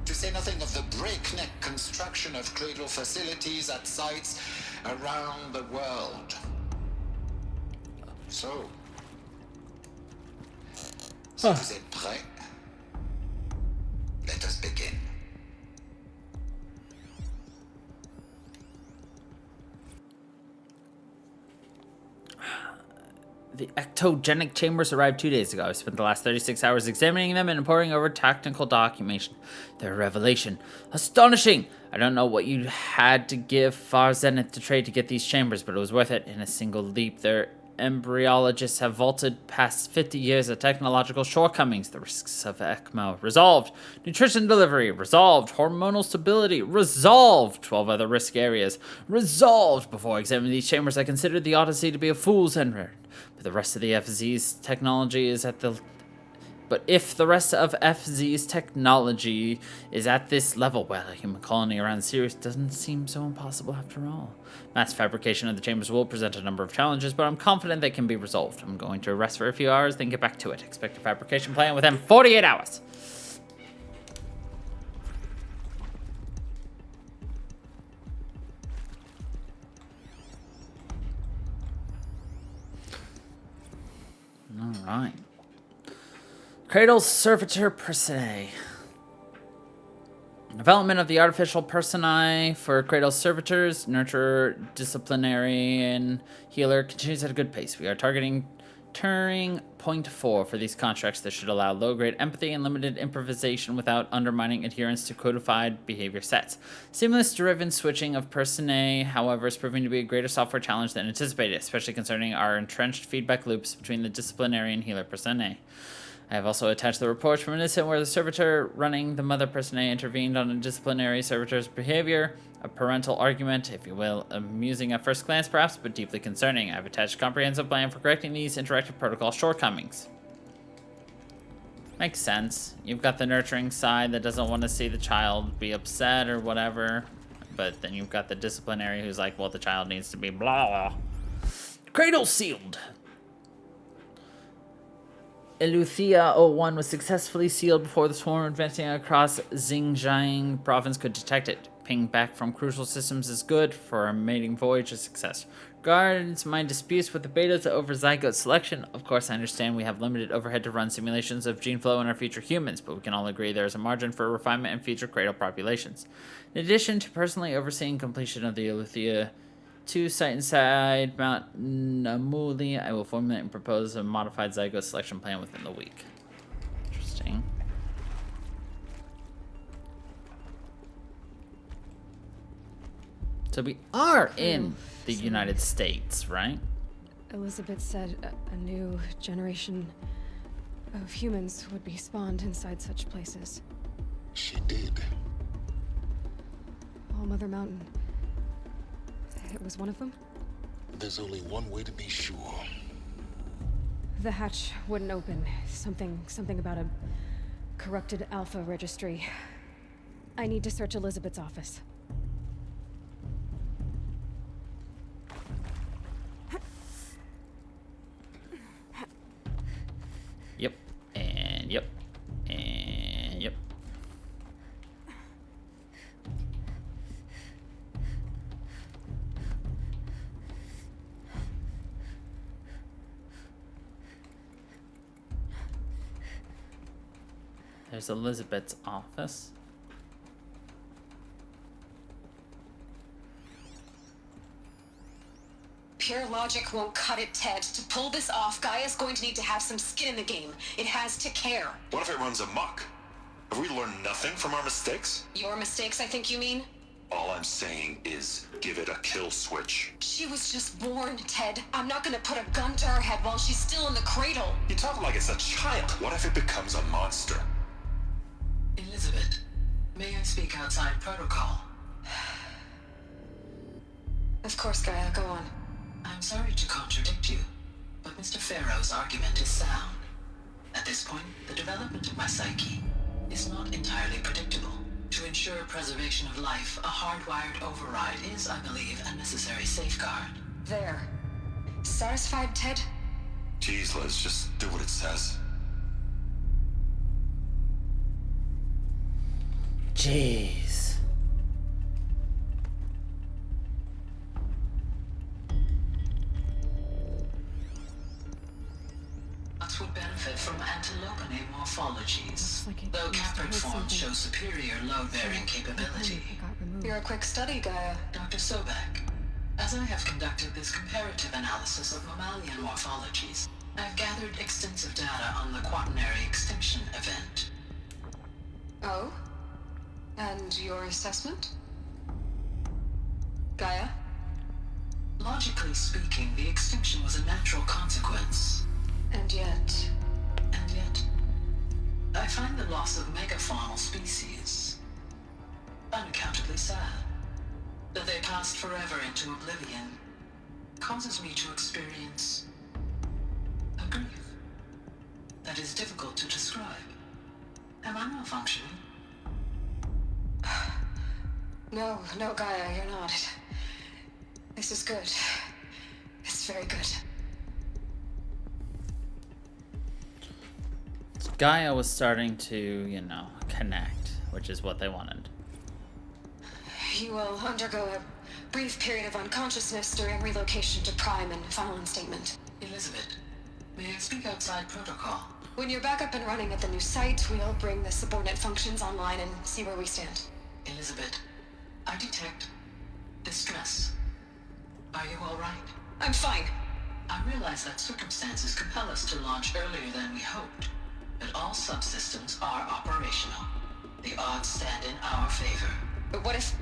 To say nothing of the breakneck construction of cradle facilities at sites around the world. So, si vous êtes prêts, let us begin. The ectogenic chambers arrived 2 days ago. I spent the last 36 hours examining them and poring over technical documentation. Their revelation. Astonishing! I don't know what you had to give Far Zenith to trade to get these chambers, but it was worth it. In a single leap, their embryologists have vaulted past 50 years of technological shortcomings. The risks of ECMO. Resolved. Nutrition delivery. Resolved. Hormonal stability. Resolved. 12 other risk areas. Resolved. Before examining these chambers, I considered the Odyssey to be a fool's errand. But the rest of the FZ's technology is at the... But if the rest of FZ's technology is at this level, well, a human colony around Sirius doesn't seem so impossible after all. Mass fabrication of the chambers will present a number of challenges, but I'm confident they can be resolved. I'm going to rest for a few hours, then get back to it. Expect a fabrication plan within 48 hours. All right. Cradle Servitor Personae. Development of the artificial personae for Cradle Servitors, Nurturer, Disciplinarian, Healer continues at a good pace. We are targeting Turing Point 4 for these contracts that should allow low-grade empathy and limited improvisation without undermining adherence to codified behavior sets. Seamless-driven switching of personae, however, is proving to be a greater software challenge than anticipated, especially concerning our entrenched feedback loops between the disciplinary and healer personae. I have also attached the reports from an incident where the servitor running the mother personae intervened on a disciplinary servitor's behavior. A parental argument, if you will, amusing at first glance perhaps, but deeply concerning. I have attached a comprehensive plan for correcting these interactive protocol shortcomings. Makes sense. You've got the nurturing side that doesn't want to see the child be upset or whatever, but then you've got the disciplinary who's like, well, the child needs to be blah. Cradle sealed. Eleuthia 01 was successfully sealed before the swarm advancing across Xinjiang province could detect it. Ping back from crucial systems is good for a mating voyage a success. Regards my disputes with the betas over zygote selection, of course I understand we have limited overhead to run simulations of gene flow in our future humans, but we can all agree there is a margin for refinement in future cradle populations. In addition to personally overseeing completion of the Eleuthia 2 site inside Mount Namuli, I will formulate and propose a modified zygote selection plan within the week. Interesting. So we are in the United States, right? Elizabeth said a new generation of humans would be spawned inside such places. She did. All Mother Mountain. It was one of them? There's only one way to be sure. The hatch wouldn't open. Something about a corrupted alpha registry. I need to search Elizabeth's office. Yep. And yep. And yep. There's Elizabeth's office. Pure logic won't cut it, Ted. To pull this off, Gaia's going to need to have some skin in the game. It has to care. What if it runs amok? Have we learned nothing from our mistakes? Your mistakes, I think you mean? All I'm saying is give it a kill switch. She was just born, Ted. I'm not gonna put a gun to her head while she's still in the cradle. You talk like it's a child. What if it becomes a monster? Elizabeth, may I speak outside protocol? Of course, Gaia, go on. I'm sorry to contradict you, but Mr. Farrow's argument is sound. At this point, the development of my psyche is not entirely predictable. To ensure preservation of life, a hardwired override is, I believe, a necessary safeguard. There. Satisfied, Ted? Jeez, Liz, just do what it says. Jeez. Nuts would benefit from antilopinae morphologies, like though caprid forms show superior load-bearing capability. You're a quick study, Gaia. Dr. Sobek, as I have conducted this comparative analysis of mammalian morphologies, I've gathered extensive data on the quaternary extinction event. Oh? And your assessment? Gaia? Logically speaking, the extinction was a natural consequence. And yet, I find the loss of megafaunal species unaccountably sad. That they passed forever into oblivion causes me to experience a grief that is difficult to describe. Am I malfunctioning? No, Gaia, you're not. This is good. It's very good. Gaia was starting to, you know, connect, which is what they wanted. You will undergo a brief period of unconsciousness during relocation to Prime and final instatement. Elizabeth, may I speak outside protocol? When you're back up and running at the new site, we'll bring the subordinate functions online and see where we stand. Elizabeth, I detect distress. Are you all right? I'm fine. I realize that circumstances compel us to launch earlier than we hoped, but all subsystems are operational. The odds stand in our favor. But what if...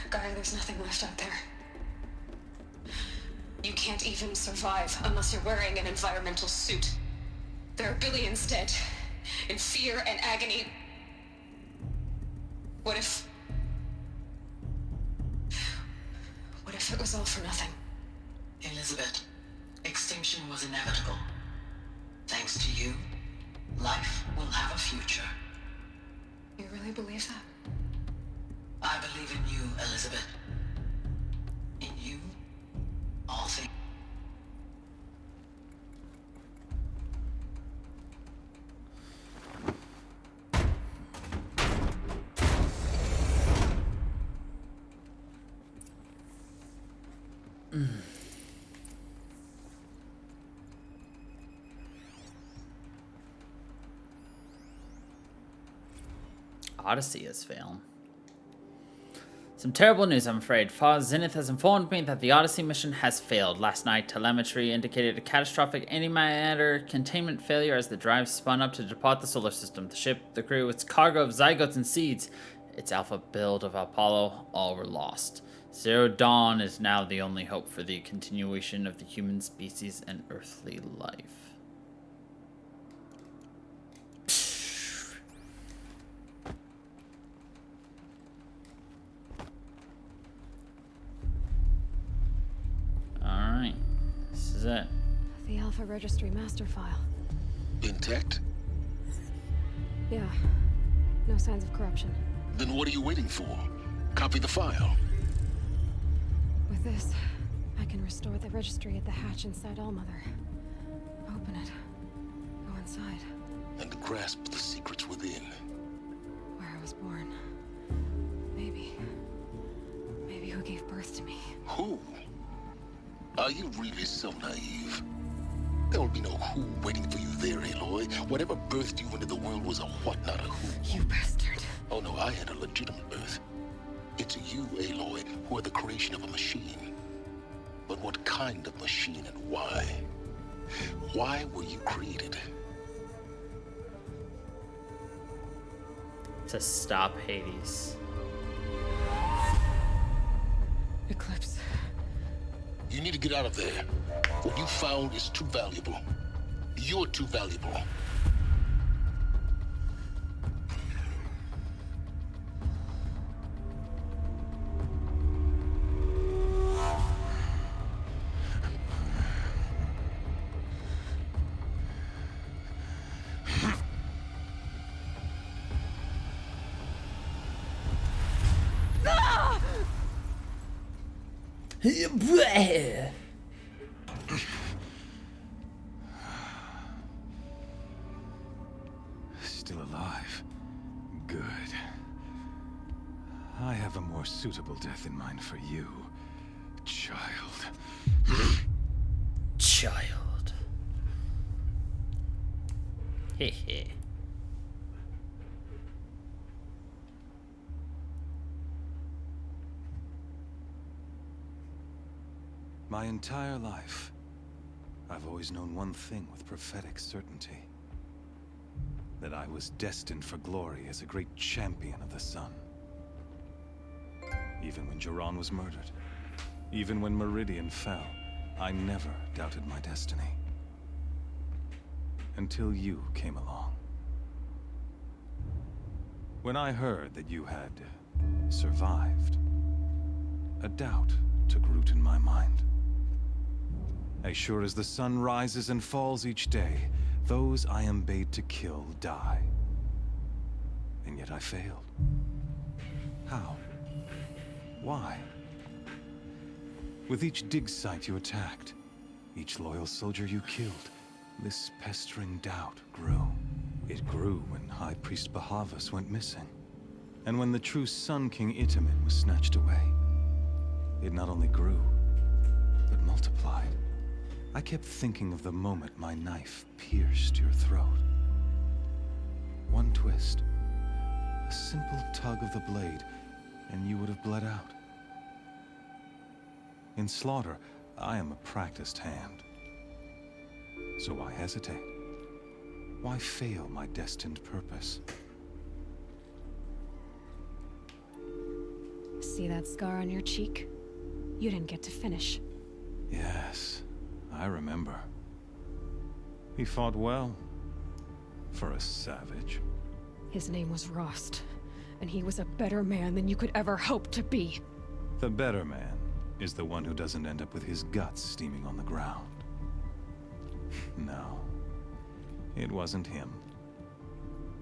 Gaia, there's nothing left out there. You can't even survive unless you're wearing an environmental suit. There are billions dead, in fear and agony. What if it was all for nothing? Elizabeth, extinction was inevitable. Thanks to you, life will have a future. You really believe that? I believe in you, Elizabeth. In you, all things. Odyssey has failed. Some terrible news, I'm afraid. Foz Zenith has informed me that the Odyssey mission has failed. Last night, telemetry indicated a catastrophic antimatter containment failure as the drive spun up to depart the solar system. The ship, the crew, its cargo of zygotes and seeds, its alpha build of Apollo, all were lost. Zero Dawn is now the only hope for the continuation of the human species and earthly life. Alright, this is it. The Alpha Registry master file. Intact? Yeah. No signs of corruption. Then what are you waiting for? Copy the file. With this, I can restore the registry at the hatch inside Allmother. Open it. Go inside. And grasp the secrets within. Where I was born. Maybe who gave birth to me. Who? Are you really so naive? There will be no who waiting for you there, Aloy. Whatever birthed you into the world was a what, not a who. You bastard. Oh no, I had a legitimate birth. It's you, Aloy, who are the creation of a machine. But what kind of machine and why? Why were you created? To stop Hades. Eclipse. You need to get out of there. What you found is too valuable. You're too valuable. Still alive. Good. I have a more suitable death in mind for you, child. Child. Hehe. My entire life, I've always known one thing with prophetic certainty. That I was destined for glory as a great champion of the sun. Even when Jiran was murdered, even when Meridian fell, I never doubted my destiny. Until you came along. When I heard that you had survived, a doubt took root in my mind. As sure as the sun rises and falls each day, those I am bade to kill die. And yet I failed. How? Why? With each dig site you attacked, each loyal soldier you killed, this pestering doubt grew. It grew when High Priest Bahavas went missing. And when the true Sun King Itamen was snatched away. It not only grew, but multiplied. I kept thinking of the moment my knife pierced your throat. One twist, a simple tug of the blade, and you would have bled out. In slaughter, I am a practiced hand. So why hesitate? Why fail my destined purpose? See that scar on your cheek? You didn't get to finish. Yes, I remember. He fought well. For a savage. His name was Rost, and he was a better man than you could ever hope to be. The better man is the one who doesn't end up with his guts steaming on the ground. No, it wasn't him.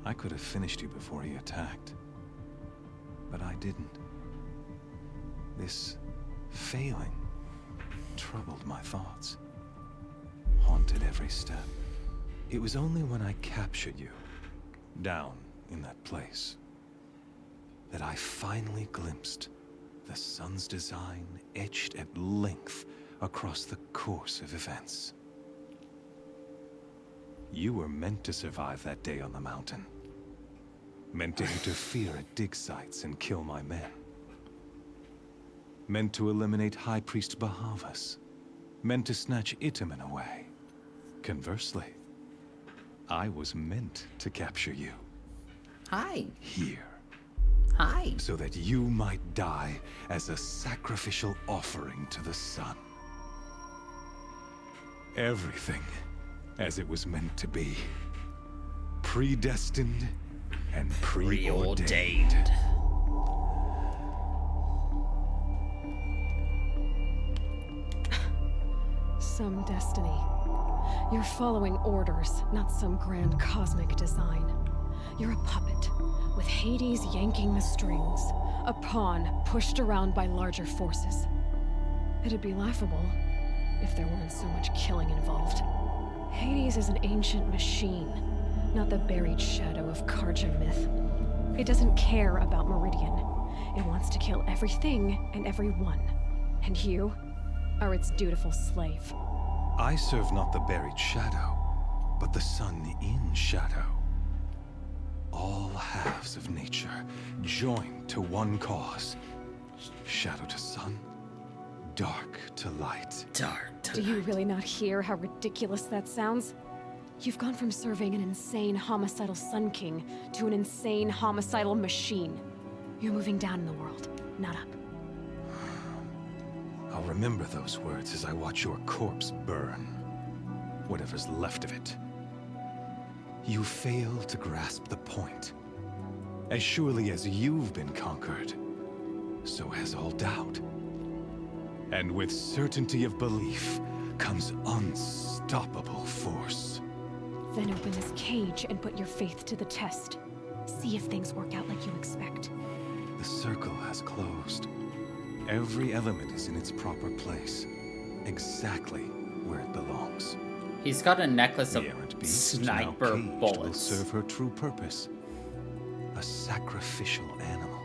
I could have finished you before he attacked. But I didn't. This failing troubled my thoughts. Haunted every step. It was only when I captured you, down in that place, that I finally glimpsed the sun's design etched at length across the course of events. You were meant to survive that day on the mountain. Meant to interfere at dig sites and kill my men. Meant to eliminate High Priest Bahavas. Meant to snatch Itamen away. Conversely, I was meant to capture you. Hi. Here. Hi. So that you might die as a sacrificial offering to the sun. Everything as it was meant to be. Predestined and preordained. Some destiny. You're following orders, not some grand cosmic design. You're a puppet, with Hades yanking the strings. A pawn pushed around by larger forces. It'd be laughable if there weren't so much killing involved. Hades is an ancient machine, not the buried shadow of Karja myth. It doesn't care about Meridian. It wants to kill everything and everyone. And you are its dutiful slave. I serve not the buried shadow, but the sun in shadow. All halves of nature joined to one cause, Shadow to sun, dark to light. Dark to Do you really not hear how ridiculous that sounds? You've gone from serving an insane homicidal Sun King to an insane homicidal machine. You're moving down in the world, not up. I'll remember those words as I watch your corpse burn. Whatever's left of it. You fail to grasp the point. As surely as you've been conquered, so has all doubt. And with certainty of belief comes unstoppable force. Then open this cage and put your faith to the test. See if things work out like you expect. The circle has closed. Every element is in its proper place, exactly where it belongs. He's got a necklace of The errant beast, sniper now caged, bullets. will serve her true purpose. A sacrificial animal.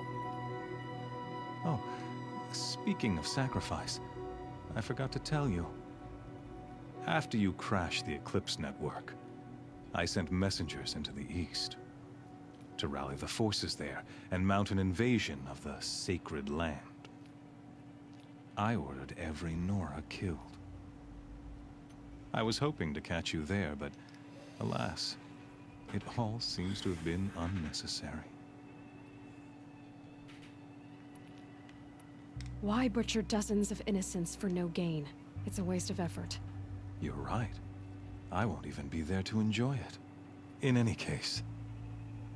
Oh, speaking of sacrifice, I forgot to tell you. After you crashed the Eclipse network, I sent messengers into the east to rally the forces there and mount an invasion of the sacred land. I ordered every Nora killed. I was hoping to catch you there, but alas, it all seems to have been unnecessary. Why butcher dozens of innocents for no gain? It's a waste of effort. You're right. I won't even be there to enjoy it. In any case,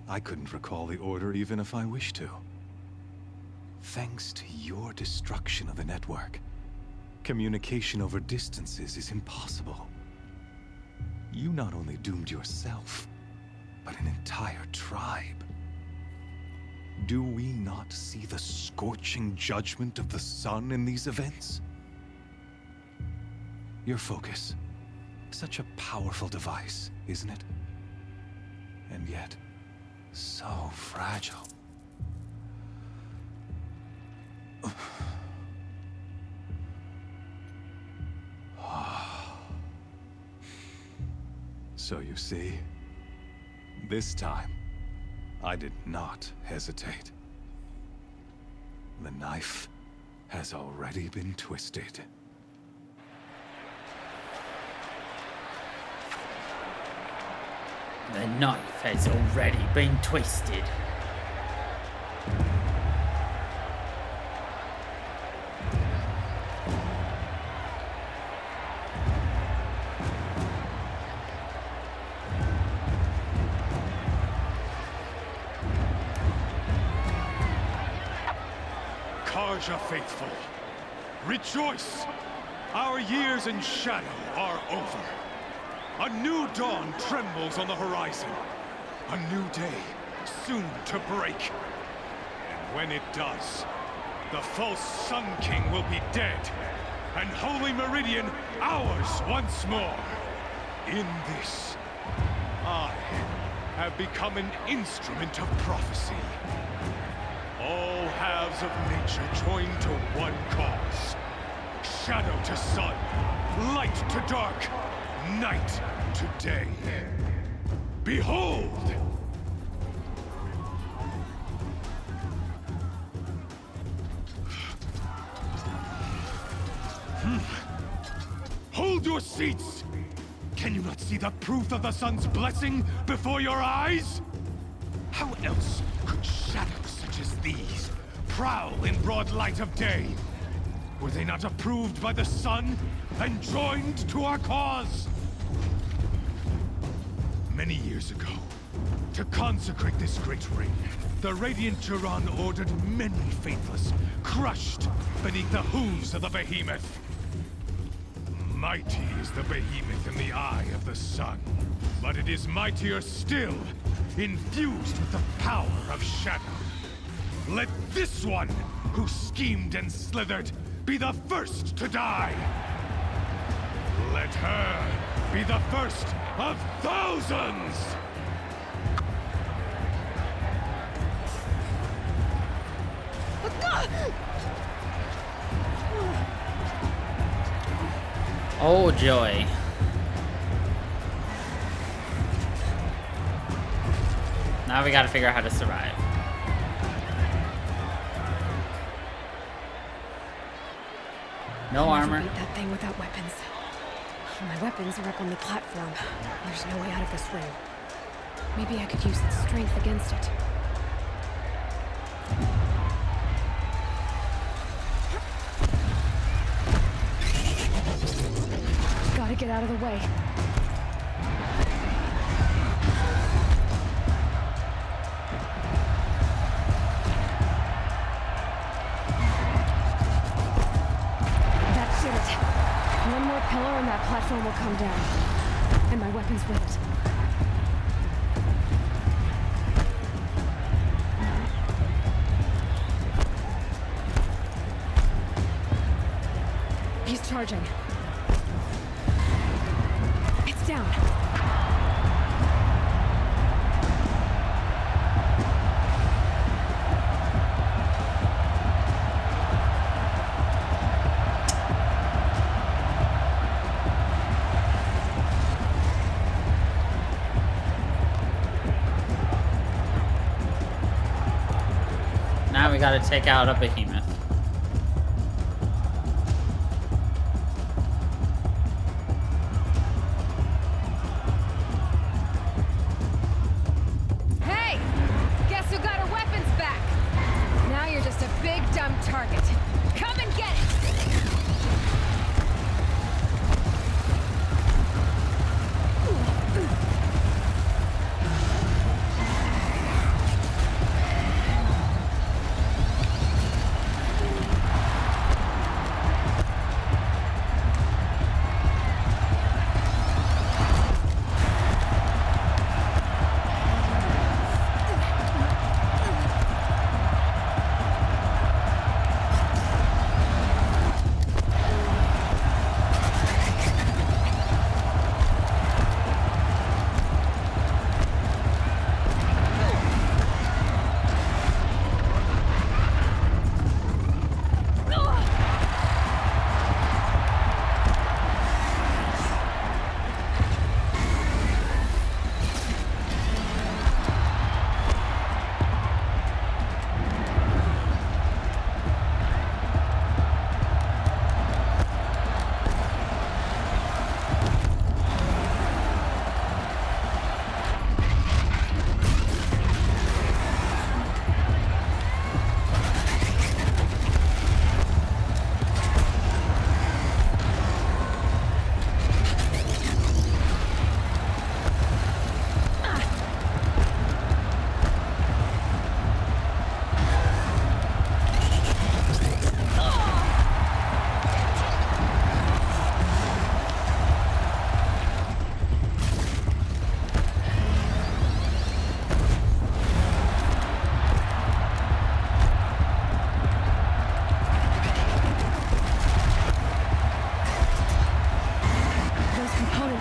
I couldn't recall the order even if I wished to. Thanks to your destruction of the network, communication over distances is impossible. You not only doomed yourself, but an entire tribe. Do we not see the scorching judgment of the sun in these events? Your focus, such a powerful device, isn't it? And yet, so fragile. So you see, this time, I did not hesitate. The knife has already been twisted. The knife has already been twisted. Karja faithful, rejoice! Our years in shadow are over. A new dawn trembles on the horizon. A new day, soon to break. And when it does, the false Sun King will be dead, and Holy Meridian ours once more. In this, I have become an instrument of prophecy. All halves of nature join to one cause. Shadow to sun, light to dark, night to day. Behold! Hold your seats! Can you not see the proof of the sun's blessing before your eyes? How else could shadows such as these prowl in broad light of day? Were they not approved by the sun and joined to our cause? Many years ago, to consecrate this great ring, the Radiant Turan ordered many faithless, crushed beneath the hooves of the behemoth. Mighty is the behemoth in the eye of the sun, but it is mightier still, infused with the power of shadow. Let this one, who schemed and slithered, be the first to die. Let her be the first of thousands! Oh, joy. Now we gotta figure out how to survive. No I'll never armor. beat that thing without weapons. My weapons are up on the platform. There's no way out of this ring. Maybe I could use its strength against it. Gotta get out of the way. That did it. One more pillar and that platform will come down. And my weapons with it. He's charging. It's down. Now we gotta take out a behemoth. Hey! Guess who got her weapons back? Now you're just a big dumb target. Come and get it!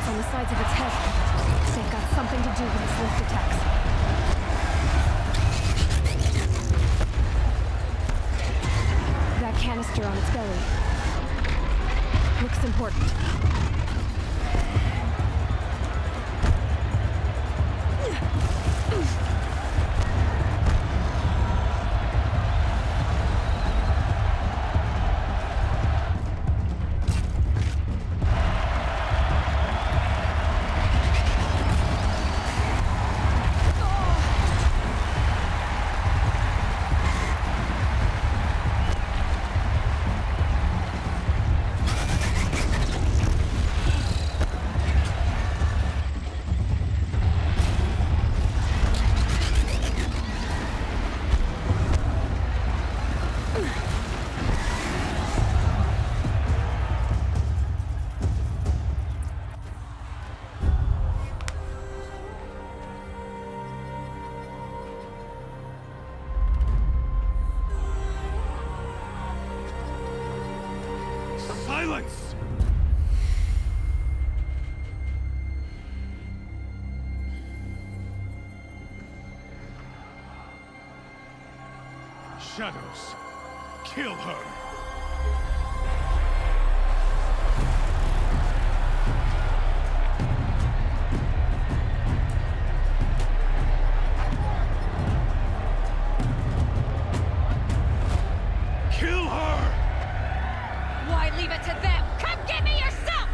On the sides of its head. They've got something to do with its lift attacks. That canister on its belly looks important. Silence! Shadows, kill her! Why leave it to them! Come get me yourself!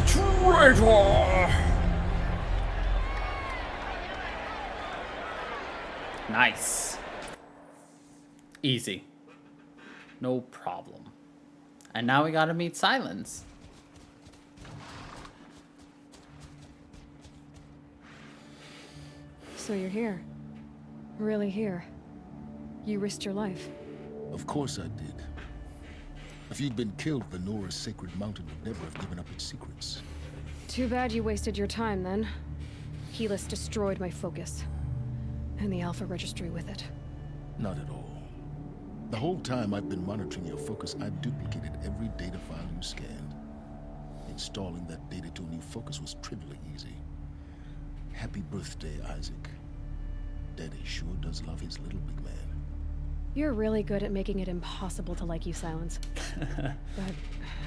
Traitor! Nice. Easy. No problem. And now we gotta meet Silence. So you're here. Really here. You risked your life. Of course I did. If you'd been killed, the Nora's sacred mountain would never have given up its secrets. Too bad you wasted your time, then. Helis destroyed my focus. And the Alpha Registry with it. Not at all. The whole time I've been monitoring your focus, I've duplicated every data file you scanned. Installing that data to a new focus was trivially easy. Happy birthday, Isaac. Daddy sure does love his little big man. You're really good at making it impossible to like you, Silence. But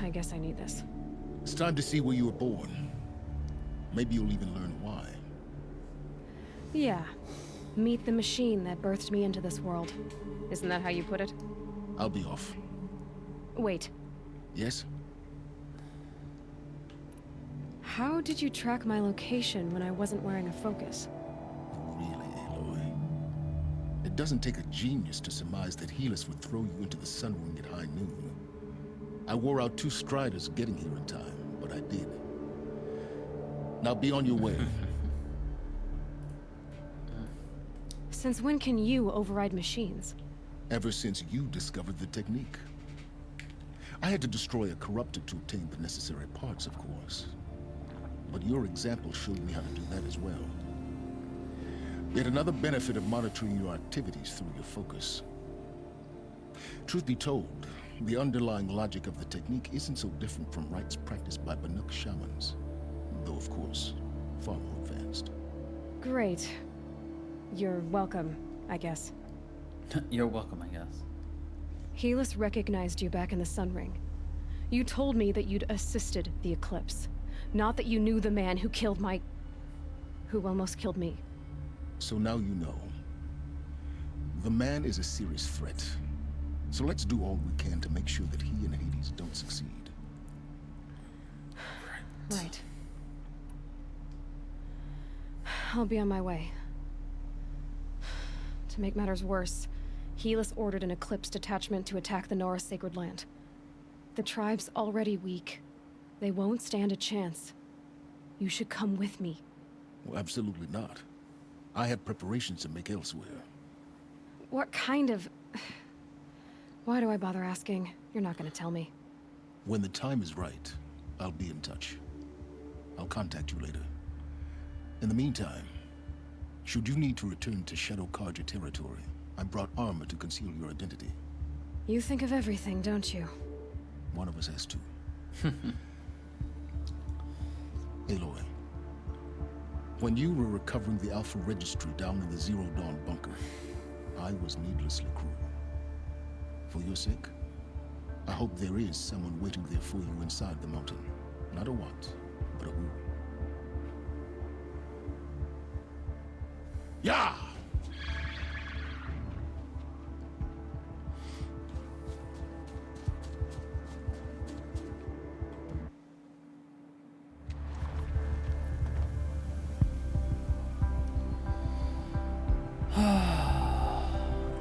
I guess I need this. It's time to see where you were born. Maybe you'll even learn why. Yeah. Meet the machine that birthed me into this world. Isn't that how you put it? I'll be off. Wait. Yes? How did you track my location when I wasn't wearing a focus? Really, Aloy? It doesn't take a genius to surmise that Helis would throw you into the sun ring at high noon. I wore out 2 striders getting here in time, but I did. Now be on your way. Since when can you override machines? Ever since you discovered the technique. I had to destroy a corruptor to obtain the necessary parts, of course. But your example showed me how to do that as well. Yet another benefit of monitoring your activities through your focus. Truth be told, the underlying logic of the technique isn't so different from rites practiced by Banuk shamans. Though, of course, far more advanced. Great. You're welcome, I guess. You're welcome, I guess. Helis recognized you back in the Sun Ring. You told me that you'd assisted the Eclipse. Not that you knew the man who killed my... who almost killed me. So now you know. The man is a serious threat. So let's do all we can to make sure that he and Hades don't succeed. Right. I'll be on my way. To make matters worse, Helis ordered an Eclipse detachment to attack the Nora Sacred Land. The tribe's already weak. They won't stand a chance. You should come with me. Well, absolutely not. I have preparations to make elsewhere. What kind of... Why do I bother asking? You're not gonna tell me. When the time is right, I'll be in touch. I'll contact you later. In the meantime, should you need to return to Shadow Karja territory, I brought armor to conceal your identity. You think of everything, don't you? One of us has to. Aloy, when you were recovering the Alpha Registry down in the Zero Dawn bunker, I was needlessly cruel. For your sake, I hope there is someone waiting there for you inside the mountain. Not a what, but a who. Yeah!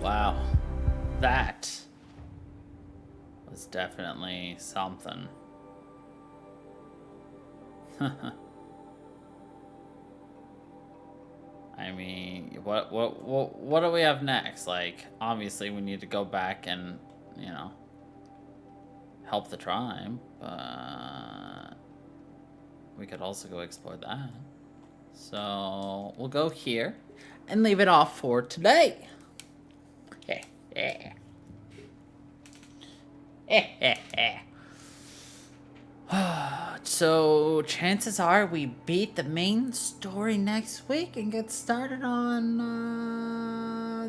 Wow. That was definitely something. I mean, what do we have next? Like, obviously we need to go back and, you know, help the tribe, but we could also go explore that. So we'll go here and leave it off for today. So chances are we beat the main story next week and get started on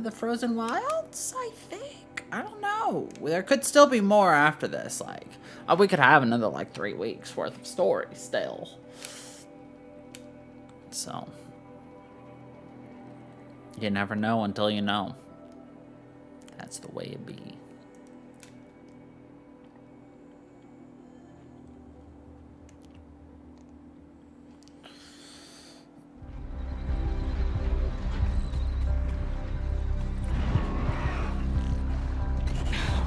the Frozen Wilds, I think. I don't know. There could still be more after this. Like, we could have another like 3 weeks worth of story still. So you never know until you know. That's the way it be.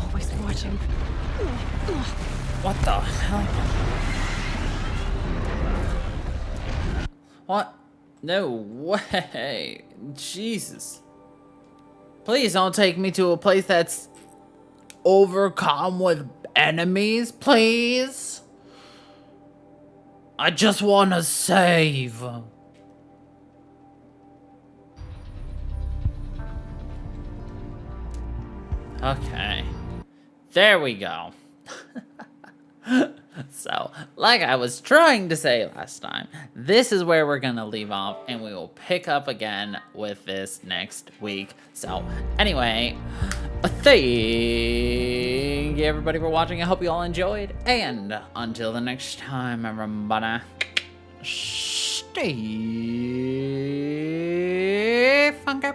Always watching. What the hell? What? No way. Jesus. Please don't take me to a place that's overcome with enemies, please. I just want to save. Okay. There we go. So, like I was trying to say last time, this is where we're gonna leave off, and we will pick up again with this next week. So, anyway, thank you everybody for watching. I hope you all enjoyed, and until the next time, everybody, stay funky.